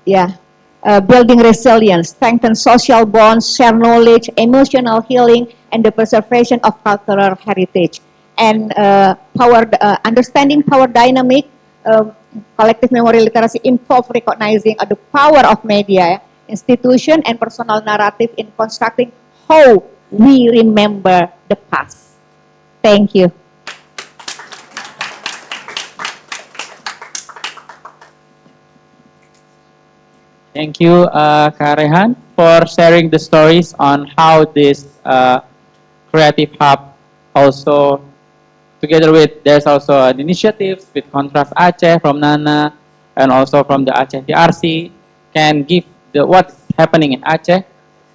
yeah. Building resilience, strengthen social bonds, share knowledge, emotional healing, and the preservation of cultural heritage. And understanding power dynamic, collective memory literacy involves recognizing the power of media, institution, and personal narrative in constructing how we remember the past. Thank you. Thank you, Kak Rehan, for sharing the stories on how this Creative Hub also, together with, there's also an initiative with Contrast Aceh from Nana, and also from the Aceh DRC, can give what's happening in Aceh.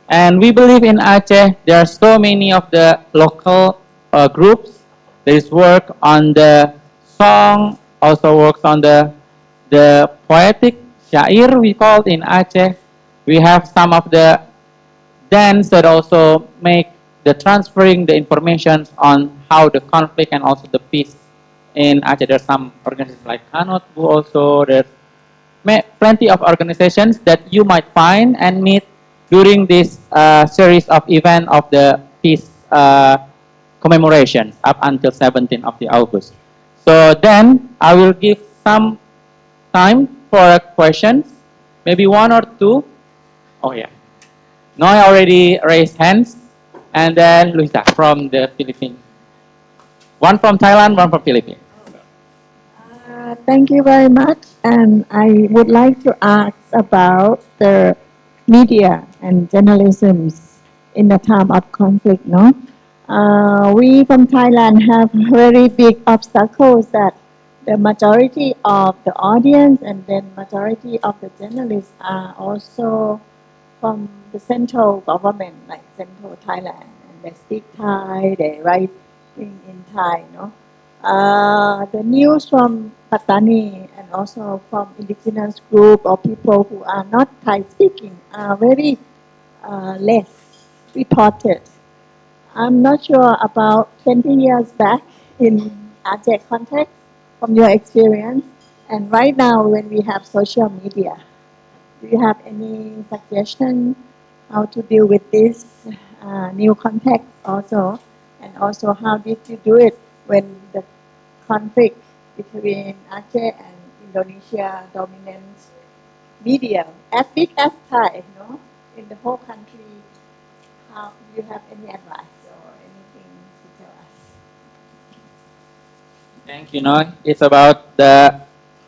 And we believe in Aceh, there are so many of the local groups. There is work on the song, also works on the poetic syair we call in Aceh. We have some of the dance that also make the transferring the information on how the conflict and also the peace in Aceh. There's some organizations like Kanot who also, there's plenty of organizations that you might find and meet during this series of event of the peace commemorations up until 17th of August. So then I will give some time for questions, maybe one or two. Oh yeah, Noi already raised hands, and then Luisa from the Philippines. One from Thailand, one from Philippines. Thank you very much, and I would like to ask about the media and journalism in the time of conflict. No, we from Thailand have very big obstacles that the majority of the audience and then majority of the journalists are also from the central government, like central Thailand, and they speak Thai, they write in Thai, no? The news from Pattani and also from indigenous group or people who are not Thai speaking are very less reported. I'm not sure about 20 years back in Aceh context, from your experience, and right now when we have social media, do you have any suggestion how to deal with this new context also, and also how did you do it when the conflict between Aceh and Indonesia dominance media as big as Thai, no, in the whole country. How do you have any advice or anything to tell us? Thank you. No, it's about the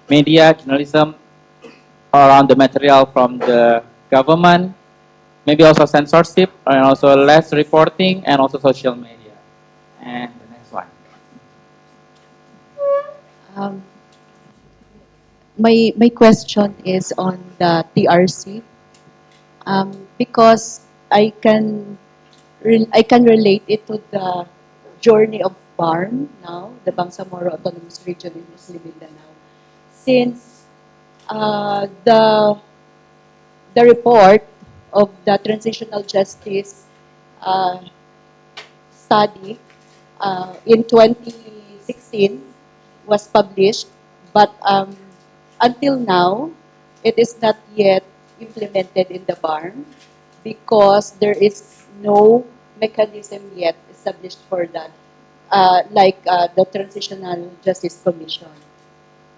media journalism around the material from the government, maybe also censorship, and also less reporting, and also social media. And the next one. My question is on the TRC, because I can relate it to the journey of BARM now, the Bangsamoro Autonomous Region in Muslim Mindanao. Since the report of the transitional justice study in 2016 was published, but until now, it is not yet implemented in the BARM because there is no mechanism yet established for that, like the Transitional Justice Commission,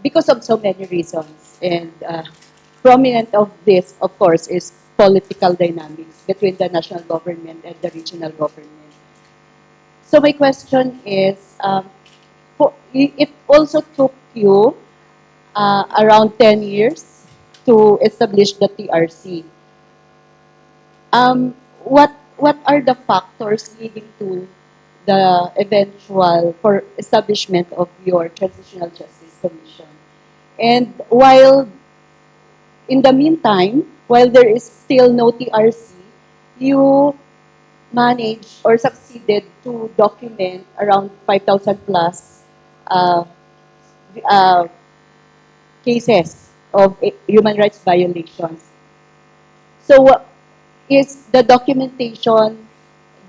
because of so many reasons. And prominent of this, of course, is political dynamics between the national government and the regional government. So my question is, it also took you around 10 years to establish the TRC. What are the factors leading to the eventual for establishment of your Transitional Justice Commission? And while in the meantime, while there is still no TRC, you managed or succeeded to document around 5,000 plus cases of human rights violations. So is the documentation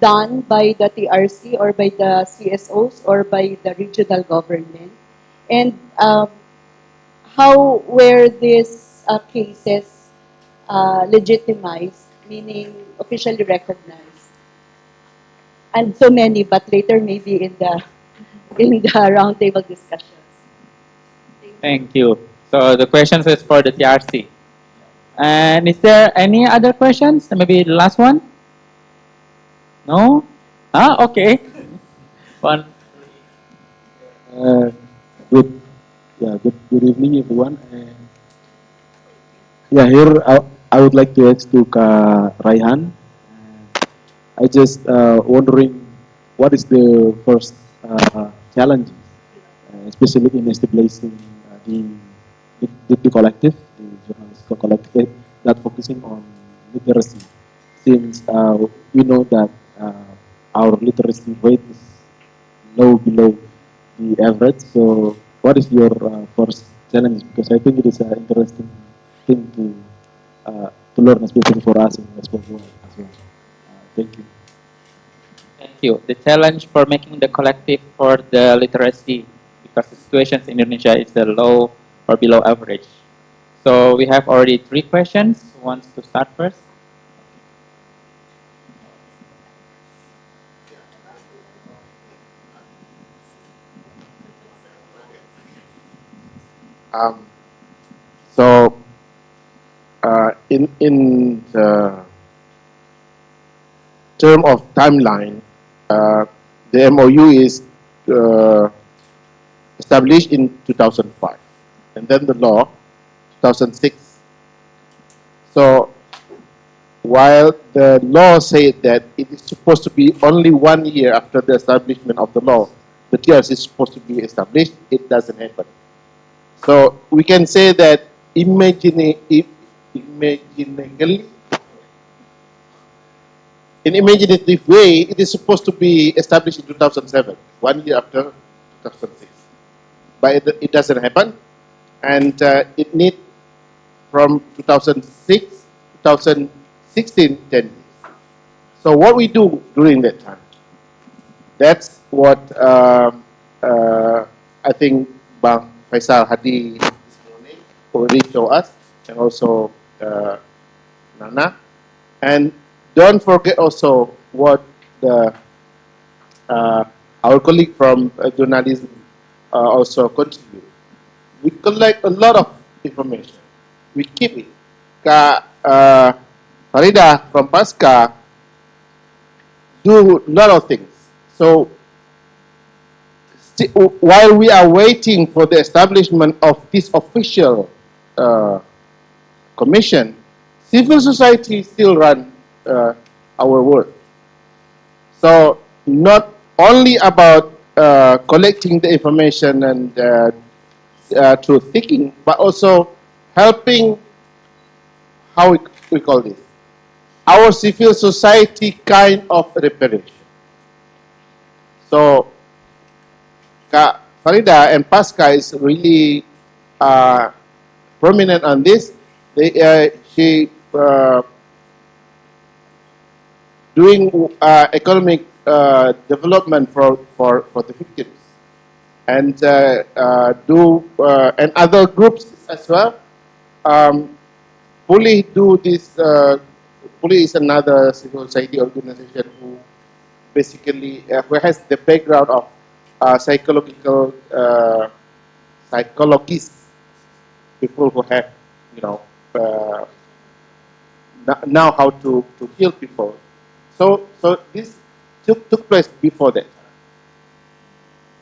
done by the TRC or by the CSOs or by the regional government? And how were these cases legitimized, meaning officially recognized? And so many, but later maybe in the roundtable discussions. Thank you. So the questions is for the TRC. And is there any other questions? Maybe the last one? No? Okay. One. Good evening, everyone. Here I would like to ask to Raihan. I just wondering what is the first challenge, especially in establishing the collective, the journalistic collective that focusing on literacy. Since we know that our literacy rate is low below the average, so what is your first challenge? Because I think it is an interesting thing to learn, especially for us in West Papua as well. Thank you. Thank you. The challenge for making the collective for the literacy, because the situation in Indonesia is low or below average. So we have already 3 questions. Who wants to start first? So in the term of timeline, the MOU is established in 2005, and then the law 2006. So while the law said that it is supposed to be only 1 year after the establishment of the law, the TRC is supposed to be established, it doesn't happen. So we can say that in imaginative way, it is supposed to be established in 2007, 1 year after 2006. But it doesn't happen, and it needs from 2006, 2016, 10 years. So what we do during that time, that's what I think Bang Faisal Hadi this morning already showed us, and also Nana. And don't forget also what our colleague from journalism also contribute. We collect a lot of information. We keep it. Kak Farida from Pasca do a lot of things. So while we are waiting for the establishment of this official commission, civil society still run our work. So not only about collecting the information and truth seeking, but also helping, how we call this, our civil society kind of reparation. So Kak Farida and Pasca is really prominent on this. She doing economic development for the victims, and and other groups as well. Puli do this. Puli is another civil society organization who basically who has the background of psychological psychologists, people who have know how to heal people. So this took place before that.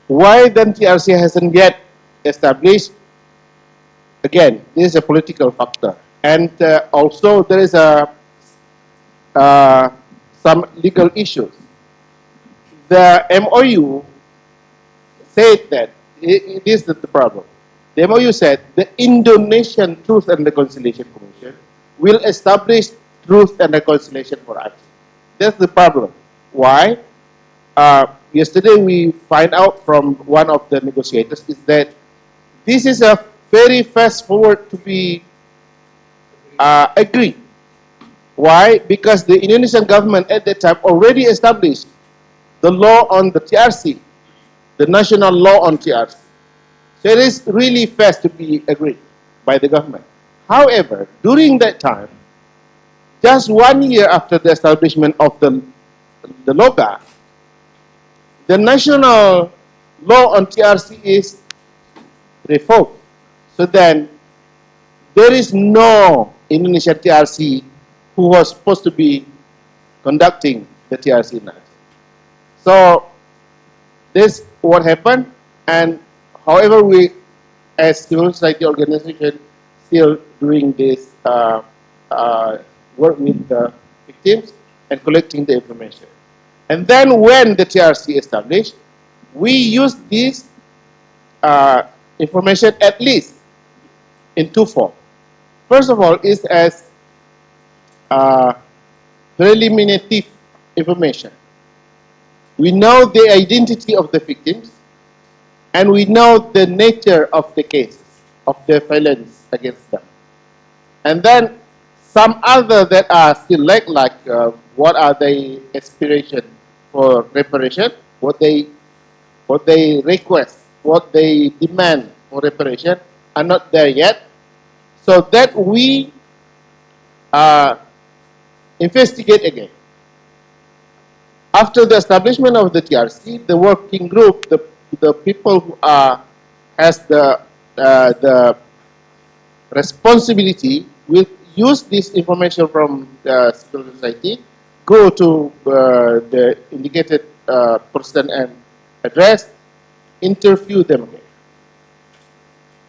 Why then TRC hasn't yet established? Again, this is a political factor, and also there is some legal issues. The MOU said that it is the problem. The MOU said the Indonesian Truth and Reconciliation Commission will establish truth and reconciliation for Aceh. That's the problem. Why? Yesterday we find out from one of the negotiators is that this is a very fast forward to be agreed. Why? Because the Indonesian government at that time already established the law on the TRC, the national law on TRC. So it is really fast to be agreed by the government. However, during that time, just 1 year after the establishment of the LOGA, the national law on TRC is revoked. So then, there is no Indonesian TRC who was supposed to be conducting the TRC in Aceh. So, this is what happened, and however we, as civil society organization, still doing this work with the victims and collecting the information. And then when the TRC established, we use this information at least in two forms. First of all, is as preliminary information. We know the identity of the victims, and we know the nature of the cases, of the violence against them. And then some other that are still like what are the aspirations for reparation, what they request, what they demand for reparation are not there yet. So that we investigate again. After the establishment of the TRC, the working group, the people who has the responsibility will use this information from the civil society, go to the indicated person and address, interview them again.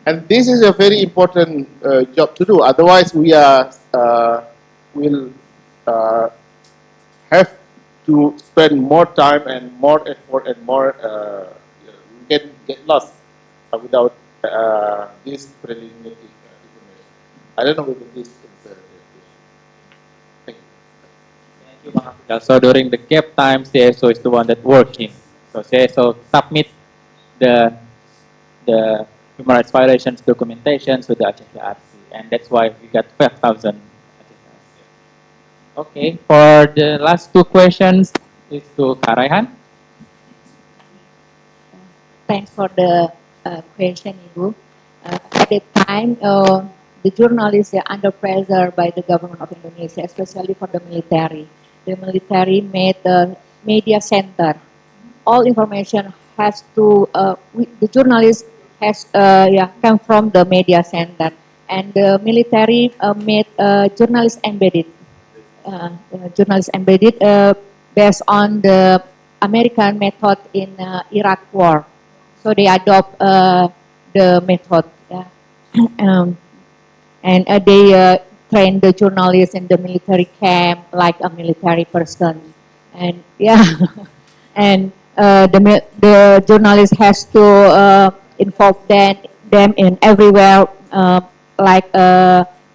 And this is a very important job to do. Otherwise, we will have to spend more time and more effort and more get lost without this preliminary information. I don't know whether this is thank you. Thank you. So during the gap time, CSO is the one that working. So CSO submit the human rights violations documentation to the Aceh TRC, and that's why we got 5,000. Okay, for the last two questions is to Kak Raihan. Thanks for the question, Ibu. At the time, the journalists are under pressure by the government of Indonesia, especially for the military. The military made the media center. All information has to, the journalist has come from the media center. and the military made journalists embedded. Journalists embedded based on the American method in Iraq war. So they adopt the method, yeah. And they train the journalists in the military camp like a military person, and yeah, and the journalist has to involve them in everywhere, like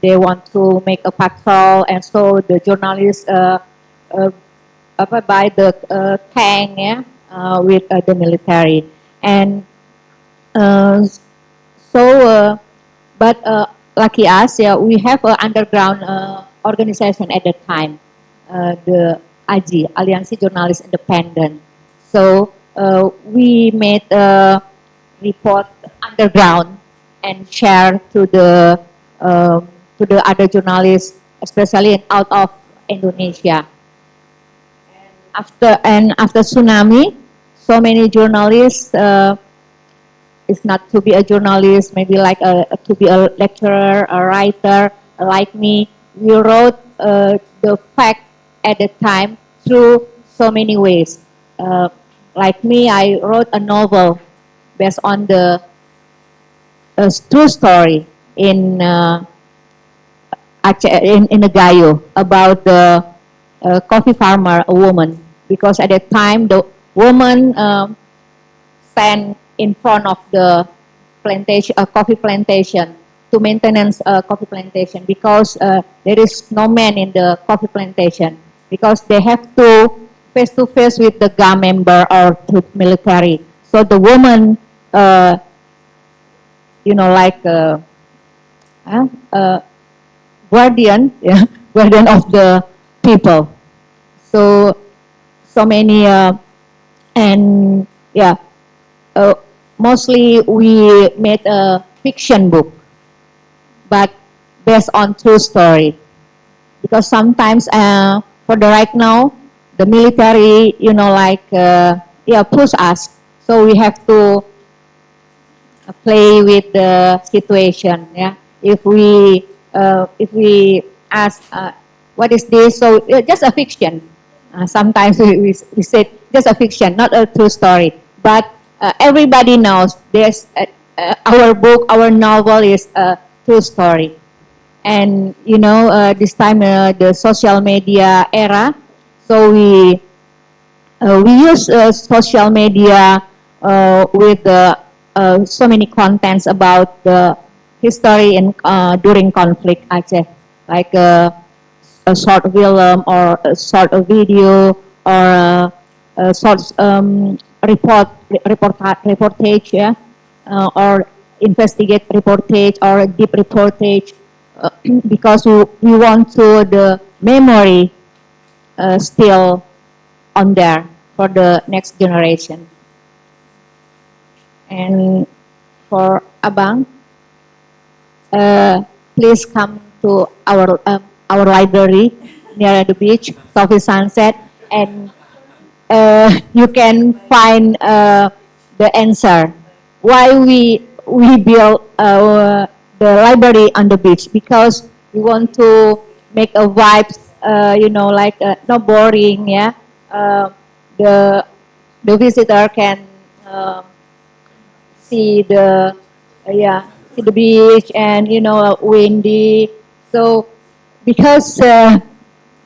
they want to make a patrol, and so the journalists by the tank, yeah, with the military, and but lucky us, yeah, we have an underground organization at that time, the AJI, Aliansi Jurnalis Independent. So we made a report underground and share to the other journalists, especially out of Indonesia. After tsunami, so many journalists. It's not to be a journalist, maybe like to be a lecturer, a writer, like me. We wrote the fact at the time through so many ways. Like me, I wrote a novel based on the true story in the Gayo about the coffee farmer, a woman. Because at that time, the woman stand in front of the plantation, coffee plantation, to maintenance coffee plantation, because there is no man in the coffee plantation, because they have to face with the GAM member or the military. So the woman, you know, like guardian, yeah, guardian of the people. So many, and yeah. Mostly we made a fiction book, but based on true story. Because sometimes, for the right now, the military, you know, like, yeah, push us. So we have to play with the situation, yeah. If we ask, what is this? So just a fiction. Sometimes we say just a fiction, not a true story. But everybody knows there's our book, our novel is a true story. And you know, this time the social media era, so we use social media with so many contents about the history and during conflict Aceh, like a short film or a short video or a short reportage, yeah, or investigate reportage or deep reportage, because we want to the memory still on there for the next generation. And for Abang, please come to our library near the beach, Coffee Sunset, and you can find the answer why we built the library on the beach, because we want to make a vibes, you know, like not boring, yeah. The visitor can see the see the beach and, you know, windy. So because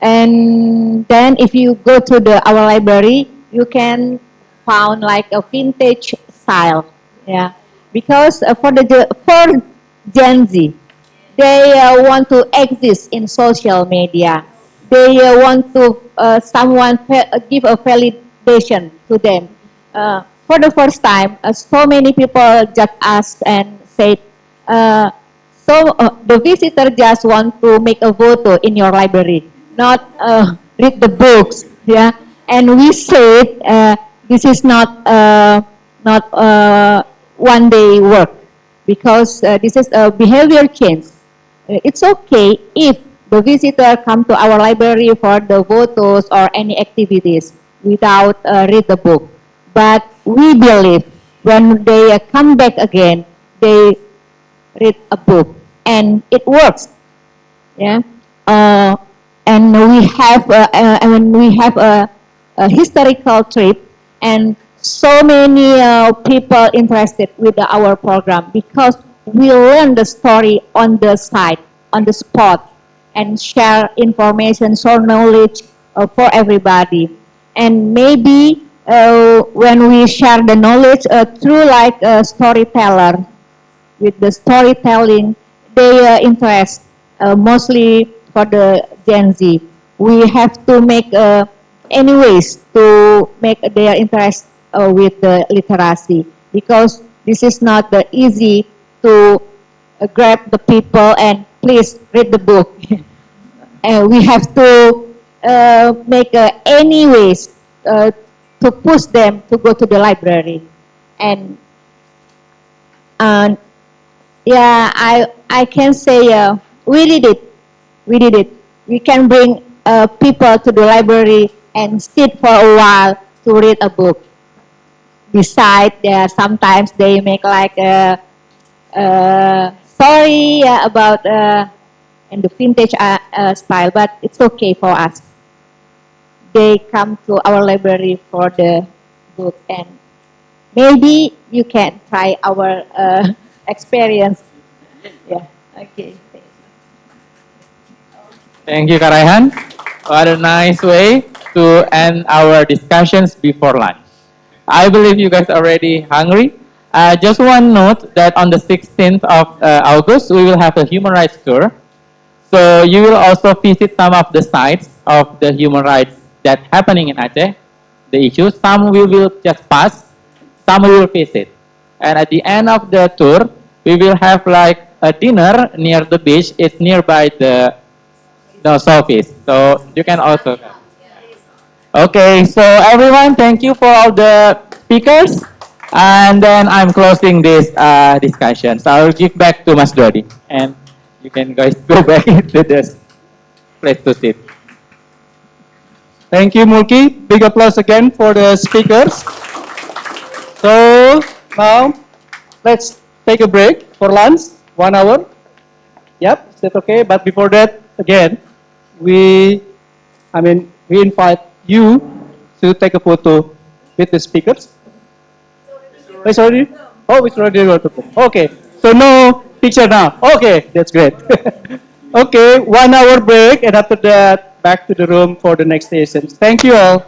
and then if you go to our library, you can found like a vintage style, yeah. Because for Gen Z, they want to exist in social media. They want to someone give a validation to them. For the first time, so many people just asked and said, the visitor just want to make a photo in your library, not read the books, yeah. And we said this is not one day work, because this is a behavior change. It's okay if the visitor come to our library for the photos or any activities without read the book. But we believe when they come back again, they read a book. and it works. Yeah, and we have a historical trip, and so many people interested with our program because we learn the story on the site, on the spot, and share information, share knowledge for everybody. And maybe when we share the knowledge through like a storyteller, with the storytelling, they interest mostly for the Gen Z. We have to make any ways to make their interest with the literacy, because this is not easy to grab the people and please read the book. And we have to make any ways to push them to go to the library. And yeah, I can say we did it. We did it. We can bring people to the library and sit for a while to read a book. Besides, sometimes they make like a story about in the vintage style, but it's okay for us. They come to our library for the book, and maybe you can try our experience. Yeah. Okay. Thank you, Kak Raihan. What a nice way to end our discussions before lunch. I believe you guys are already hungry. Just one note that on the 16th of August, we will have a human rights tour. So you will also visit some of the sites of the human rights that happening in Aceh, the issues. Some we will just pass, some we will visit. And at the end of the tour, we will have like a dinner near the beach. It's nearby the office. So you can also come. Okay, so everyone, thank you for all the speakers. And then I'm closing this discussion. So I'll give back to Mas Dodi. And you can guys go back into this place to sit. Thank you, Mulki. Big applause again for the speakers. So now let's take a break for lunch, 1 hour. Yep, is that okay? But before that, again, we invite you to take a photo with the speakers. It's already? Oh, it's already. Okay, so no picture now. Okay, that's great. Okay, 1 hour break, and after that, back to the room for the next session. Thank you all.